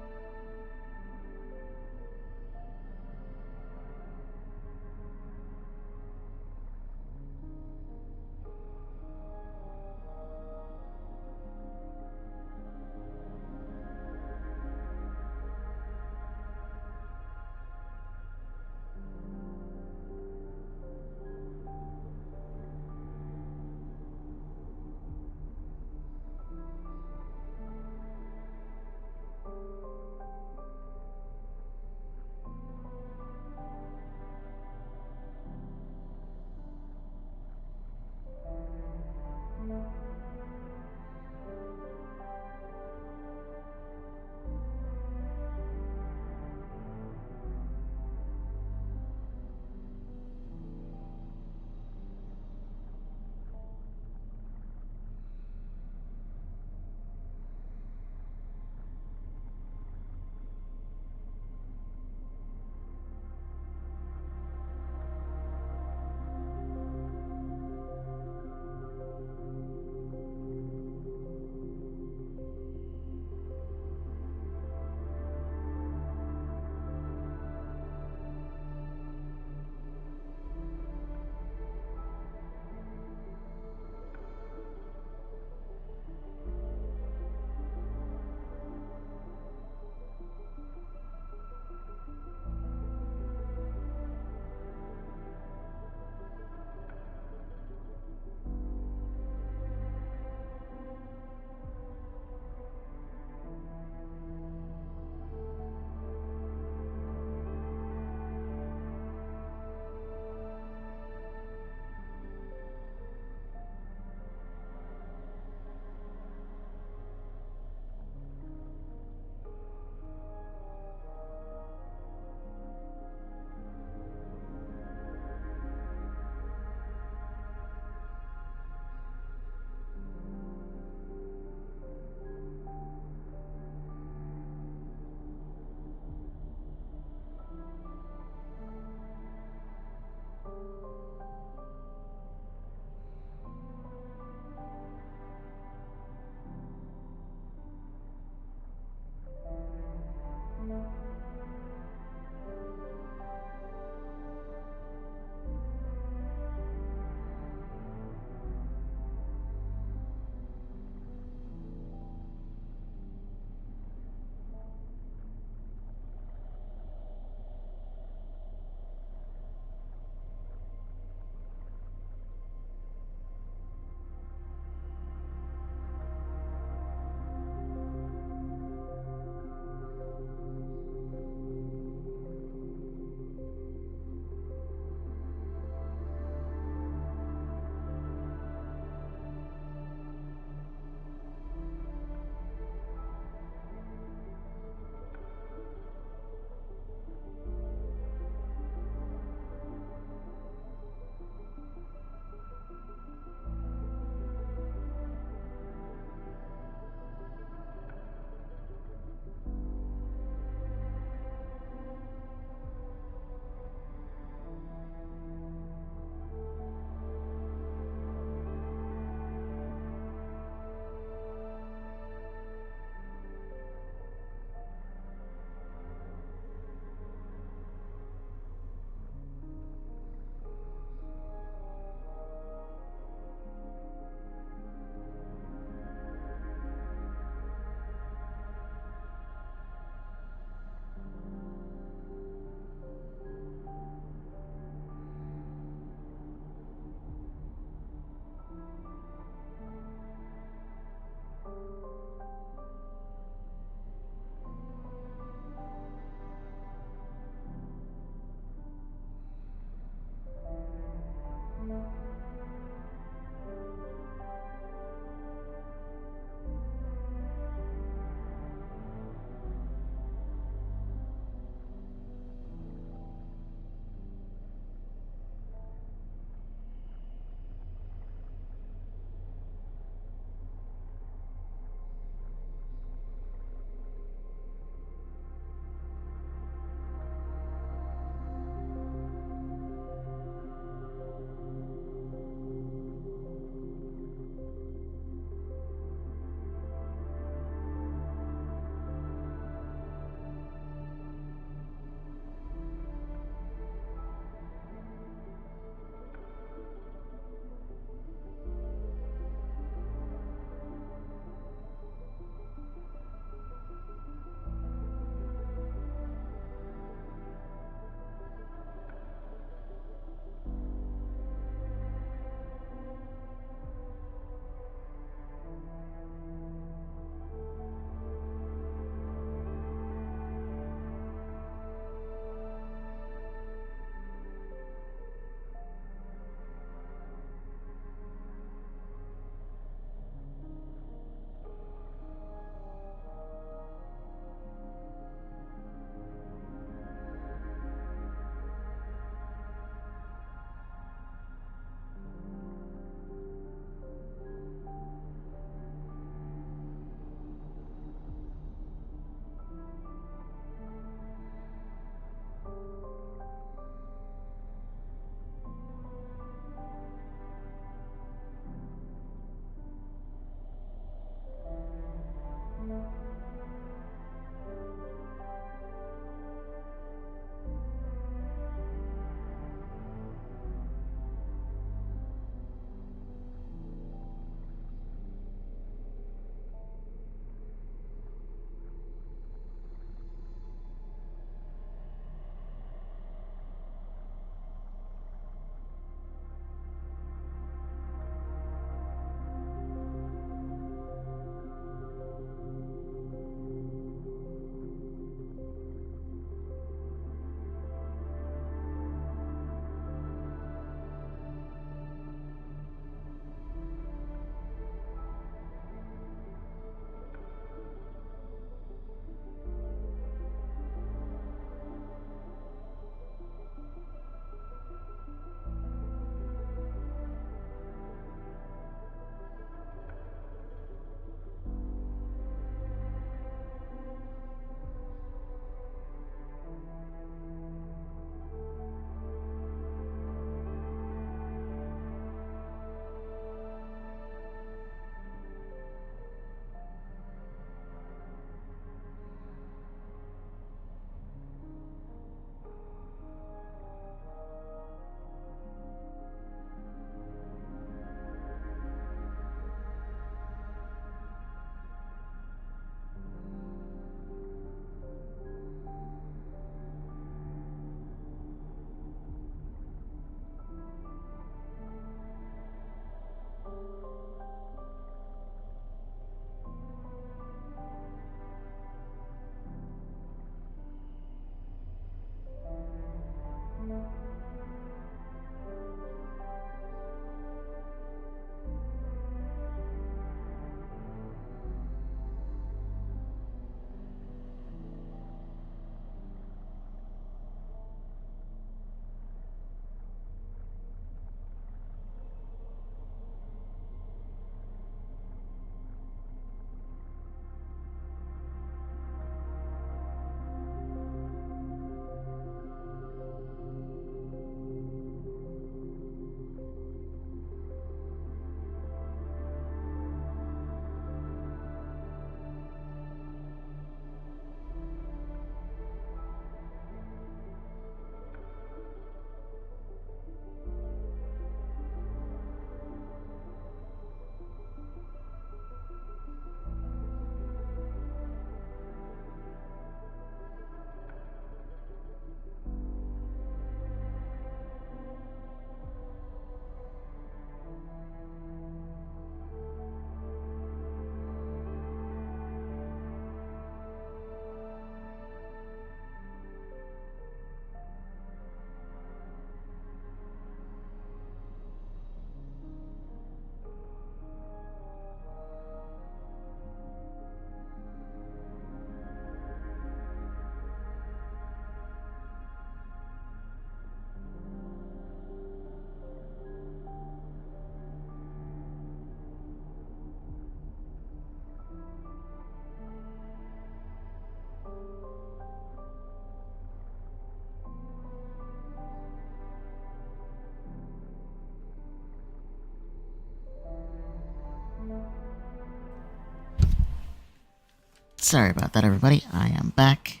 S1: Sorry about that, everybody. I am back.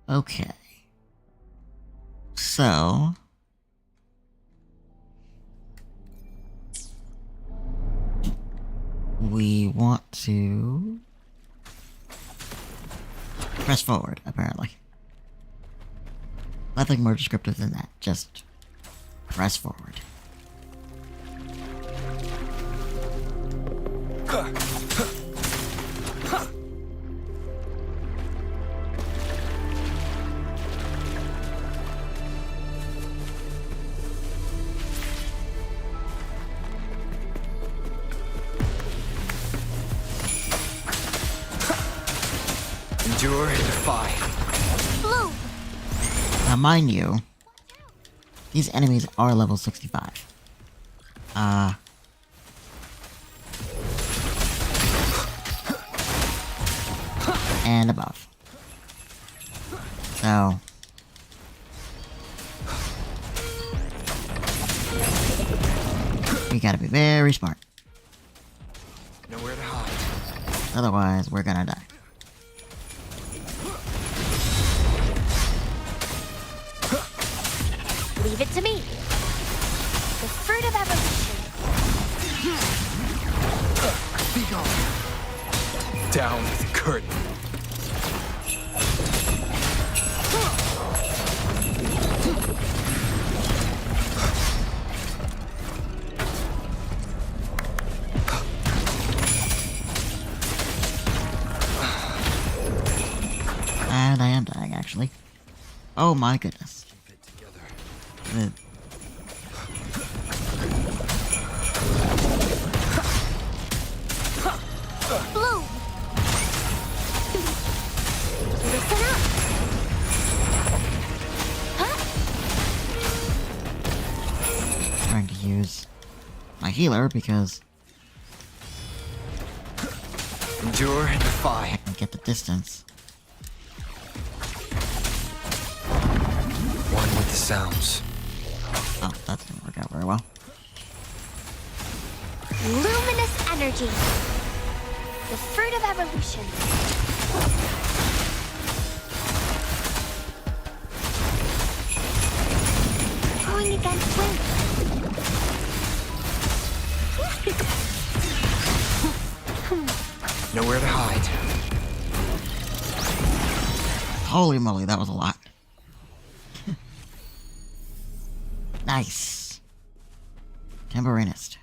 S1: Okay. So... we want to... press forward, apparently. Nothing more descriptive than that. Just... press forward.
S3: Endure and defy.
S2: Blue!
S1: Now, mind you, these enemies are level 65. And above. So... we gotta be very smart.
S3: Nowhere to hide.
S1: Otherwise, we're gonna die.
S2: Leave it to me. The fruit of evolution.
S3: Be gone. Down with the curtain.
S1: And I am dying, actually. Oh my goodness.
S3: Keep it together.
S2: Blue! Listen up!
S1: Trying to use my healer because
S3: Endure and
S1: I
S3: defy.
S1: can get the distance.
S3: One with the sounds.
S1: Oh, that didn't work out very well.
S2: Luminous energy. The fruit of evolution. Going against wind.
S3: Nowhere to hide.
S1: Holy moly, that was a lot. Nice. Tambourinist.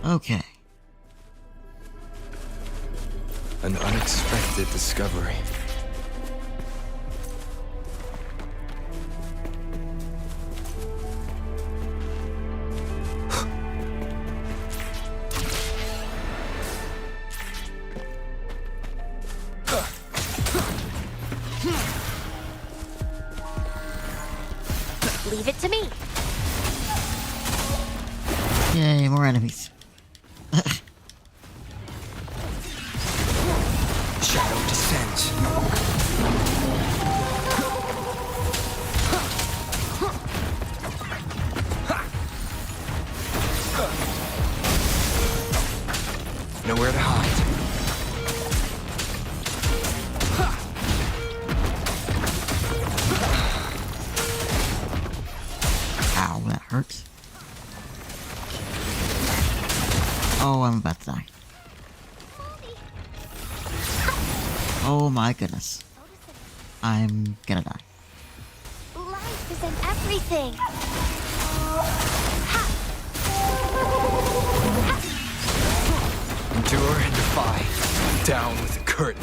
S1: Okay.
S3: An unexpected discovery.
S2: Leave it to me.
S1: Yay, more enemies.
S3: Shadow descends. Nowhere to hide.
S1: Ow, that hurts. Oh, I'm about to die. Oh my goodness. I'm gonna die.
S2: Life is in everything.
S3: Endure and defy. Down with the curtain.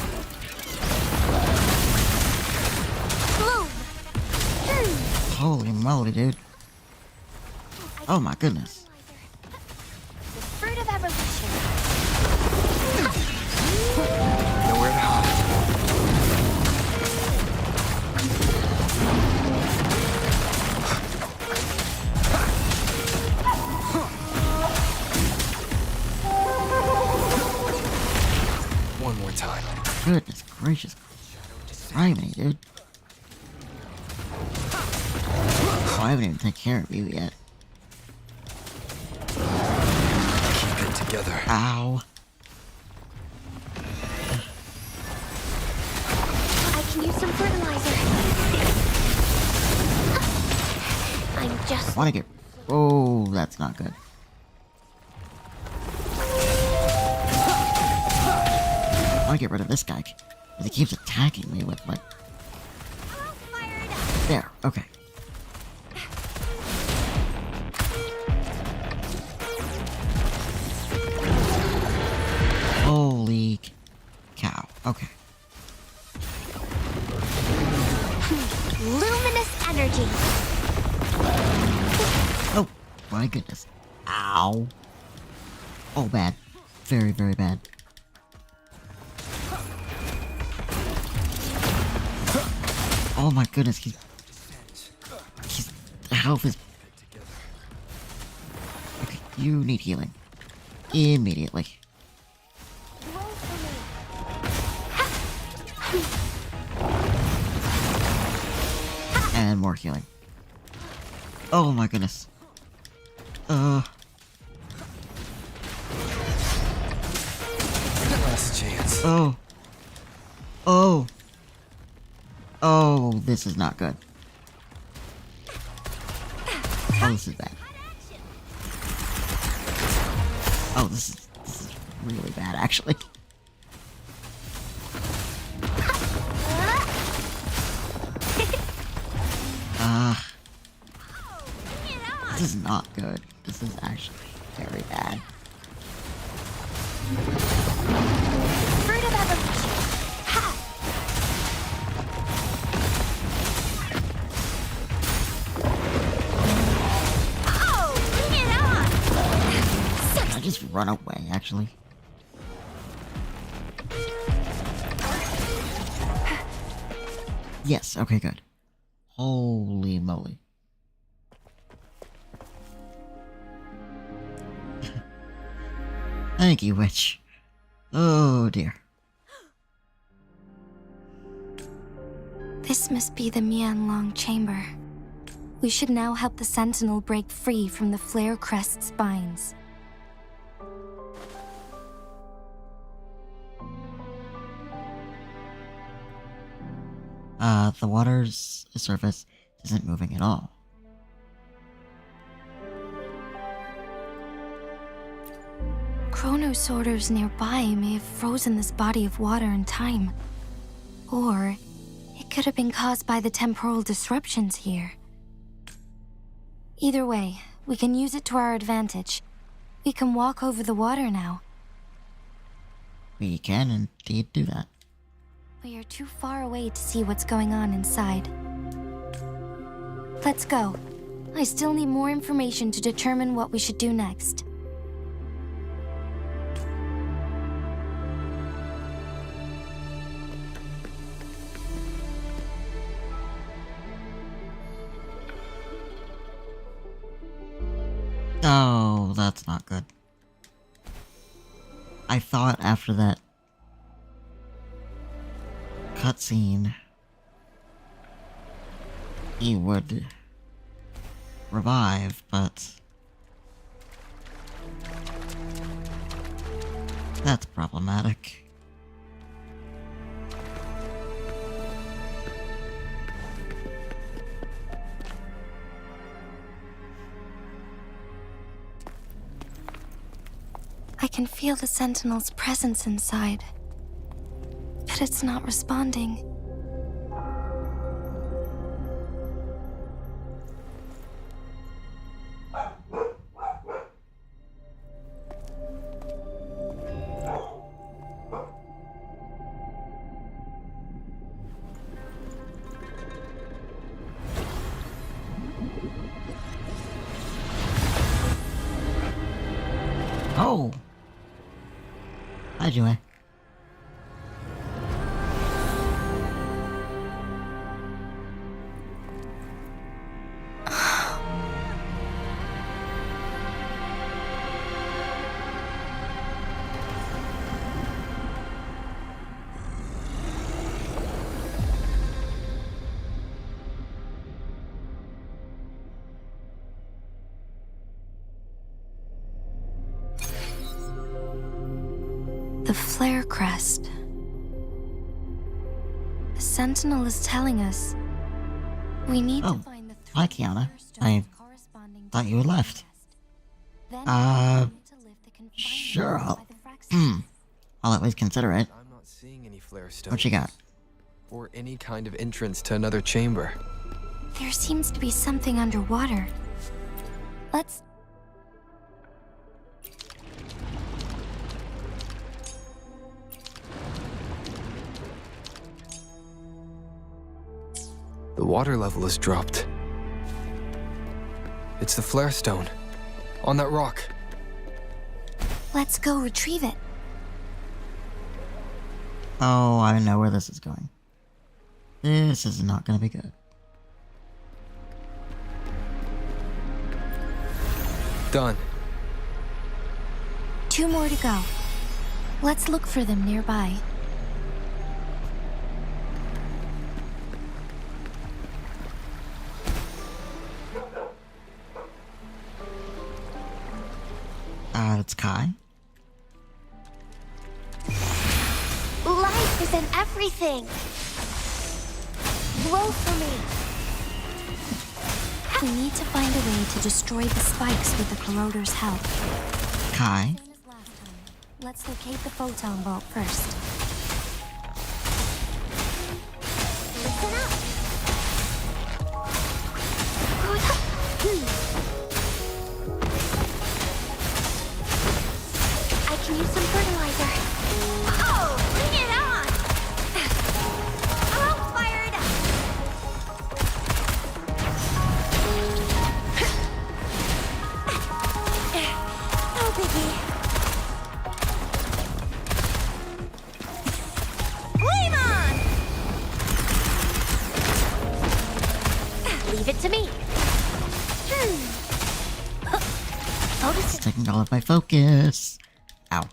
S2: Bloom.
S1: Holy moly, dude. Oh my goodness.
S2: The fruit of evolution.
S3: Nowhere to hide. One more time.
S1: Goodness gracious. Criminy, dude. Oh, I haven't even taken care of you yet.
S3: Keep it
S1: Ow.
S7: I can use some fertilizer. I'm just...
S1: Wanna get... Oh, that's not good. I wanna get rid of this guy. Because he keeps attacking me with, like... There, okay. Holy cow. Okay.
S7: Luminous energy.
S1: Oh, my goodness. Ow. Oh, bad. Very, very bad. Oh my goodness, his health is... Okay, you need healing. Immediately. And more healing. Oh my goodness.
S3: Last chance.
S1: Oh. Oh. Oh, this is not good. Oh, this is bad. Oh, this is really bad, actually. This is not good. This is actually very bad.
S7: Fruit of evolution. Ha! Oh, bring it on!
S1: Can I just run away, actually? Yes, okay, good. Holy moly. Thank you, witch. Oh dear.
S7: This must be the Mianlong chamber. We should now help the Sentinel break free from the Flare Crest spines.
S1: The water's surface isn't moving at all.
S7: Chronosorters nearby may have frozen this body of water in time. Or it could have been caused by the temporal disruptions here. Either way, we can use it to our advantage. We can walk over the water now.
S1: We can indeed do that.
S7: We are too far away to see what's going on inside. Let's go. I still need more information to determine what we should do next.
S1: Oh, that's not good. I thought after that cutscene he would revive, but that's problematic.
S7: I can feel the Sentinel's presence inside, but it's not responding.
S1: Oh! Hi, Joy.
S7: The flare crest. The sentinel is telling us we need
S1: Oh,
S7: to find the
S1: hi,
S7: three
S1: Kiana.
S7: stones
S1: I
S7: corresponding
S1: thought
S7: to
S1: you had
S7: the
S1: left.
S7: crest. Then
S1: Uh,
S7: we need to lift the confinement
S1: sure,
S7: by
S1: I'll,
S7: the fractions.
S1: I'll at least consider it.
S3: I'm not seeing any flare stones.
S1: What you got?
S3: Or any kind of entrance to another chamber.
S7: There seems to be something underwater. Let's...
S3: The water level has dropped. It's the flare stone. On that rock.
S7: let's go retrieve it.
S1: Oh, I know where this is going. This is not gonna be good.
S3: Done.
S7: 2 more to go. Let's look for them nearby.
S1: It's Kai.
S7: Life is in everything. Blow for me. We need to find a way to destroy the spikes with the corroder's help.
S1: Kai.
S7: Same as last time. Let's locate the photon vault first. Listen up. I can use some fertilizer. Oh, bring it on! I'm fired up. No biggie. Flame on! Leave it to me.
S1: It's taking all of my focus. Ow.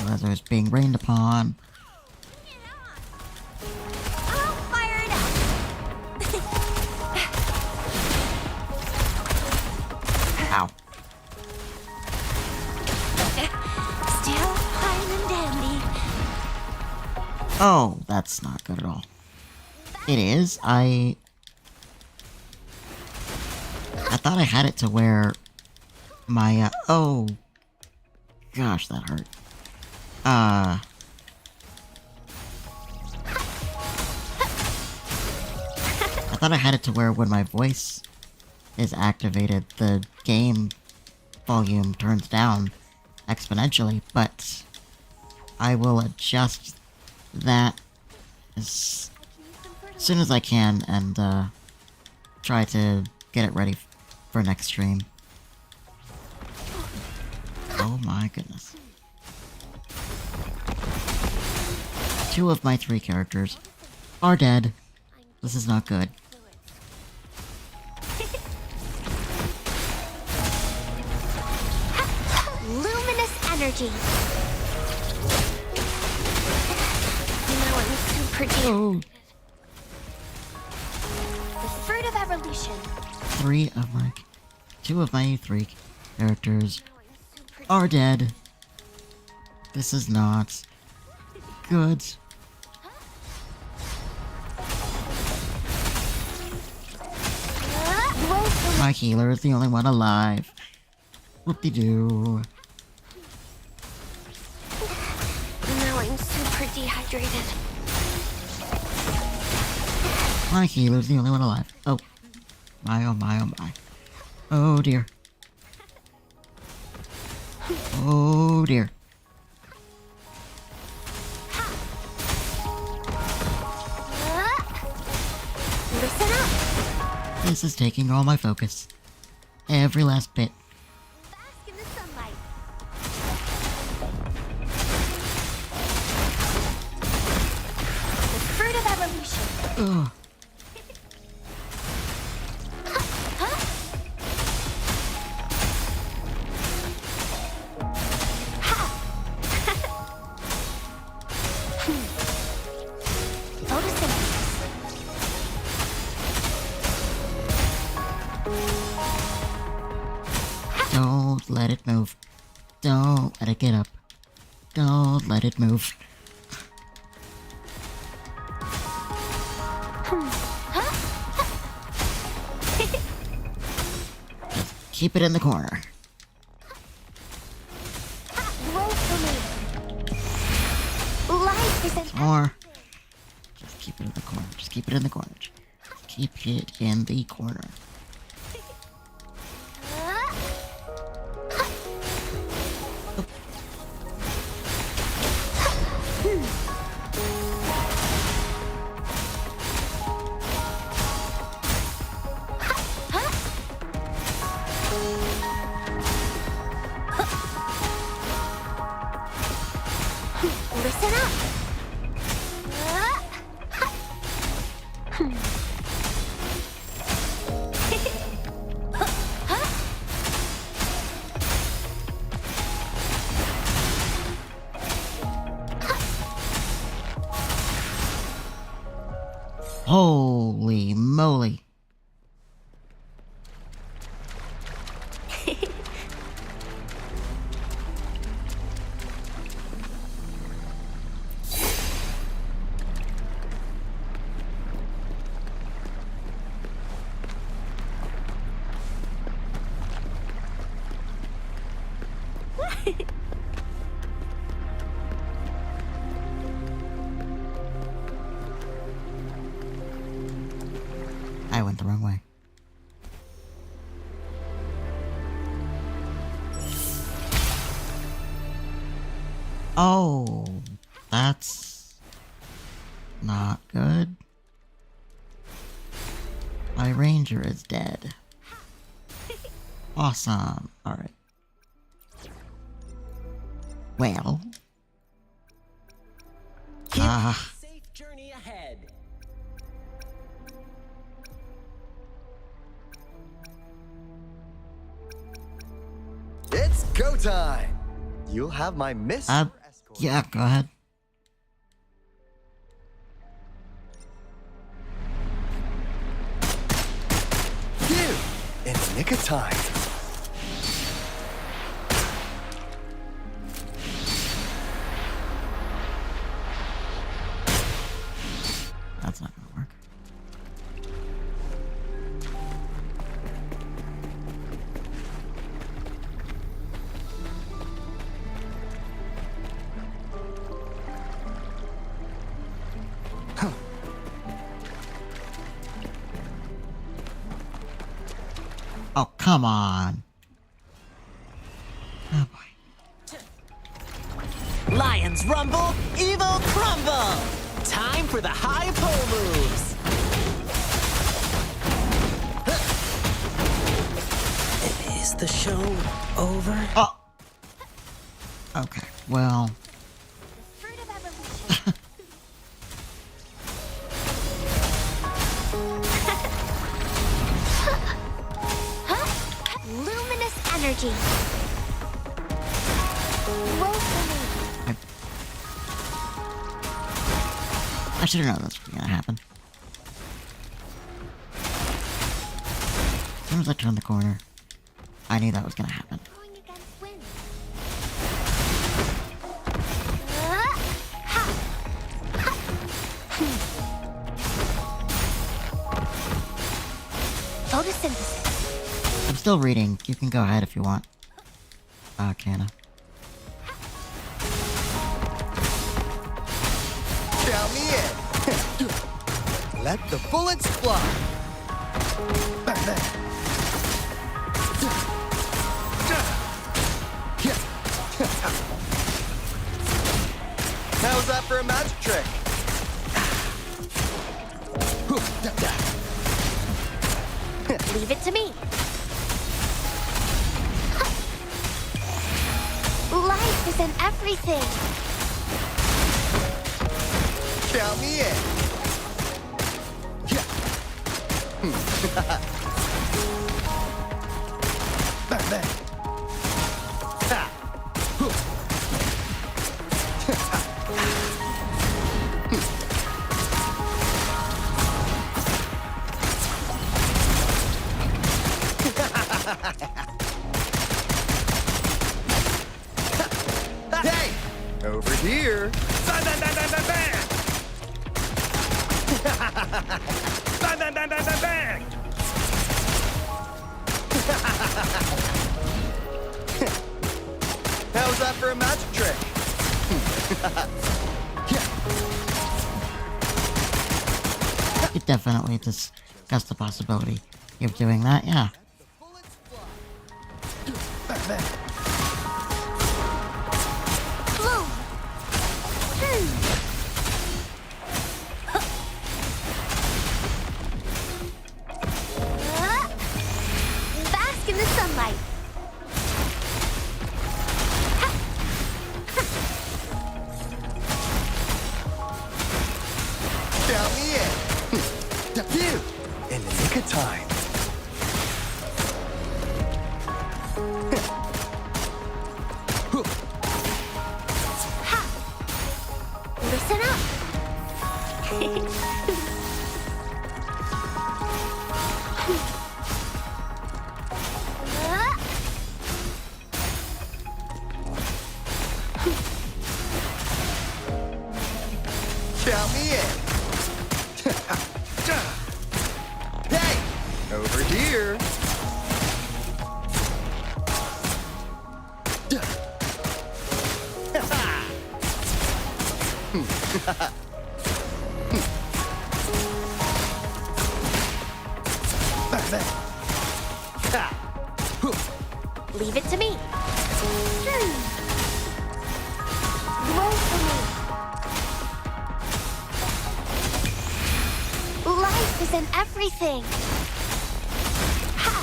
S1: As I was being rained upon.
S7: I'm fired up.
S1: Ow.
S7: Still fine and dandy.
S1: Oh, that's not good at all. It is. I thought I had it to where my, oh. Gosh, that hurt. I thought I had it to where when my voice is activated, the game volume turns down exponentially, but I will adjust that as soon as I can and try to get it ready for next stream. Oh my goodness. 2 of my 3 characters are dead. This is not good.
S7: Luminous energy. Now I'm super deep.
S1: Oh,
S7: The fruit of evolution.
S1: 2 of my 3 characters are dead. This is not good. My healer is the only one alive. Whoop-de-doo.
S7: Now I'm super dehydrated.
S1: My healer's the only one alive. Oh. My, oh my, oh my. Oh dear. Oh dear.
S7: Listen up.
S1: This is taking all my focus. Every last bit.
S7: Bask in the sunlight. The fruit of evolution.
S1: Ugh.
S7: Photosynthesis.
S1: let it move. Don't let it get up. Don't let it move. Just keep it in the corner.
S2: Roll for me. Life is an
S1: More. Just keep it in the corner. Just keep it in the corner. Just keep it in the corner.
S2: Listen up.
S1: Holy moly. I went the wrong way. Oh, that's not good. My ranger is dead. Awesome. Alright. Well.
S5: Safe journey ahead. It's go time. You'll have my miss. Escort.
S1: Yeah, go ahead.
S5: You in the nick of time.
S1: That's not gonna work. Oh, come on. Oh boy.
S5: Lions rumble, evil crumble. Time for the high pole moves. Is the show over?
S1: Oh. Okay, well.
S2: Fruit of evolution. Luminous energy. Roll for me.
S1: I should have known this was gonna happen. As soon as I turned the corner, I knew that was gonna happen.
S2: Going against wind. Photosynthesis.
S1: I'm still reading. You can go ahead if you want. Canna.
S5: Count me in. Let the bullets fly. Bang, bang. How's that for a magic trick?
S2: Leave it to me. Life is in everything.
S5: Count me in. Bang, bang. Ha.
S9: here. Bang, bang, bang, bang, bang, bang. Bang, bang, bang, bang, bang, bang. How's that for a magic trick?
S1: You definitely discuss the possibility of doing that, yeah.
S2: Bask in the sunlight.
S9: Count me in. Phew! In the nick of time.
S2: Listen up.
S9: Count me in. Hey! Over here.
S2: Leave it to me. Roll for me. Life is in everything. Ha!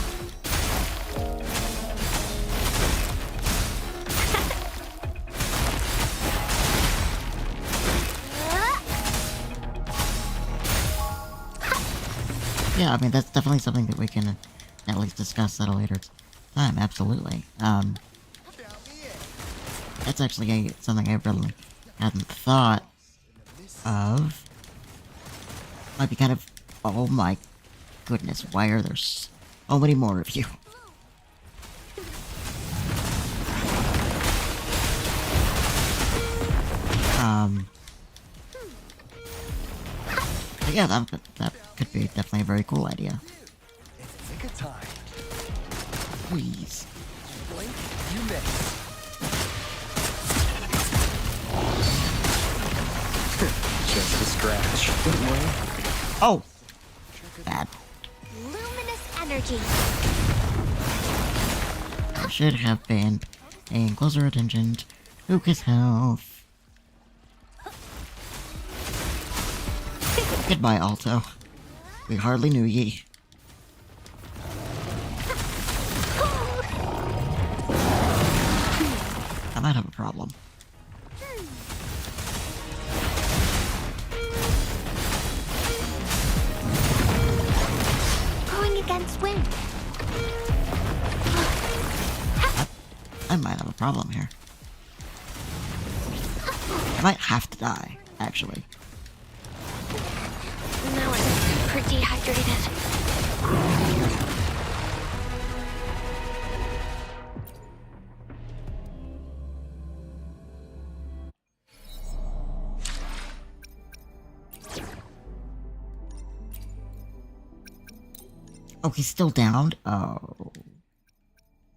S1: Yeah, I mean, that's definitely something that we can at least discuss at a later time, absolutely. That's actually something I really hadn't thought of. Might be kind of... Oh my goodness, why are there so many more of you? Yeah, that could be definitely a very cool idea.
S9: It's a nick of time.
S1: Please.
S9: Blink, you miss. Just a scratch. Don't worry.
S1: Oh! Bad.
S2: Luminous energy.
S1: I should have been paying closer attention to Lucas' health. Goodbye, Alto. We hardly knew ye. I might have a problem.
S2: Going against wind.
S1: I might have a problem here. I might have to die, actually.
S2: Now I'm super dehydrated.
S1: Oh, he's still downed? Oh.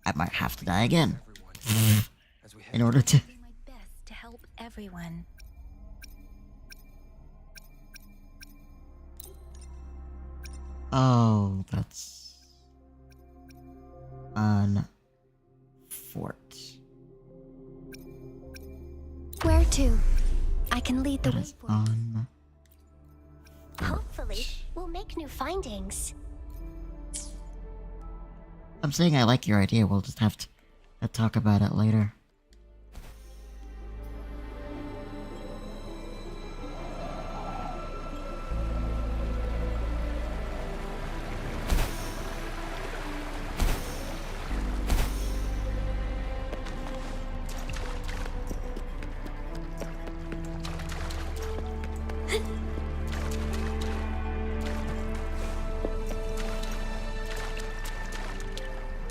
S1: I might have to die again. In order to...
S8: Do my best to help everyone.
S1: Oh, that's... Fort.
S2: Where to? I can lead the
S1: That
S2: way
S1: is
S2: for
S1: on...
S2: Hopefully, we'll make new findings.
S1: I'm saying I like your idea, we'll just have to talk about it later.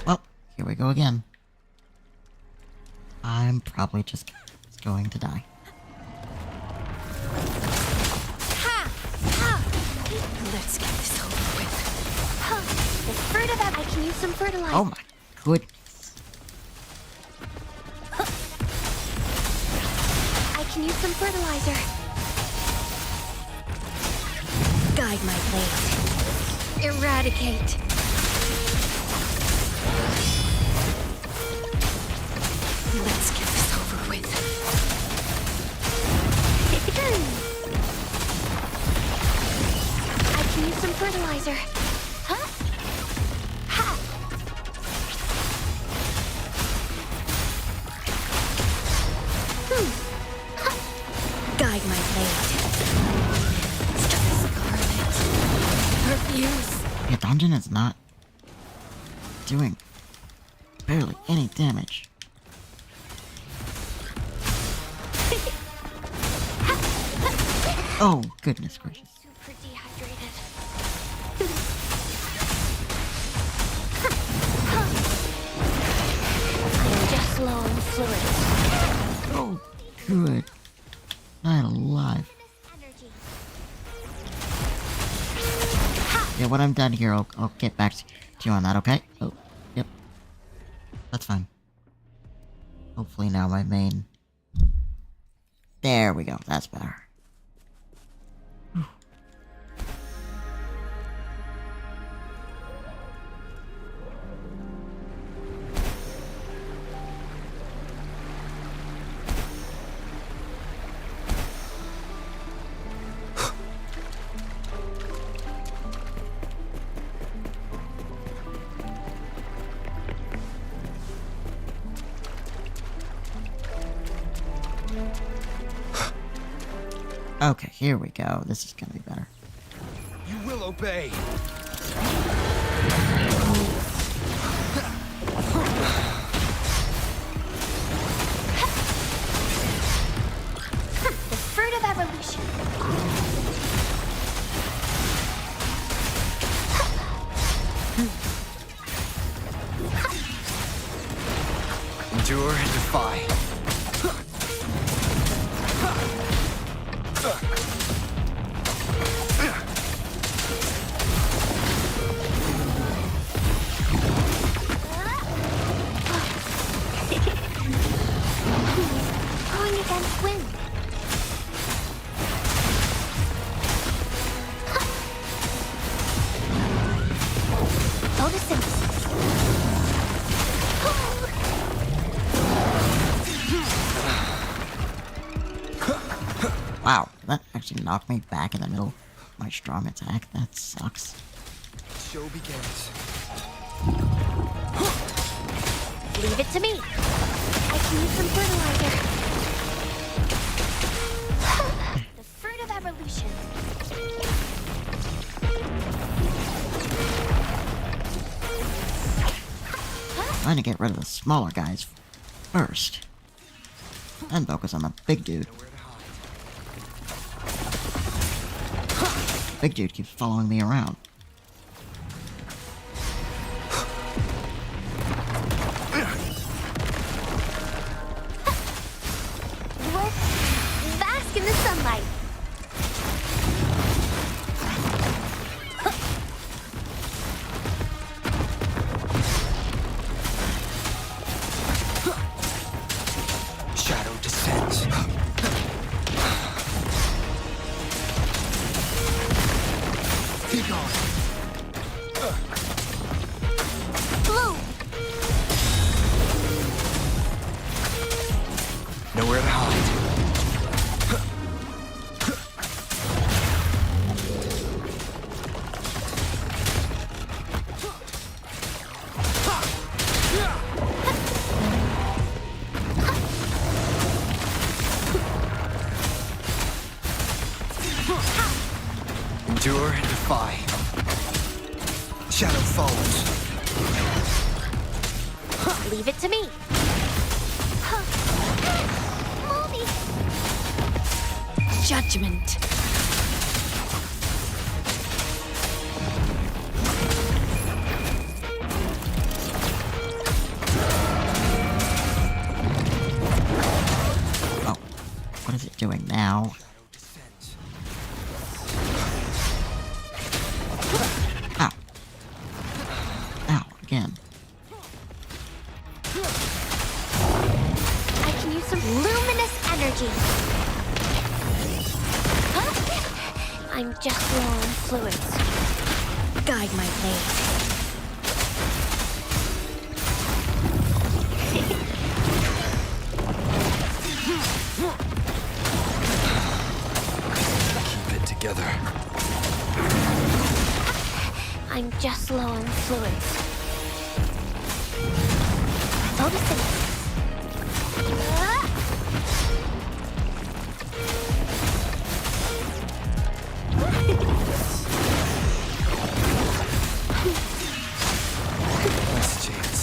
S1: Well, here we go again. I'm probably just going to die.
S7: fruit of that. I can use some fertilizer.
S1: Oh my goodness.
S7: I can use some fertilizer. Guide my blade. Eradicate. Let's get this over with. I can use some fertilizer. Huh? Ha! Ha! Guide my blade. Scarlet. Refuse.
S1: Your dungeon is not doing barely any damage. Oh, goodness gracious.
S7: Super dehydrated. I'm just low on fluids.
S1: Oh, good. Not alive. Yeah, when I'm done here, I'll get back to you on that, okay? Oh, yep. That's fine. Hopefully now my main... There we go, that's better. Okay, here we go. This is gonna be better.
S9: You will obey.
S7: The fruit of evolution.
S9: Endure and defy.
S7: Going against wind. Photosynthesis.
S1: Wow, that actually knocked me back in the middle of my strong attack. That sucks.
S9: Show begins.
S7: Leave it to me. I can use some fertilizer. The fruit of evolution.
S1: Trying to get rid of the smaller guys first. And focus on the big dude. Big dude keeps following me around.
S7: Let's bask in the sunlight.
S9: Shadow descends. Be gone.
S7: Blue.
S9: Nowhere to hide. Endure and defy. Shadow follows.
S7: Leave it to me. Movie. Judgment.
S1: Oh, what is it doing now? Ow. again.
S10: I can use some luminous energy. Huh? I'm just low on fluids. Guide my blade.
S3: Keep it together.
S10: I'm just low on fluids. Photosynthesis.
S3: Last chance.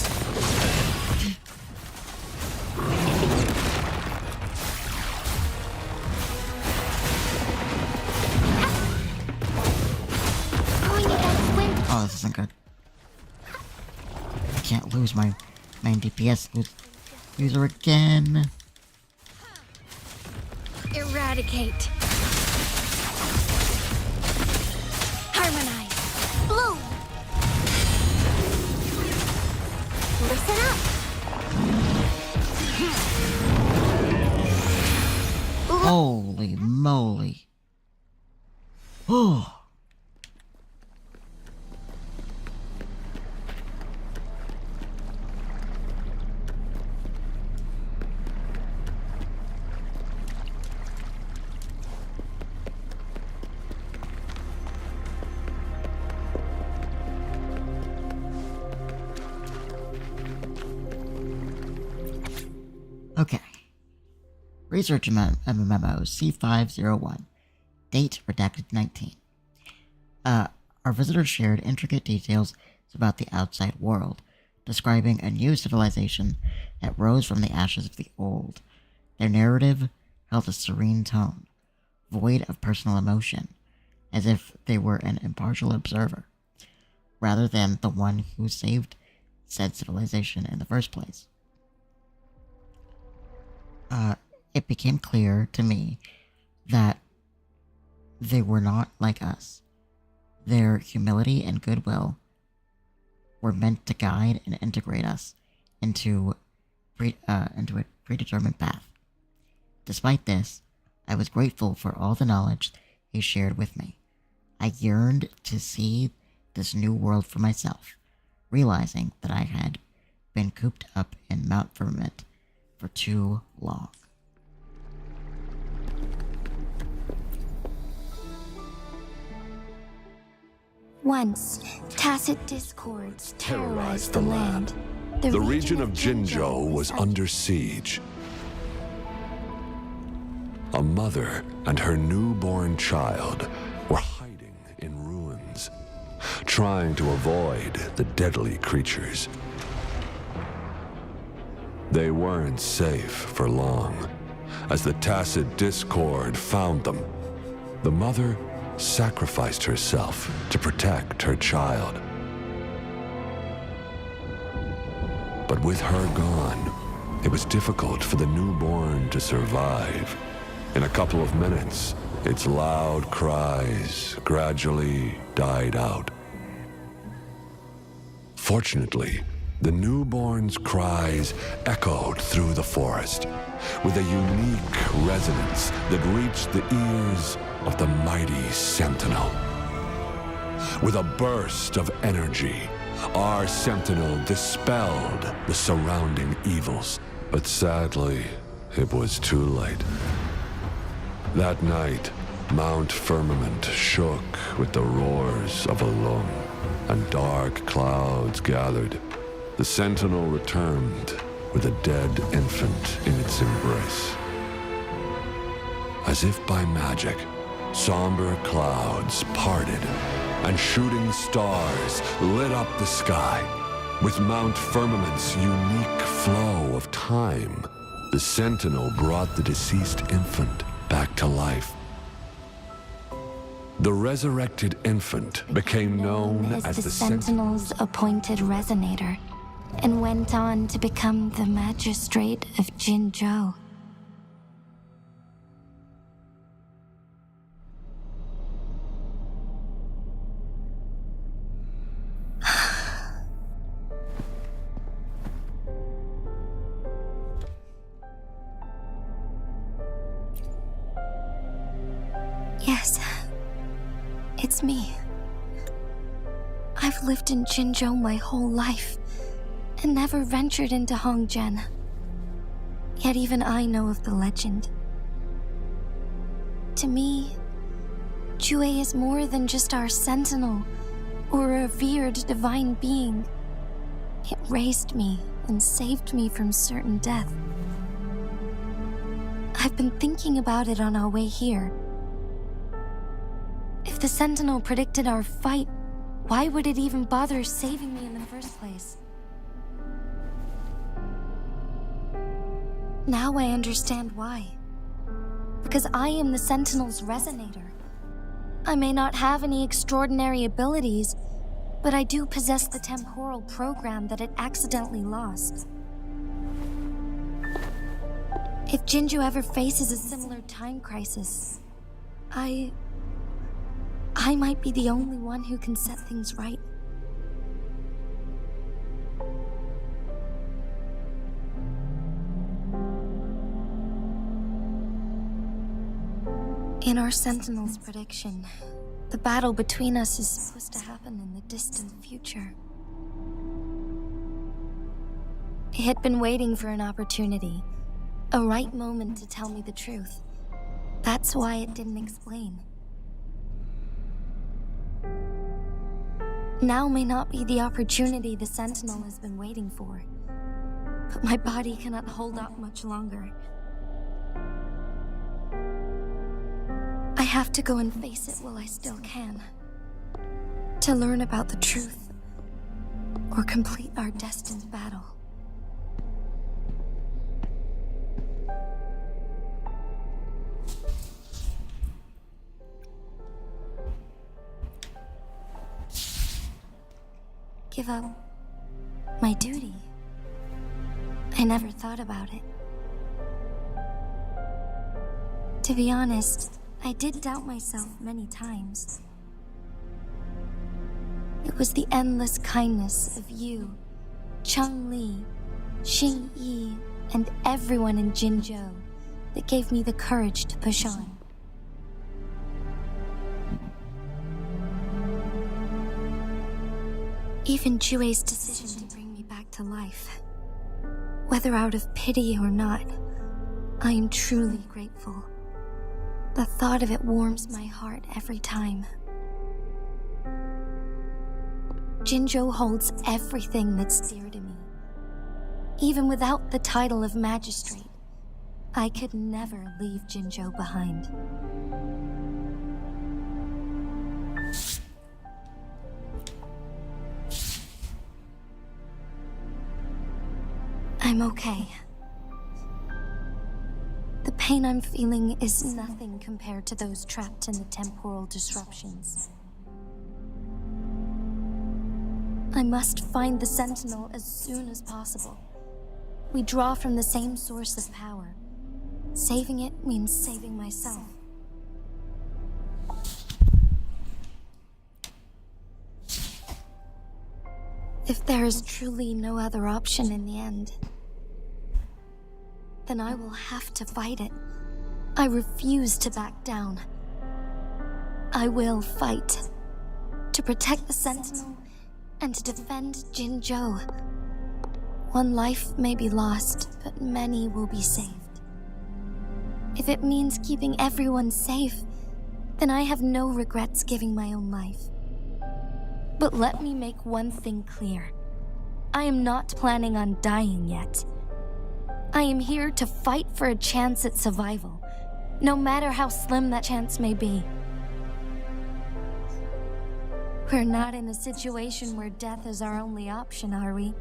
S10: Going against wind.
S1: Oh, this isn't good. I can't lose my main DPS user again.
S7: Eradicate. Harmonize.
S10: Bloom. Listen up.
S1: Holy moly. Oh. Okay. Research memo C501. Date redacted 19. Our visitors shared intricate details about the outside world, describing a new civilization that rose from the ashes of the old. Their narrative held a serene tone, void of personal emotion, as if they were an impartial observer, rather than the one who saved said civilization in the first place. It became clear to me that they were not like us. Their humility and goodwill were meant to guide and integrate us into a predetermined path. Despite this, I was grateful for all the knowledge he shared with me. I yearned to see this new world for myself, realizing that I had been cooped up in Mount Firmament for too long.
S10: Once, tacit discords terrorized the land.
S11: The region of Jinzhou was under siege. A mother and her newborn child were hiding in ruins, trying to avoid the deadly creatures. They weren't safe for long, as the tacit discord found them. The mother sacrificed herself to protect her child. But with her gone, it was difficult for the newborn to survive. In a couple of minutes, its loud cries gradually died out. Fortunately, the newborn's cries echoed through the forest with a unique resonance that reached the ears of the mighty Sentinel. With a burst of energy, our Sentinel dispelled the surrounding evils. But sadly, it was too late. That night, Mount Firmament shook with the roars of a lung, and dark clouds gathered. The Sentinel returned with a dead infant in its embrace. As if by magic, somber clouds parted, and shooting stars lit up the sky. With Mount Firmament's unique flow of time, the Sentinel brought the deceased infant back to life. The resurrected infant became known as the
S10: Sentinel's appointed resonator, and went on to become the magistrate of Jinzhou.
S7: It's me. I've lived in Jinzhou my whole life and never ventured into Hongzhen. Yet even I know of the legend. To me, Jue is more than just our sentinel or a revered divine being. It raised me and saved me from certain death. I've been thinking about it on our way here. If the sentinel predicted our fight, why would it even bother saving me in the first place? Now I understand why. Because I am the Sentinel's resonator. I may not have any extraordinary abilities, but I do possess the temporal program that it accidentally lost. If Jinzhou ever faces a similar time crisis, I might be the only one who can set things right. In our Sentinel's prediction, the battle between us is supposed to happen in the distant future. It had been waiting for an opportunity, a right moment to tell me the truth. That's why it didn't explain. Now may not be the opportunity the Sentinel has been waiting for, but my body cannot hold up much longer. I have to go and face it while I still can. To learn about the truth, or complete our destined battle. Give up my duty. I never thought about it. To be honest, I did doubt myself many times. It was the endless kindness of you, Changli, Xingyi, and everyone in Jinzhou that gave me the courage to push on. Even Jue's decision to bring me back to life, whether out of pity or not, I am truly grateful. The thought of it warms my heart every time. Jinzhou holds everything that's dear to me. Even without the title of magistrate, I could never leave Jinzhou behind. I'm okay. The pain I'm feeling is nothing compared to those trapped in the temporal disruptions. I must find the Sentinel as soon as possible. We draw from the same source of power. Saving it means saving myself. If there is truly no other option in the end, then I will have to fight it. I refuse to back down. I will fight. To protect the Sentinel and to defend Jinzhou. One life may be lost, but many will be saved. If it means keeping everyone safe, then I have no regrets giving my own life. But let me make one thing clear. I am not planning on dying yet. I am here to fight for a chance at survival, no matter how slim that chance may be. We're not in a situation where death is our only option, are we?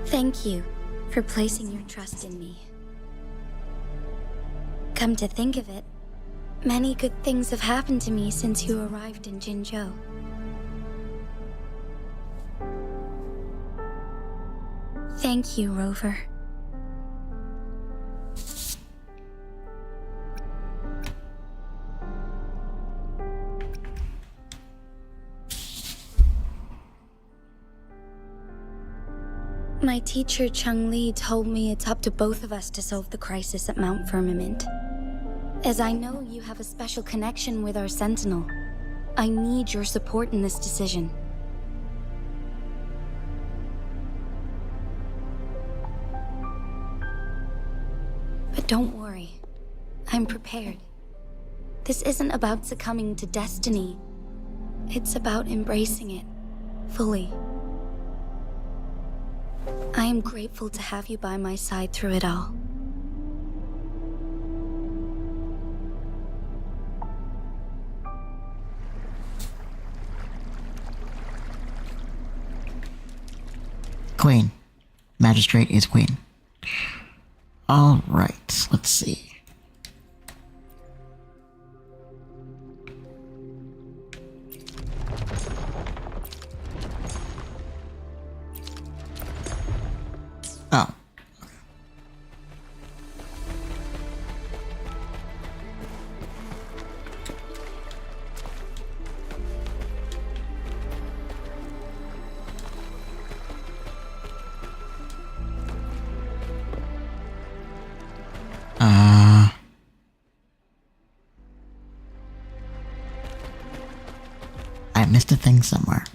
S7: Thank you for placing your trust in me. Come to think of it, many good things have happened to me since you arrived in Jinzhou. Thank you, Rover. My teacher, Chung-Li, told me it's up to both of us to solve the crisis at Mount Firmament. As I know you have a special connection with our Sentinel, I need your support in this decision. But don't worry, I'm prepared. This isn't about succumbing to destiny. It's about embracing it fully. I am grateful to have you by my side through it all.
S1: Queen. Magistrate is queen. Alright, let's see. Oh. I missed a thing somewhere.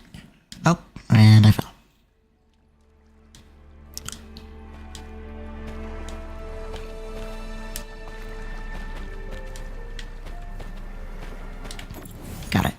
S1: Oh, and I fell. Got it.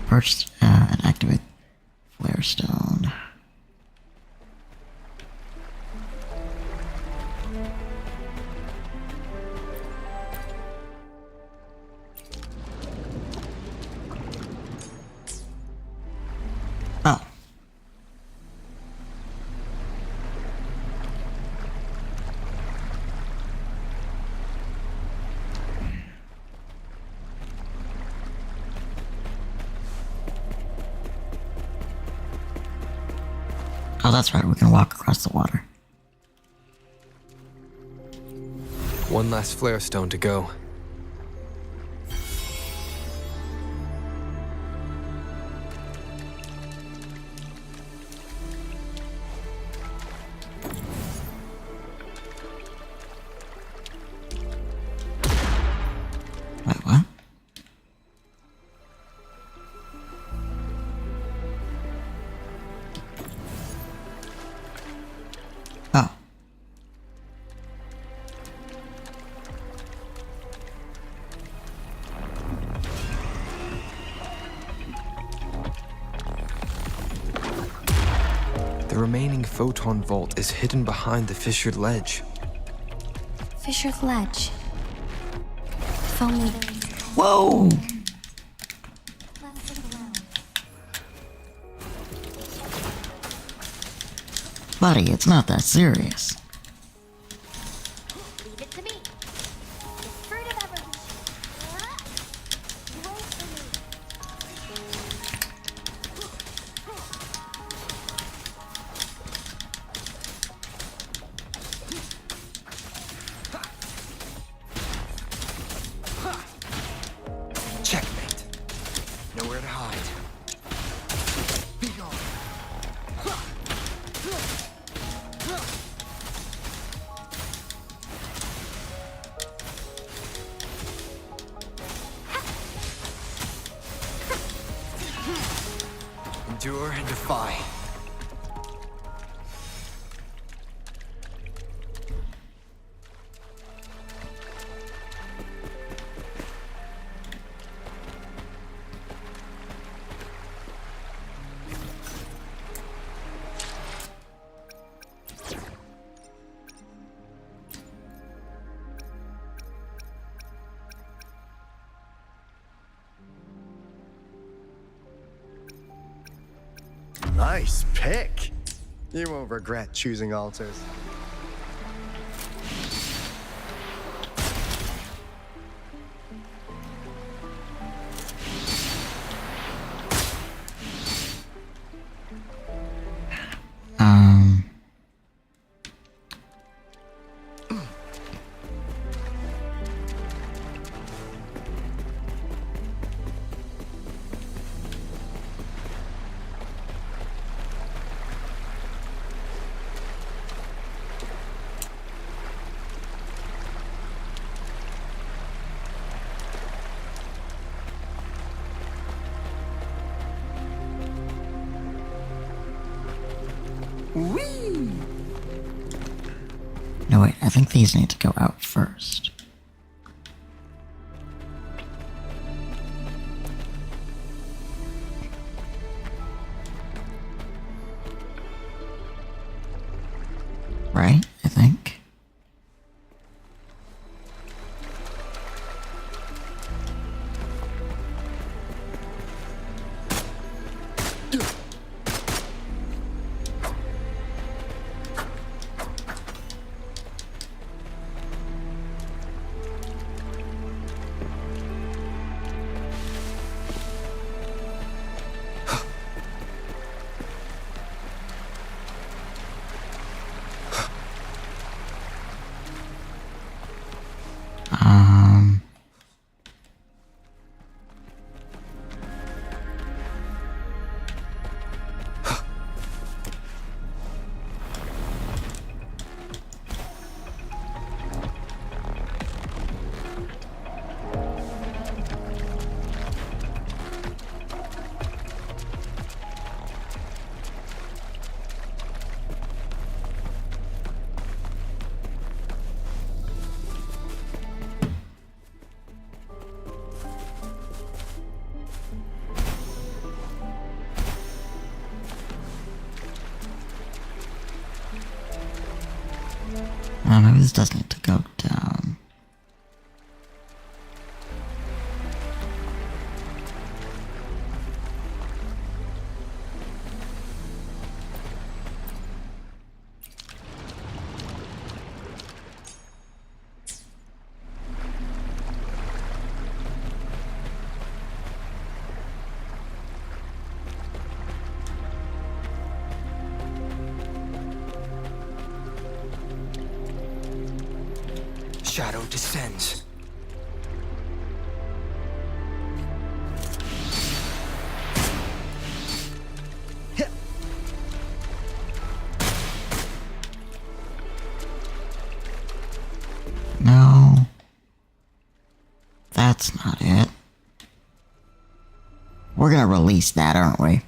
S1: First, and activate Flare Stone. Oh. Oh, that's right, we can walk across the water.
S3: One last flare stone to go.
S1: Wait, what? Oh.
S3: The remaining photon vault is hidden behind the fissured ledge.
S10: Fissured ledge. If only.
S1: Whoa! Buddy, it's not that serious.
S10: Leave it to me. The fruit of evolution. Roll for me.
S9: Checkmate. Nowhere to hide. Be gone. Endure and defy. Nice pick. You won't regret choosing altars. Whee!
S1: No, wait, I think these need to go out first. Right, I think. Maybe this does need to go down.
S9: Shadow descends.
S1: No. That's not it. We're gonna release that, aren't we?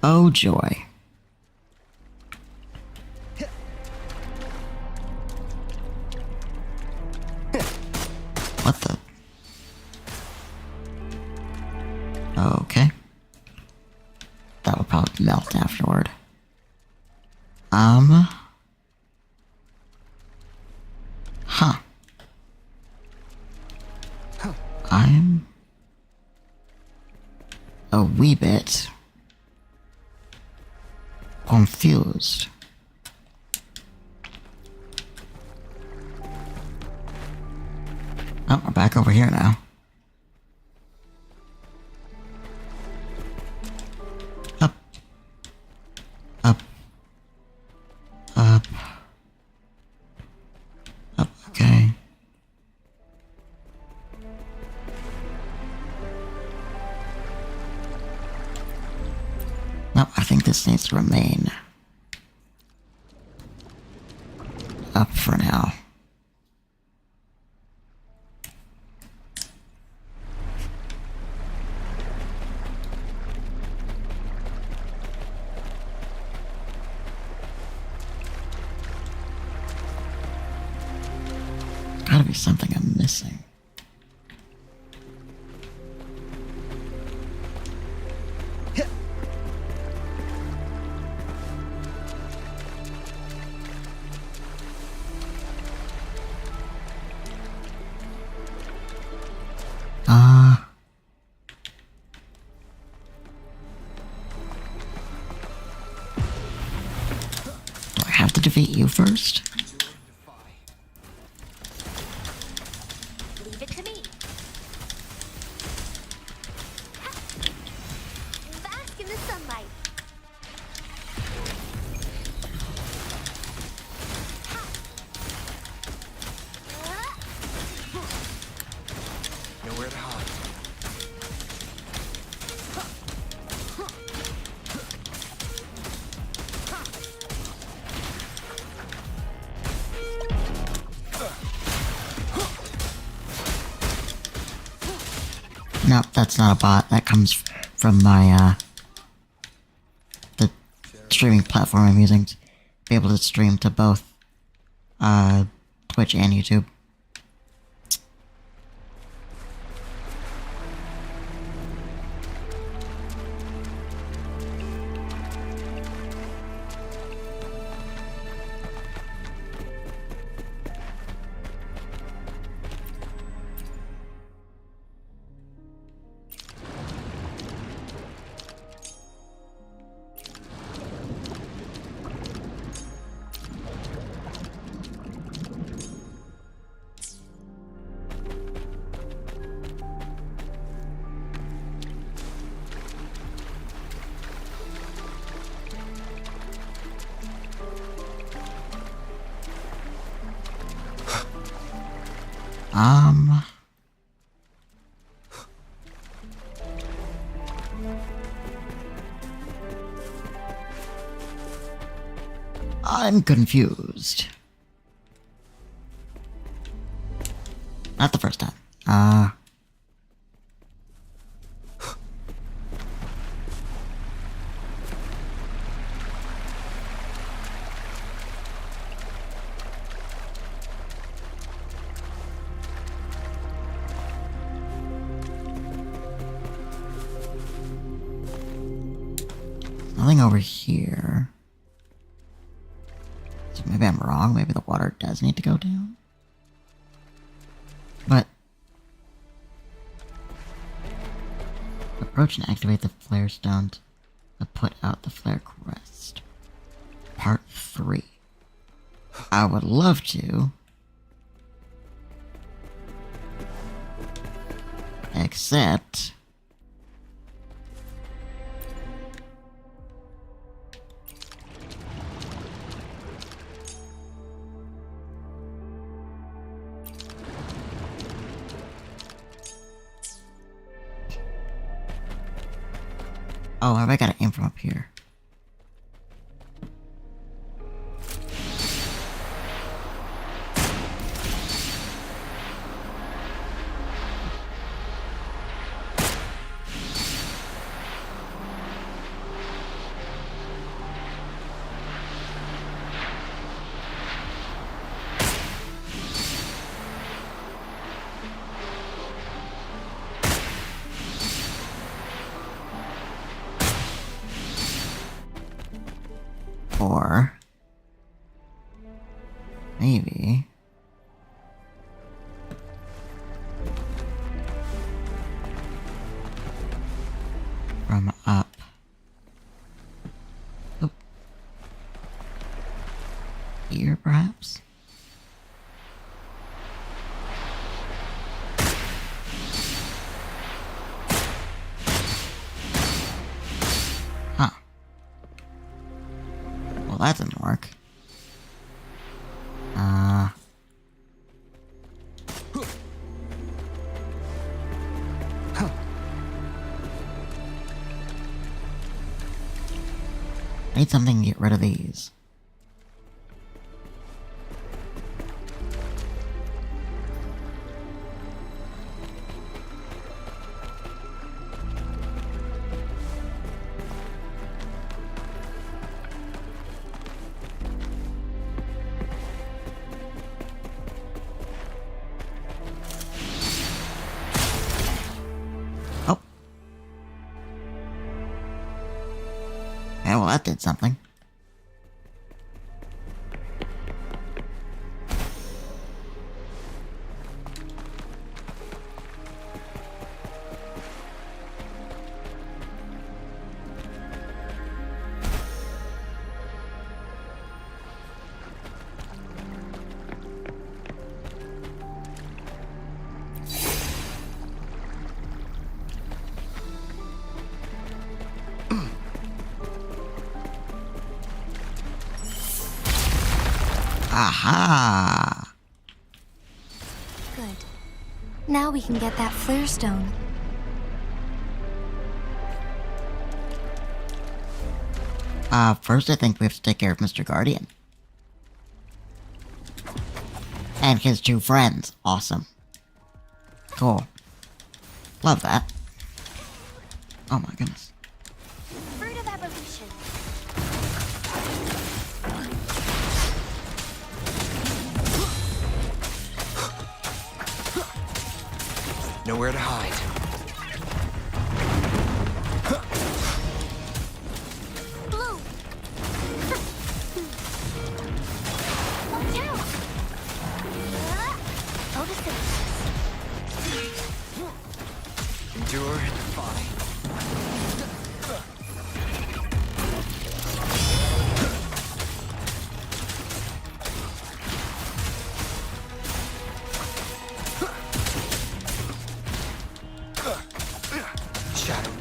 S1: Oh joy. What the? Okay. That will probably melt afterward. Huh. I'm a wee bit confused. Oh, we're back over here now. Up. Up. Up. Up, okay. No, I think this needs to remain up for now. Gotta be something I'm missing. Do I have to defeat you first?
S2: Leave it to me. Bask in the sunlight.
S9: Nowhere to hide.
S1: Nope, that's not a bot. That comes from my, the streaming platform I'm using to be able to stream to both Twitch and YouTube. I'm confused. Not the first time. Nothing over here. So maybe I'm wrong. Maybe the water does need to go down. But approach and activate the flare stone to put out the flare crest. Part 3. I would love to. Except oh, have I got to aim from up here? Or maybe from up. Oh. Here, perhaps? Huh. Well, that didn't work. I need something to get rid of these. Yeah, well, that did something. Aha!
S10: Good. Now we can get that flare stone.
S1: First I think we have to take care of Mr. Guardian. And his 2 friends. Awesome. Cool. Love that. Oh my goodness.
S10: Fruit of evolution.
S3: Nowhere to hide.
S10: Blue! Watch out!
S3: Endure and defy. Shadow.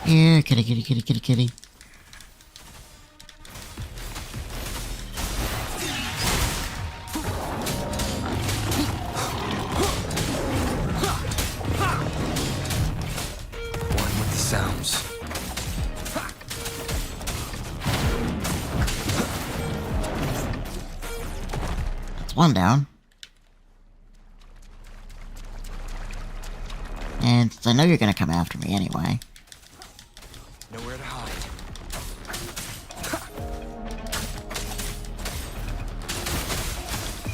S1: Here, kitty, kitty, kitty, kitty, kitty.
S3: One with the sounds.
S1: That's one down. And since I know you're gonna come after me anyway.
S3: Nowhere to hide.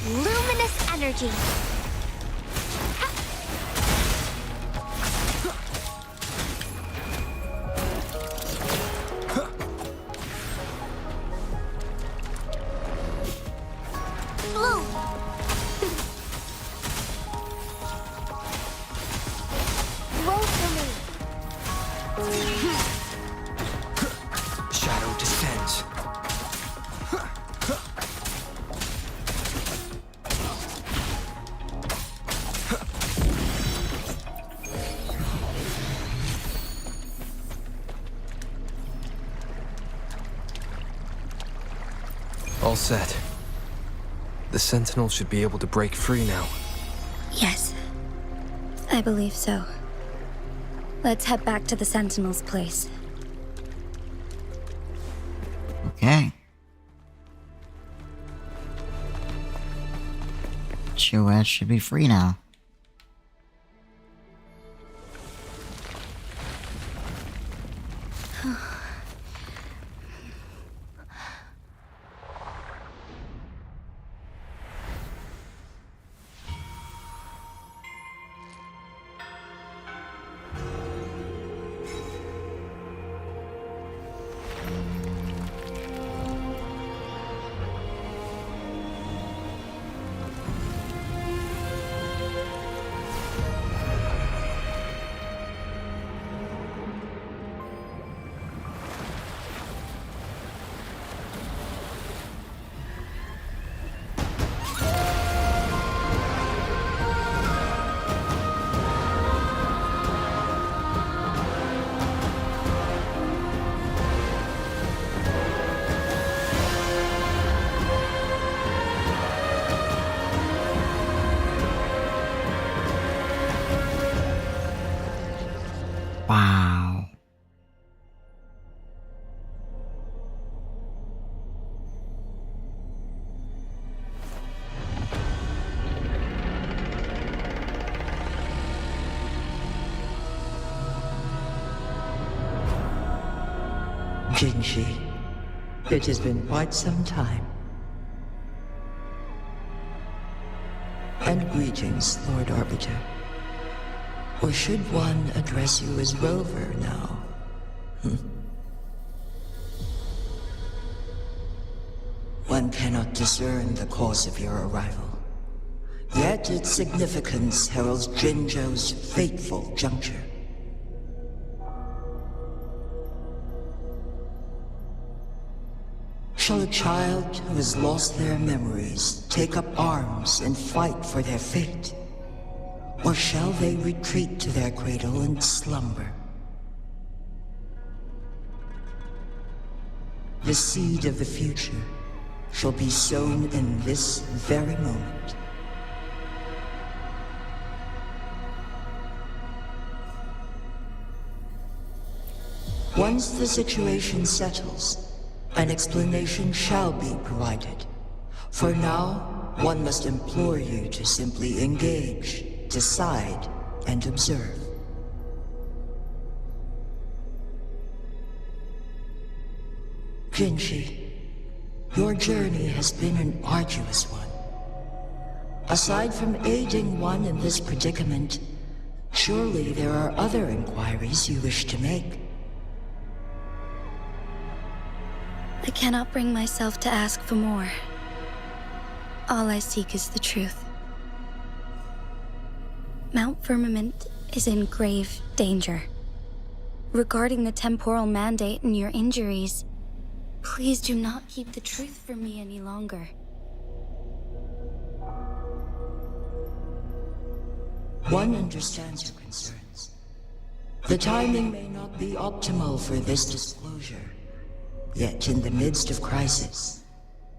S10: Luminous energy. Blue. Roll for me.
S3: Shadow descends. All set. The Sentinel should be able to break free now.
S7: Yes, I believe so. Let's head back to the Sentinel's place.
S1: Okay. Chouette should be free now. Wow.
S12: Jinshi, it has been quite some time. And greetings, Lord Arbiter. Or should one address you as Rover now? One cannot discern the cause of your arrival. Yet its significance heralds Jinzhou's fateful juncture. Shall a child who has lost their memories take up arms and fight for their fate? Or shall they retreat to their cradle and slumber? The seed of the future shall be sown in this very moment. Once the situation settles, an explanation shall be provided. For now, one must implore you to simply engage, decide, and observe. Jinshi, Your journey has been an arduous one. Aside from aiding one in this predicament, surely there are other inquiries you wish to make.
S7: I cannot bring myself to ask for more. All I seek is the truth. Mount Firmament is in grave danger. Regarding the temporal mandate and your injuries, please do not keep the truth from me any longer.
S12: One understands your concerns. The timing may not be optimal for this disclosure. Yet in the midst of crisis,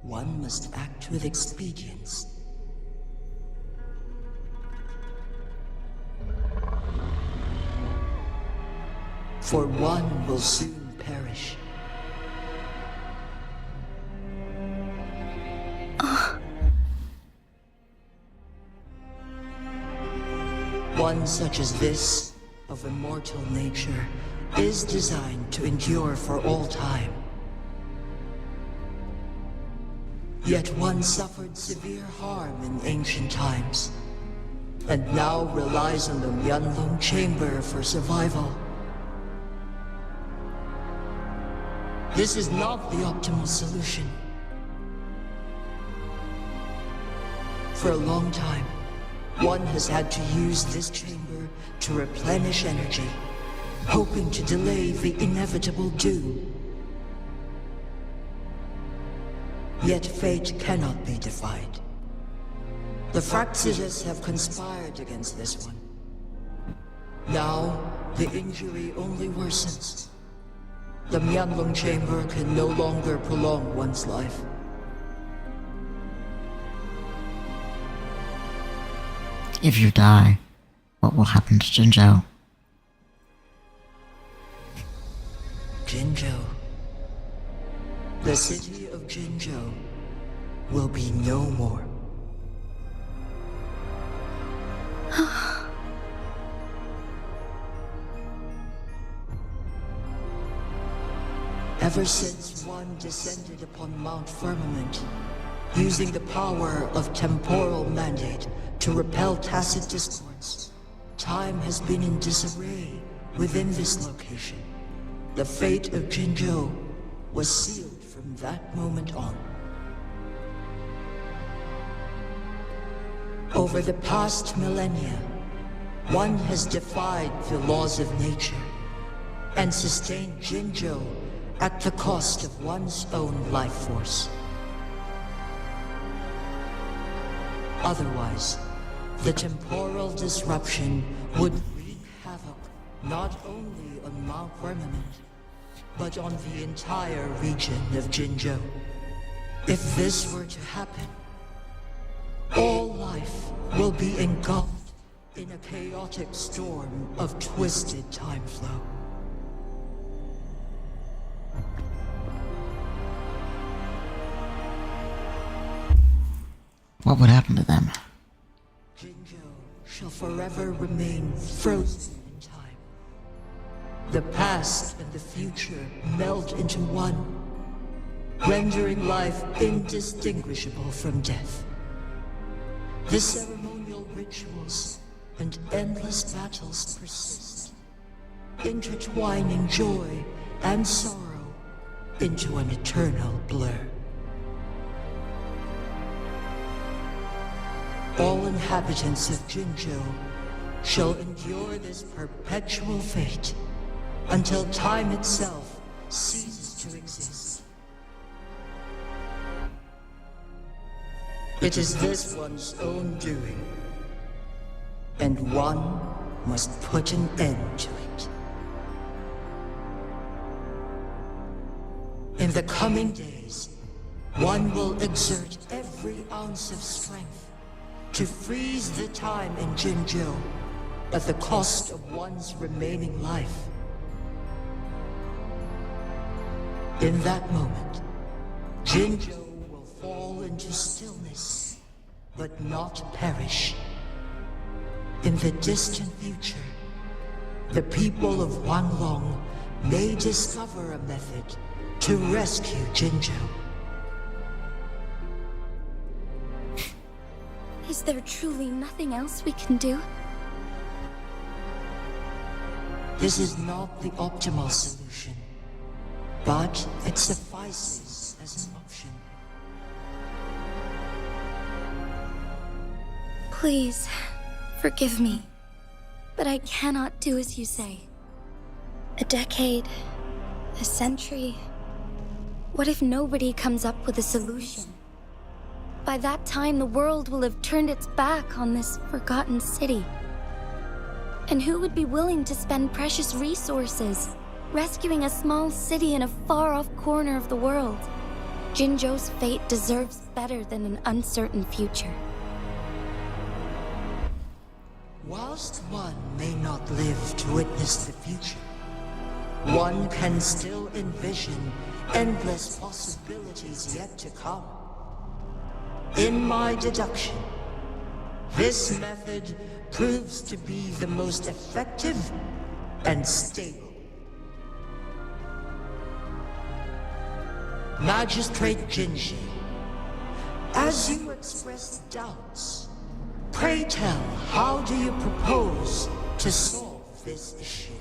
S12: one must act with expedience. For one will soon perish. One such as this, of immortal nature, is designed to endure for all time. Yet one suffered severe harm in ancient times, and now relies on the Myanlung chamber for survival. This is not the optimal solution. For a long time, one has had to use this chamber to replenish energy, hoping to delay the inevitable doom. Yet fate cannot be defied. The Fraxidus have conspired against this one. Now, the injury only worsens. The Myanlung chamber can no longer prolong one's life.
S1: If you die, what will happen to Jinzhou?
S12: Jinzhou. The city of Jinzhou will be no more. Ever since one descended upon Mount Firmament, using the power of temporal mandate to repel tacit discords, time has been in disarray within this location. The fate of Jinzhou was sealed from that moment on. Over the past millennia, one has defied the laws of nature and sustained Jinzhou at the cost of one's own life force. Otherwise, the temporal disruption would wreak havoc not only on Mount Firmament, but on the entire region of Jinzhou. If this were to happen, all life will be engulfed in a chaotic storm of twisted time flow.
S1: What would happen to them?
S12: Jinzhou shall forever remain frozen in time. The past and the future melt into one, rendering life indistinguishable from death. The ceremonial rituals and endless battles persist, intertwining joy and sorrow into an eternal blur. All inhabitants of Jinzhou shall endure this perpetual fate until time itself ceases to exist. It is this one's own doing, and one must put an end to it. In the coming days, one will exert every ounce of strength to freeze the time in Jinzhou at the cost of one's remaining life. In that moment, Jinzhou will fall into stillness, but not perish. In the distant future, the people of Wanlong may discover a method to rescue Jinzhou.
S7: Is there truly nothing else we can do?
S12: This is not the optimal solution, but it suffices as an option.
S7: Please, forgive me, but I cannot do as you say. A decade, a century. What if nobody comes up with a solution? By that time, the world will have turned its back on this forgotten city. And who would be willing to spend precious resources rescuing a small city in a far-off corner of the world? Jinzhou's fate deserves better than an uncertain future.
S12: Whilst one may not live to witness the future, one can still envision endless possibilities yet to come. In my deduction, this method proves to be the most effective and stable. Magistrate Jinji, as you express doubts, pray tell, how do you propose to solve this issue?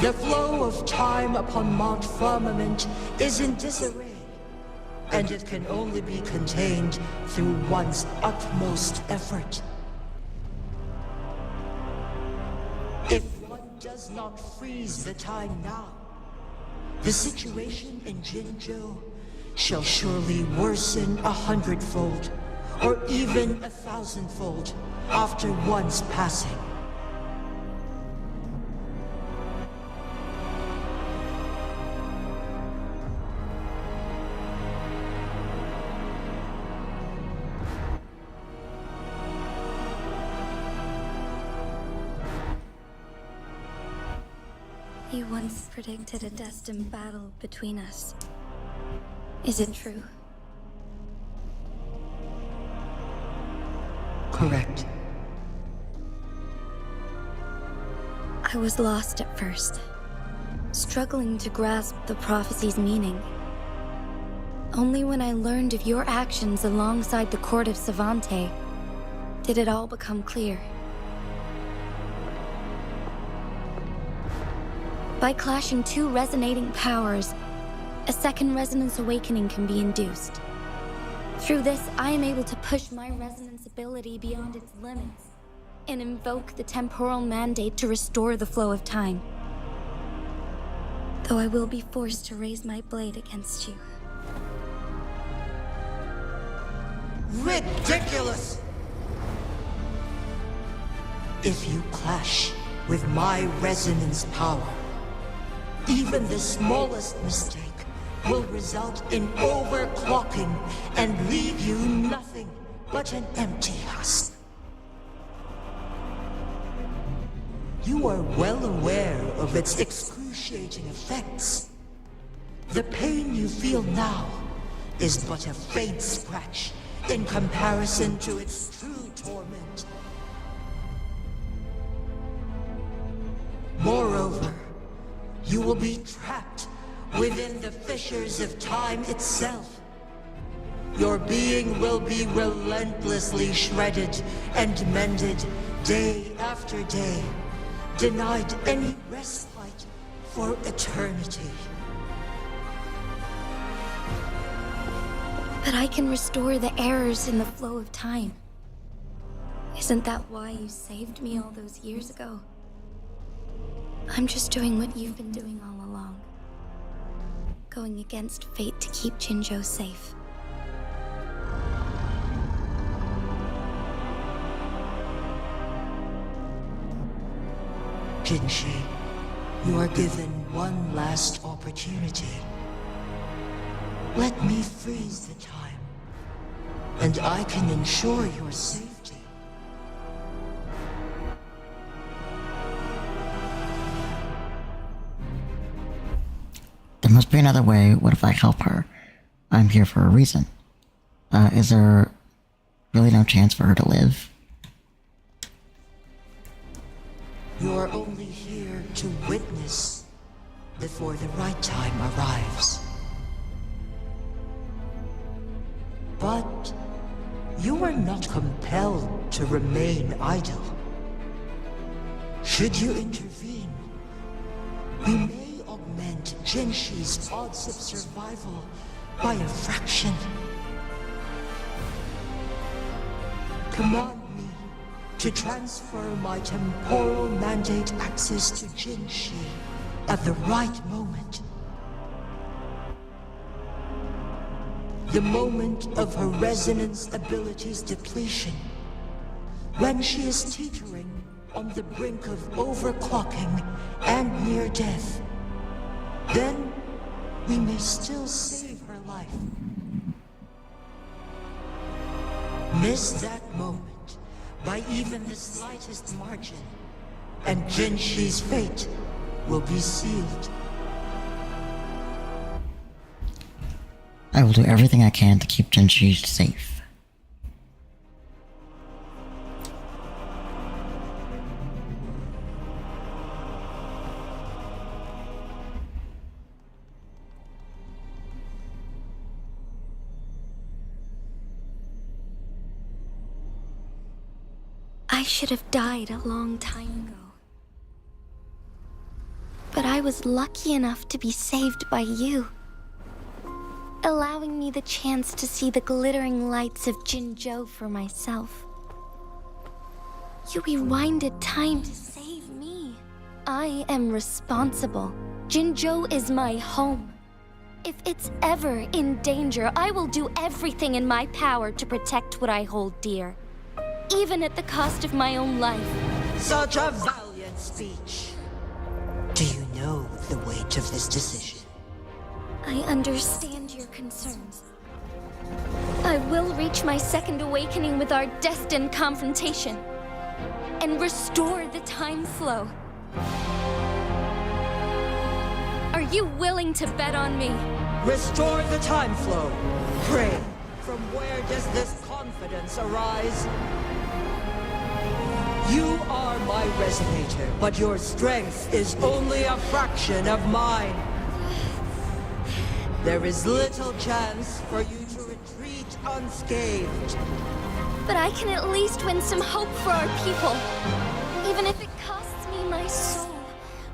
S12: The flow of time upon Mount Firmament is in disarray, and it can only be contained through one's utmost effort. If one does not freeze the time now, the situation in Jinzhou shall surely worsen 100-fold, or even 1,000-fold, after one's passing.
S7: You once predicted a destined battle between us. Is it true?
S12: Correct.
S7: I was lost at first, struggling to grasp the prophecy's meaning. Only when I learned of your actions alongside the court of Savante did it all become clear. By clashing two resonating powers, a second resonance awakening can be induced. Through this, I am able to push my resonance ability beyond its limits and invoke the temporal mandate to restore the flow of time. Though I will be forced to raise my blade against you.
S12: Ridiculous! If you clash with my resonance power, even the smallest mistake will result in overclocking and leave you nothing but an empty husk. You are well aware of its excruciating effects. The pain you feel now is but a faint scratch in comparison to its true torment. Moreover, you will be trapped within the fissures of time itself. Your being will be relentlessly shredded and mended day after day, denied any respite for eternity.
S7: But I can restore the errors in the flow of time. Isn't that why you saved me all those years ago? I'm just doing what you've been doing all along. Going against fate to keep Jinzhou safe.
S12: Jinshi, you are given one last opportunity. Let me freeze the time, and I can ensure your safety.
S1: There must be another way. What if I help her? I'm here for a reason. Is there really no chance for her to live?
S12: You're only here to witness before the right time arrives. But you are not compelled to remain idle. Should you intervene, we may augment Jinshi's odds of survival by a fraction. Command me to transfer my temporal mandate access to Jinshi at the right moment. The moment of her resonance ability's depletion, when she is teetering on the brink of overclocking and near death. Then we may still save her life. Miss that moment by even the slightest margin, and Jinshi's fate will be sealed.
S1: I will do everything I can to keep Jinshi safe.
S10: I should have died a long time ago. But I was lucky enough to be saved by you, allowing me the chance to see the glittering lights of Jinzhou for myself. You rewinded time to save me. I am responsible. Jinzhou is my home. If it's ever in danger, I will do everything in my power to protect what I hold dear, even at the cost of my own life.
S12: Such a valiant speech. Do you know the weight of this decision?
S10: I understand your concerns. I will reach my second awakening with our destined confrontation and restore the time flow. Are you willing to bet on me?
S12: Restore the time flow. Pray, from where does this confidence arise? You are my resonator, but your strength is only a fraction of mine. There is little chance for you to retreat unscathed.
S10: But I can at least win some hope for our people. Even if it costs me my soul,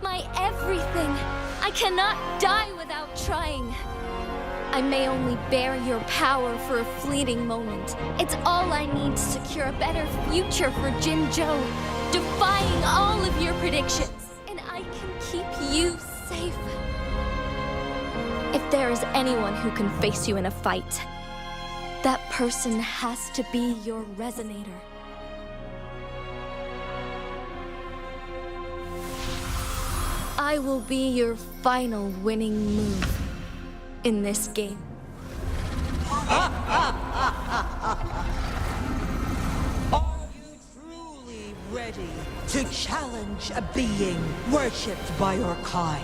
S10: my everything. I cannot die without trying. I may only bear your power for a fleeting moment. It's all I need to secure a better future for Jinzhou, defying all of your predictions. And I can keep you safe. If there is anyone who can face you in a fight, that person has to be your resonator. I will be your final winning move in this game.
S12: Are you truly ready to challenge a being worshipped by your kind?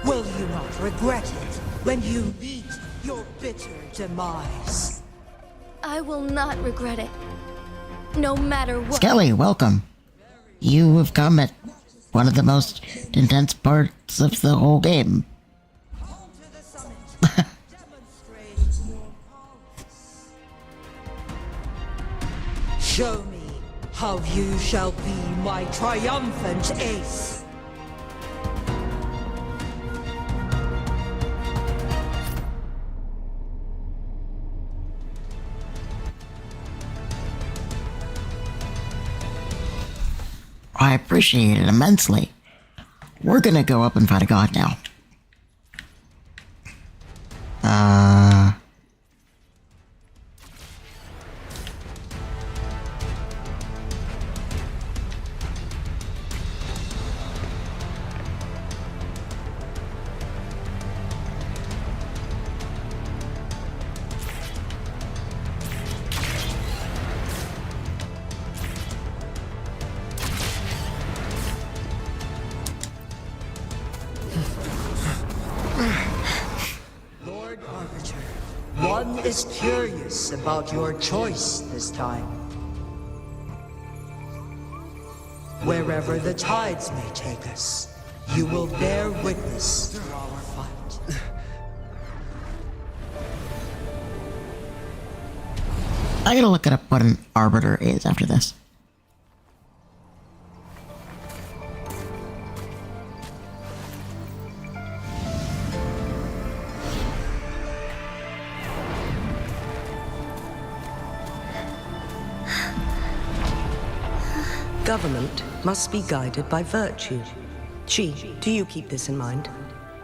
S12: Will you not regret it when you meet your bitter demise?
S10: I will not regret it, no matter what.
S1: Skelly, welcome. You have come at one of the most intense parts of the whole game.
S12: Show me how you shall be my triumphant ace.
S1: I appreciate it immensely. We're gonna go up and fight a god now.
S12: Lord Arbiter, one is curious about your choice this time. Wherever the tides may take us, you will bear witness to our fight.
S1: I gotta look up what an arbiter is after this.
S6: Government must be guided by virtue. Chi, do you keep this in mind?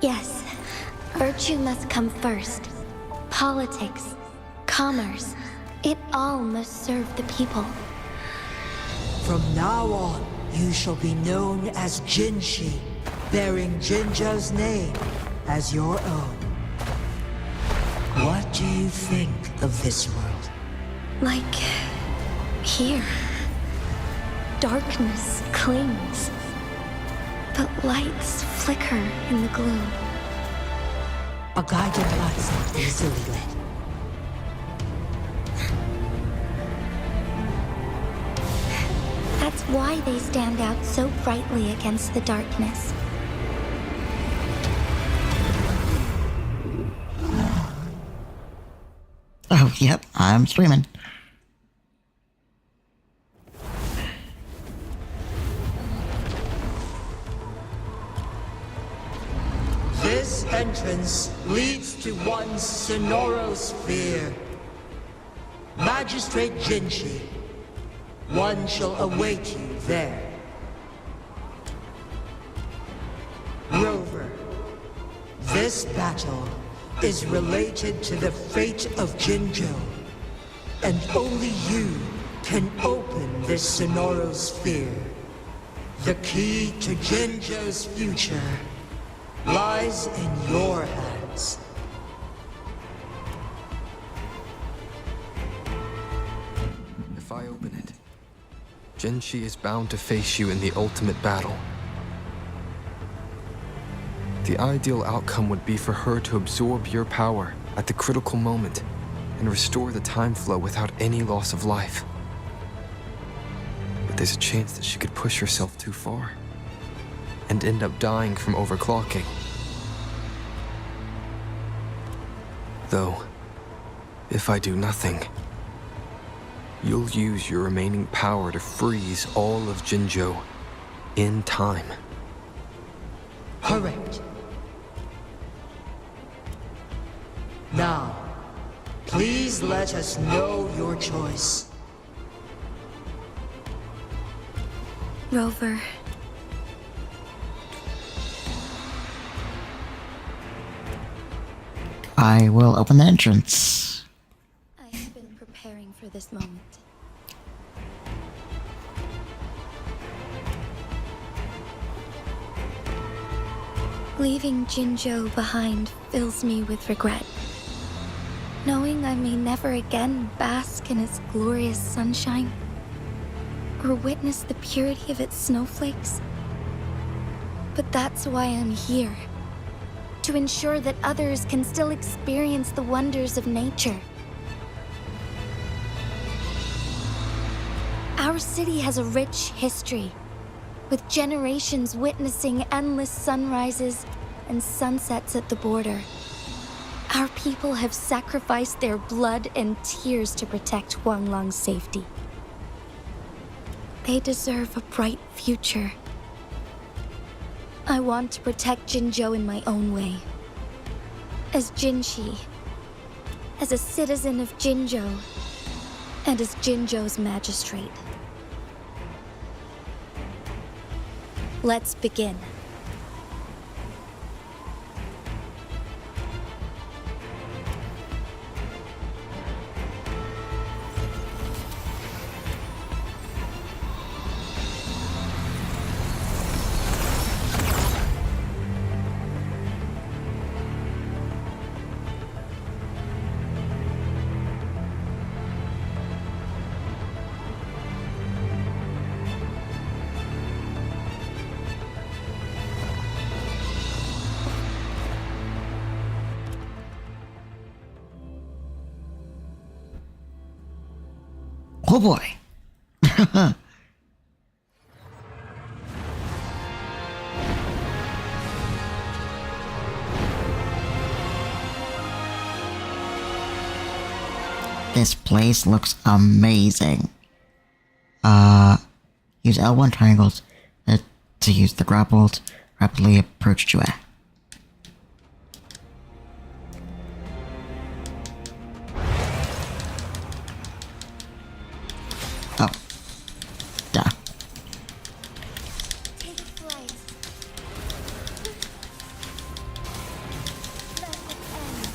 S10: Yes, virtue must come first. Politics, commerce, it all must serve the people.
S12: From now on, you shall be known as Jinshi, bearing Jinzhou's name as your own. What do you think of this world?
S10: Like here. Darkness clings, but lights flicker in the gloom.
S12: A guiding light's not easily lit.
S10: That's why they stand out so brightly against the darkness.
S1: Oh, yep, I'm streaming.
S12: This entrance leads to one's sonorosphere. Magistrate Jinshi, one shall await you there. Rover, this battle is related to the fate of Jinzhou, and only you can open this sonorosphere. The key to Jinzhou's future lies in your hands.
S3: If I open it, Jinshi is bound to face you in the ultimate battle. The ideal outcome would be for her to absorb your power at the critical moment and restore the time flow without any loss of life. But there's a chance that she could push herself too far and end up dying from overclocking. Though, if I do nothing, you'll use your remaining power to freeze all of Jinzhou in time.
S12: Correct. Now, please let us know your choice.
S10: Rover.
S1: I will open the entrance.
S10: I have been preparing for this moment. Leaving Jinzhou behind fills me with regret. Knowing I may never again bask in its glorious sunshine, or witness the purity of its snowflakes. But that's why I'm here. To ensure that others can still experience the wonders of nature. Our city has a rich history, with generations witnessing endless sunrises and sunsets at the border. Our people have sacrificed their blood and tears to protect Huanglang's safety. They deserve a bright future. I want to protect Jinzhou in my own way. As Jinshi, as a citizen of Jinzhou, and as Jinzhou's magistrate. Let's begin.
S1: Oh boy. This place looks amazing. Use L1 triangles to use the grapple to rapidly approach Jue. Oh. Duh.
S10: Take flight. Let it end.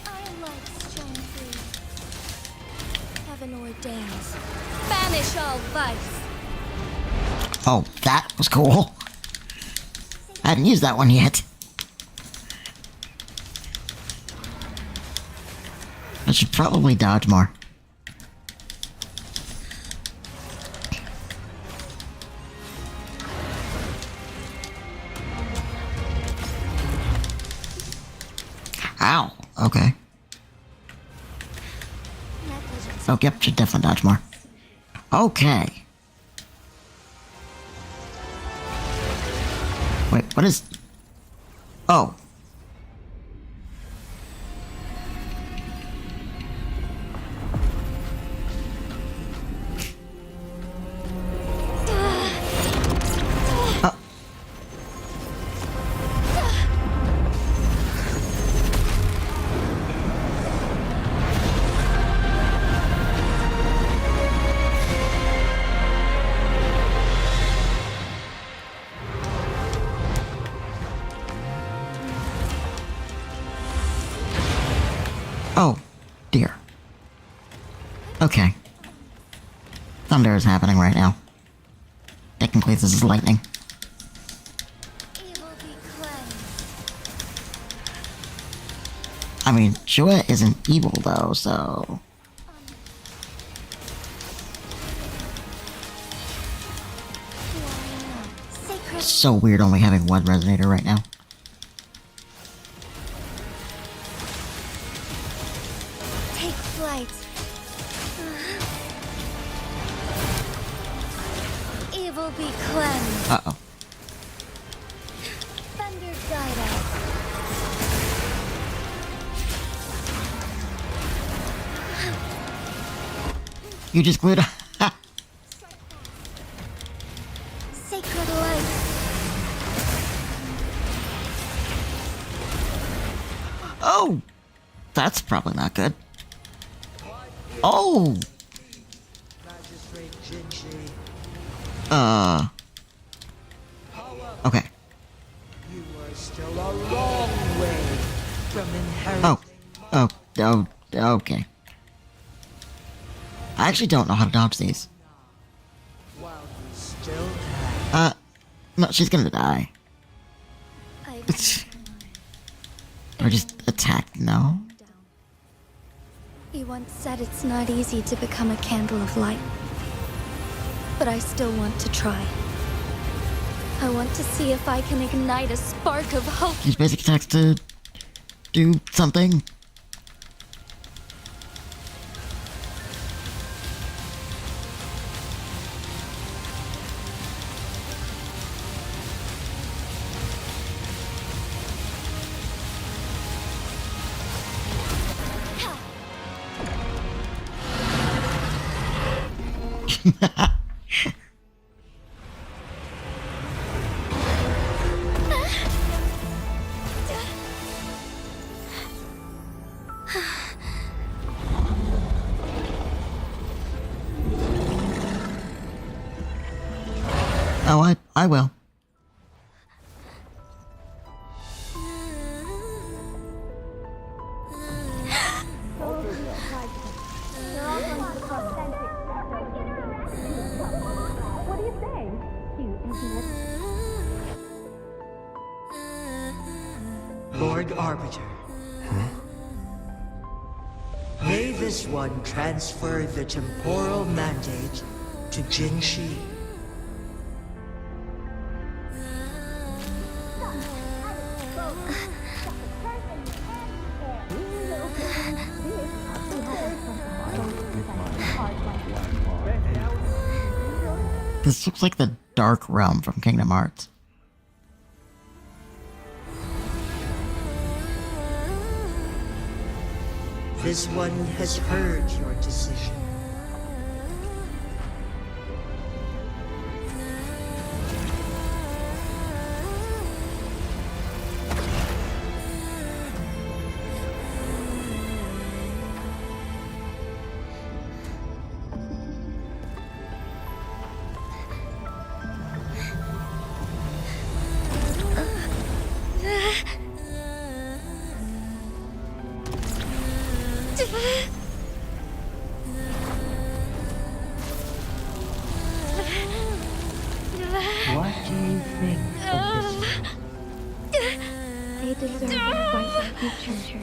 S10: I like strong free. Heaven ordains. Banish all vice.
S1: Oh, that was cool. I hadn't used that one yet. I should probably dodge more. Ow. Okay. Oh, yep, should definitely dodge more. Okay. Wait, what is... Oh. Oh, dear. Okay. Thunder is happening right now. Technically, this is lightning.
S10: Evil be cleansed.
S1: I mean, Jue isn't evil, though, so...
S10: Sacred.
S1: It's so weird only having one resonator right now.
S10: Take flight. Evil be cleansed.
S1: Uh-oh.
S10: Thunder guide us.
S1: You just glued...
S10: Sacred light.
S1: Oh! That's probably not good. Oh!
S12: Magistrate Jinji,
S1: Okay.
S12: you are still a long way from inheriting.
S1: Okay. I actually don't know how to dodge these.
S12: While you still have.
S1: No, she's gonna die. Or just attack, no?
S7: He once said it's not easy to become a candle of light. But I still want to try. I want to see if I can ignite a spark of hope.
S1: Use basic attacks to do something. Oh, I will.
S10: What do you say?
S12: Lord Arbiter. May this one transfer the temporal mandate to Jinshi.
S1: This looks like the Dark Realm from Kingdom Hearts.
S12: This one has heard your decision. What do you think of this?
S10: They deserve a bright future.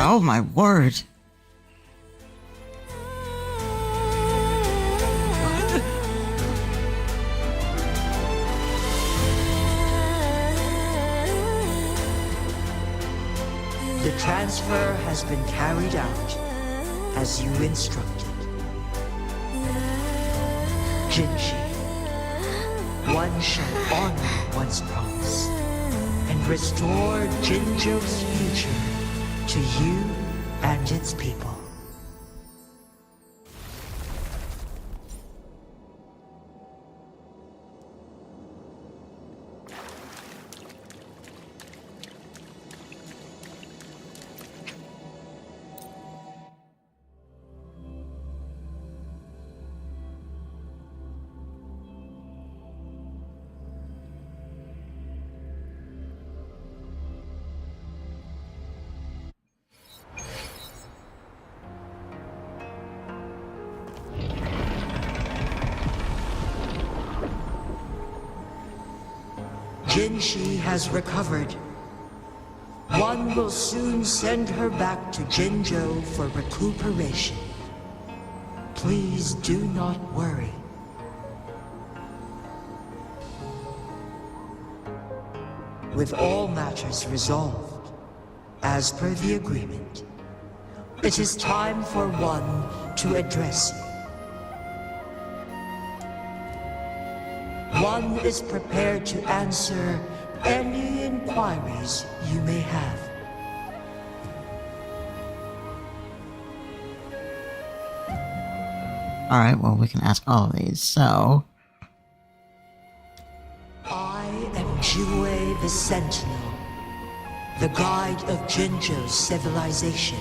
S1: Oh my word!
S12: The transfer has been carried out as you instructed. Jinji, one shall honor one's promise and restore Jinjo's future to you and its people. Jinshi has recovered. One will soon send her back to Jinjo for recuperation. Please do not worry. With all matters resolved, as per the agreement, it is time for one to address you. One is prepared to answer any inquiries you may have.
S1: Alright, well, we can ask all of these, so...
S12: I am Jue the Sentinel, the guide of Jinjo's civilization.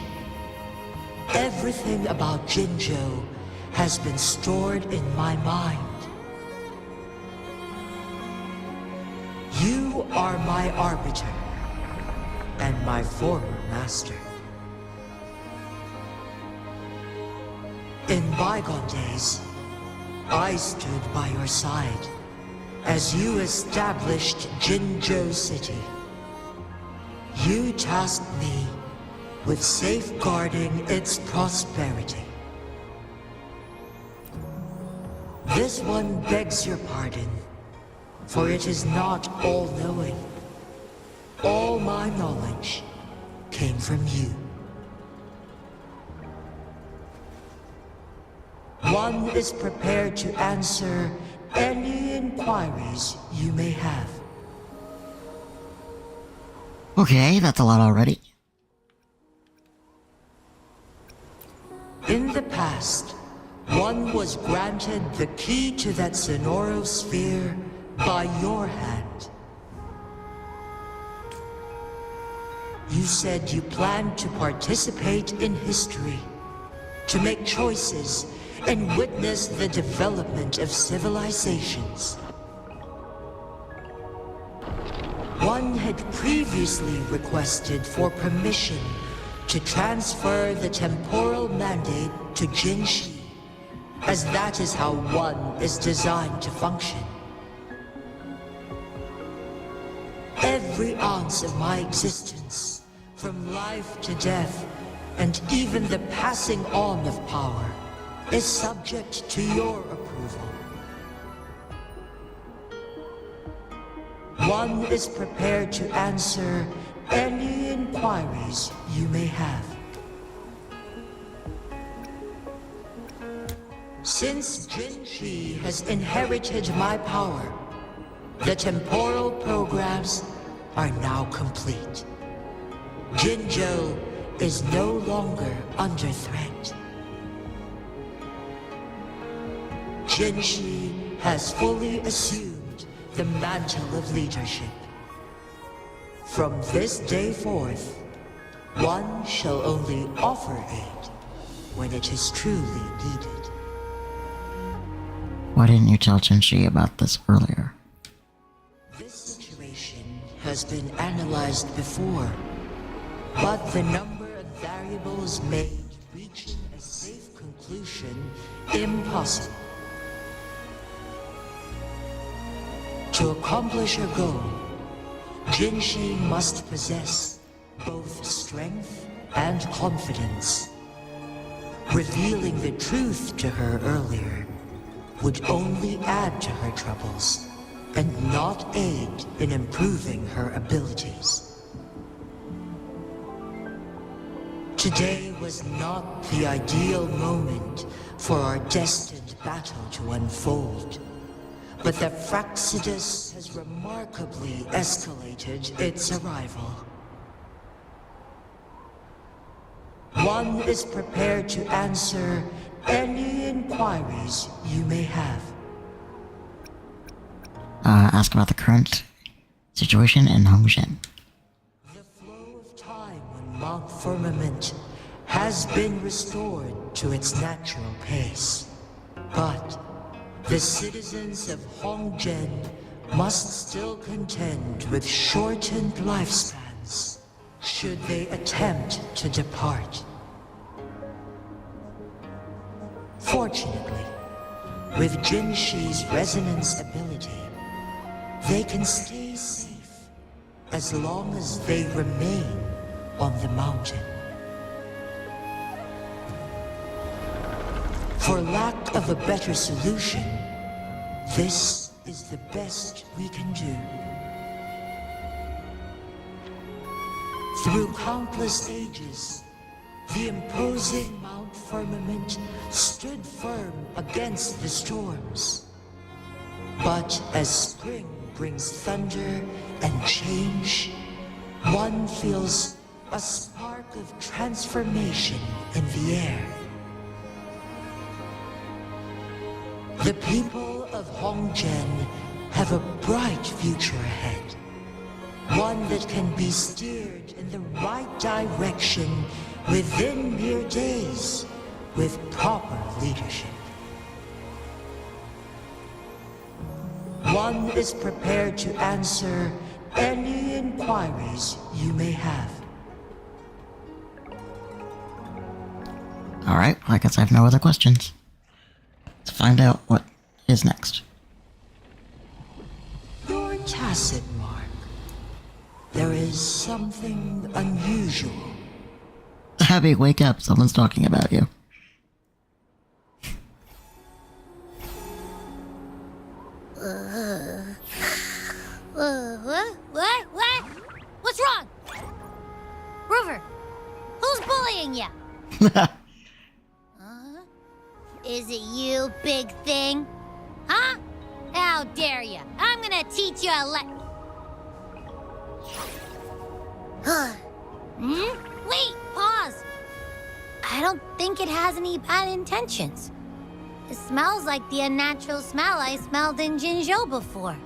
S12: Everything about Jinjo has been stored in my mind. You are my arbiter, and my former master. In bygone days, I stood by your side as you established Jinjo City. You tasked me with safeguarding its prosperity. This one begs your pardon, for it is not all-knowing. All my knowledge came from you. One is prepared to answer any inquiries you may have.
S1: Okay, that's a lot already.
S12: In the past, one was granted the key to that Sonoro sphere by your hand. You said you planned to participate in history, to make choices and witness the development of civilizations. One had previously requested for permission to transfer the temporal mandate to Jinshi, as that is how one is designed to function. Every ounce of my existence, from life to death, and even the passing on of power, is subject to your approval. One is prepared to answer any inquiries you may have. Since Jinshi has inherited my power, the temporal programs are now complete. Jinzhou is no longer under threat. Jinshi has fully assumed the mantle of leadership. From this day forth, one shall only offer aid when it is truly needed.
S1: Why didn't you tell Jinshi about this earlier?
S12: This situation has been analyzed before, but the number of variables made reaching a safe conclusion impossible. To accomplish her goal, Jinshi must possess both strength and confidence. Revealing the truth to her earlier would only add to her troubles and not aid in improving her abilities. Today was not the ideal moment for our destined battle to unfold, but the Fractsidus has remarkably escalated its arrival. One is prepared to answer any inquiries you may have.
S1: Ask about the current situation in Hongzhen.
S12: The flow of time on Mount Firmament has been restored to its natural pace. But the citizens of Hongzhen must still contend with shortened lifespans should they attempt to depart. Fortunately, with Jinshi's resonance ability, they can stay safe as long as they remain on the mountain. For lack of a better solution, this is the best we can do. Through countless ages, the imposing Mount Firmament stood firm against the storms. But as spring brings thunder and change, one feels a spark of transformation in the air. The people of Hongzhen have a bright future ahead. One that can be steered in the right direction within mere days with proper leadership. One is prepared to answer any inquiries you may have.
S1: Alright, I guess I have no other questions. Let's find out what is next.
S12: Your tacit mark. There is something unusual.
S1: Abby, wake up. Someone's talking about you.
S10: What? What's wrong? Rover, who's bullying you? Is it you, big thing? Huh? How dare you? I'm gonna teach you a Wait, pause. I don't think it has any bad intentions. It smells like the unnatural smell I smelled in Jinzhou before.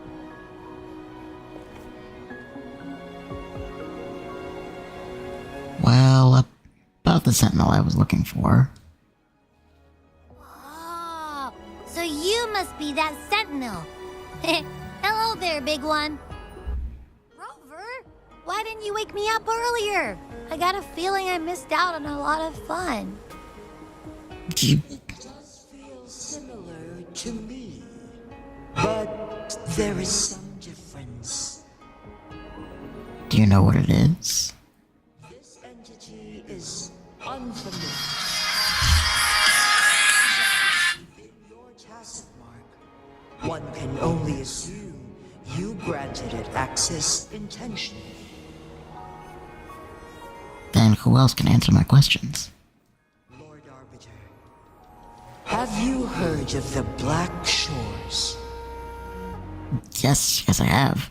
S1: Well, about the sentinel I was looking for.
S10: Oh, so you must be that sentinel. Hello there, big one. Rover, why didn't you wake me up earlier? I got a feeling I missed out on a lot of fun.
S12: It does feel similar to me, but there is some difference.
S1: Do you know what it is?
S12: This entity is unfamiliar. Within your tacit mark, one can only assume you grant redirected at access intentionally.
S1: Then who else can answer my questions?
S12: Lord Arbiter, have you heard of the Black Shores?
S1: Yes, I have.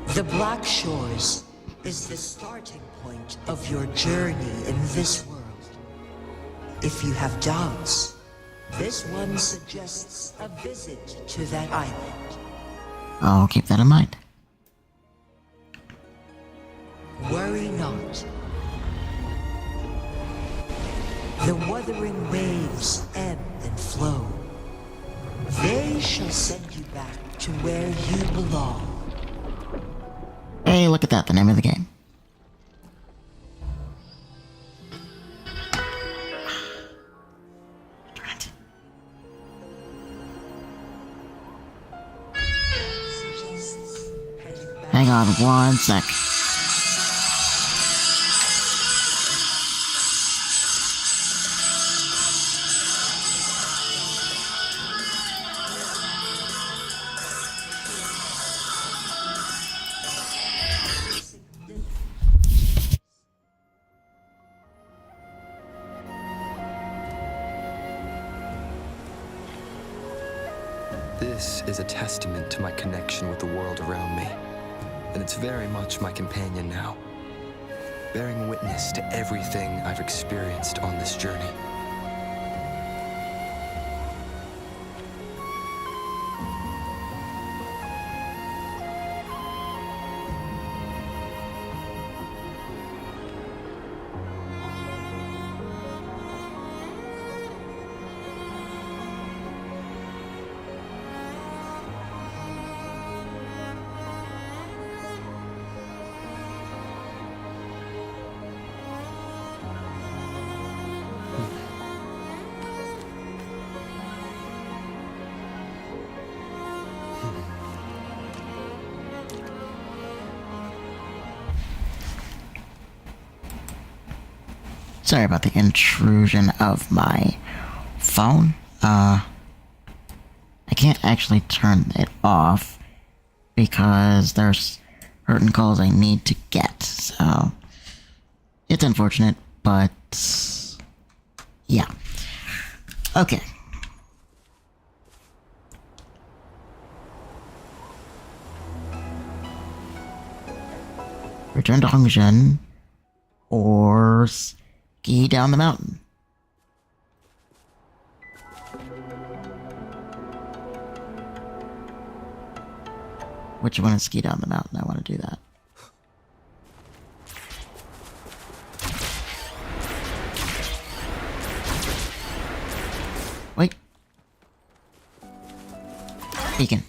S12: The Black Shores is the starting point of your journey in this world. If you have doubts, this one suggests a visit to that island.
S1: I'll keep that in mind.
S12: Worry not. The Wuthering waves ebb and flow. They shall send you back to where you belong.
S1: Hey, look at that, the name of the game. Darn it. Hang on one sec.
S3: This is a testament to my connection with the world around me, and it's very much my companion now, bearing witness to everything I've experienced on this journey.
S1: Sorry about the intrusion of my phone. I can't actually turn it off because there's certain calls I need to get, so it's unfortunate, but yeah. Okay. Return to Hongzhen or ski down the mountain. Which one is ski down the mountain? I want to do that. Wait. Beacon.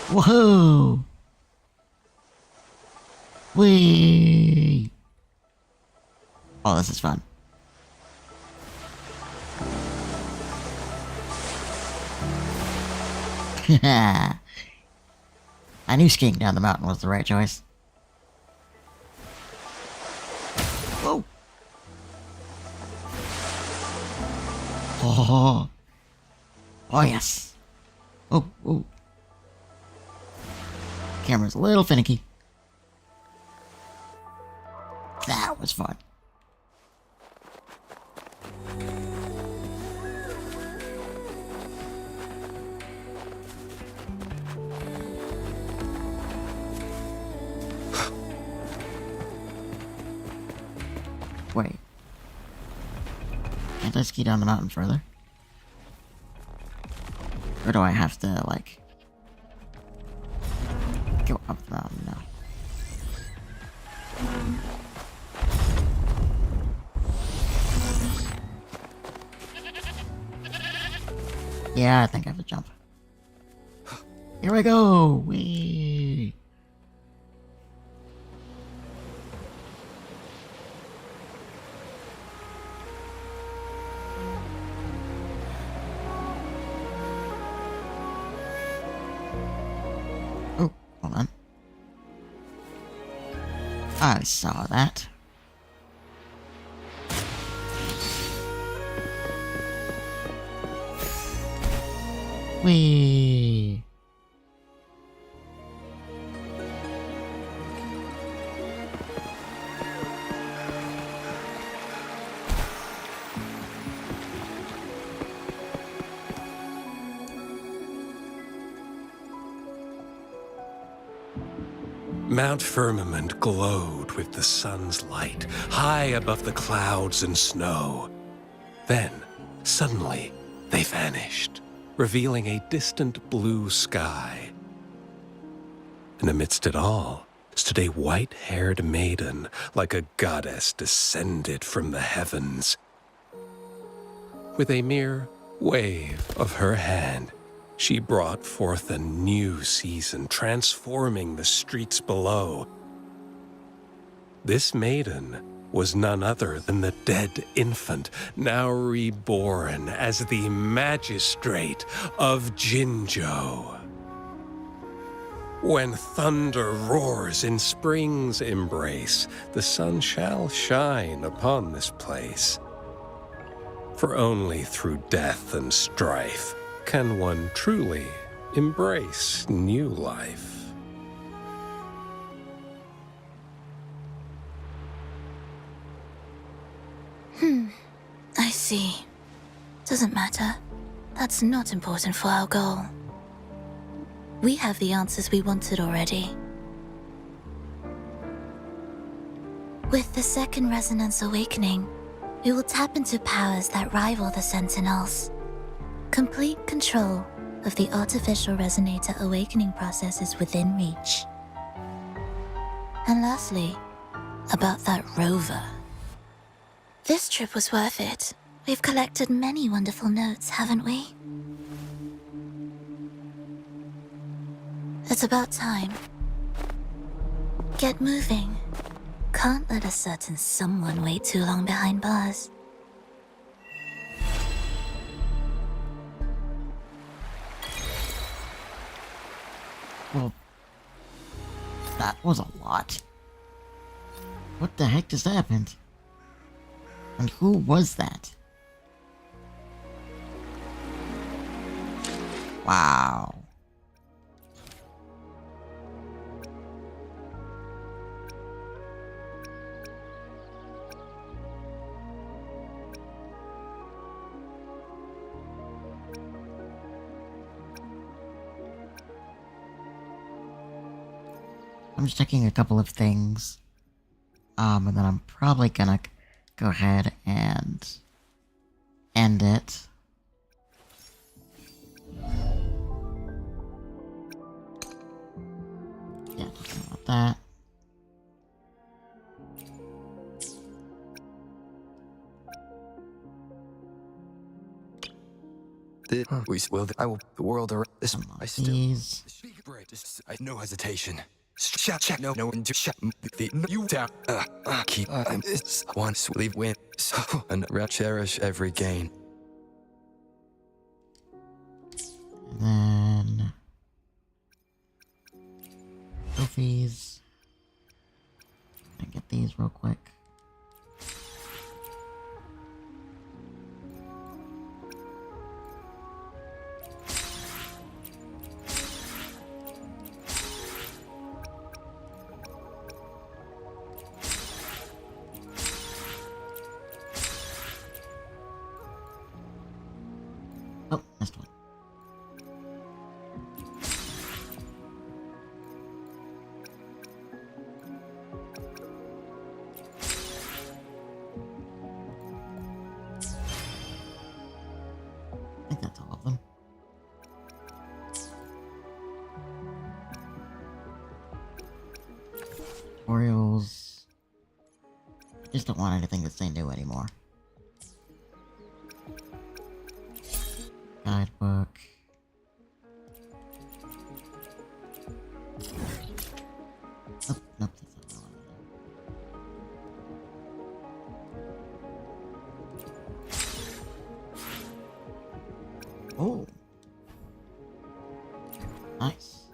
S1: Woohoo! Whee! Oh, this is fun. I knew skiing down the mountain was the right choice. Whoa! Oh! Oh, yes! Oh, oh. Camera's a little finicky. That was fun. Wait. Can't I ski down the mountain further? Or do I have to, like, go up the mountain now? Yeah, I think I have to jump. Here I go! Whee! I saw that. Whee!
S13: Mount Firmament glowed with the sun's light, high above the clouds and snow. Then, suddenly, they vanished, revealing a distant blue sky. And amidst it all stood a white-haired maiden, like a goddess descended from the heavens. With a mere wave of her hand, she brought forth a new season, transforming the streets below. This maiden was none other than the dead infant, now reborn as the magistrate of Jinzhou. When thunder roars in spring's embrace, the sun shall shine upon this place. For only through death and strife can one truly embrace new life.
S8: I see. Doesn't matter. That's not important for our goal. We have the answers we wanted already. With the second resonance awakening, we will tap into powers that rival the Sentinels. Complete control of the artificial resonator awakening process is within reach. And lastly, about that rover. This trip was worth it. We've collected many wonderful notes, haven't we? It's about time. Get moving. Can't let a certain someone wait too long behind bars.
S1: Well, that was a lot. What the heck just happened? And who was that? Wow. I'm just checking a couple of things. And then I'm probably gonna go ahead and end it. Yeah, talking about that.
S3: I will the world around this. I still.
S1: These.
S3: No hesitation. Check. No. Into shut the you down. Keep. It's once leave win. And cherish every gain.
S1: And then trophies. I get these real quick. Oh, missed one. I think that's all of them. Tutorials. I just don't want anything to say new anymore. Guidebook. Oh, nope, that's not the one. Oh. Nice.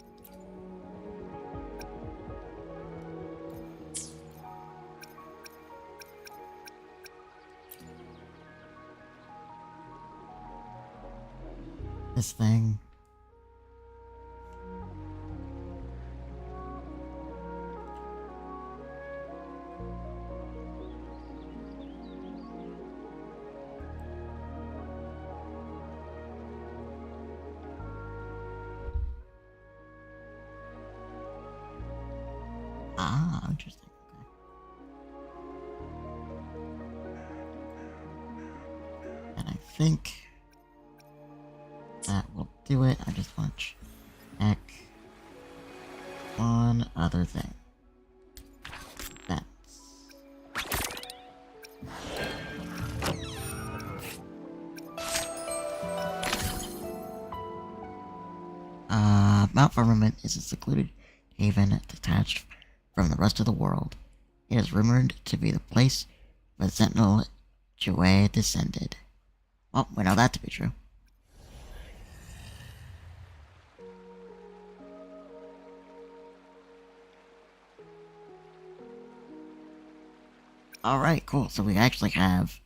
S1: this thing. Ah, interesting. Okay. And I think that will do it. I just want to check one other thing. That's Mount Firmament is a secluded haven detached from the rest of the world. It is rumored to be the place where the Sentinel Jouet descended. Well, we know that to be true. Alright, cool. So we actually have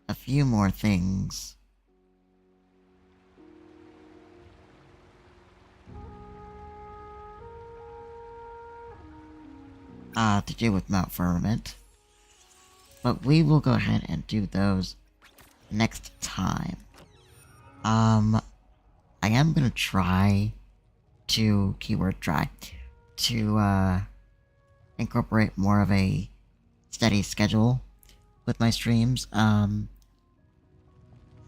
S1: a few more things. To do with Mount Firmament. But we will go ahead and do those next time. I am gonna try to, keyword try, to, incorporate more of a steady schedule with my streams. I'm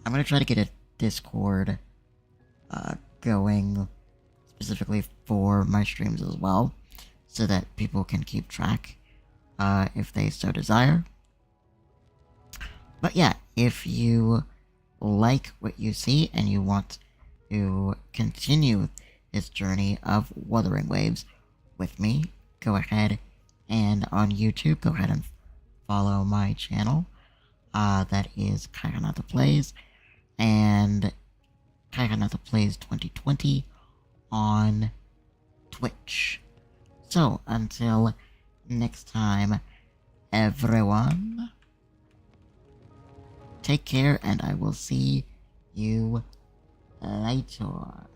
S1: gonna try to get a Discord, going specifically for my streams as well, so that people can keep track, if they so desire. But yeah, if you like what you see and you want to continue this journey of Wuthering Waves with me, go ahead and on YouTube, go ahead and follow my channel. That is Kaihanata Plays, and Kaihanata Plays 2020 on Twitch. So, until next time, everyone, take care, and I will see you later.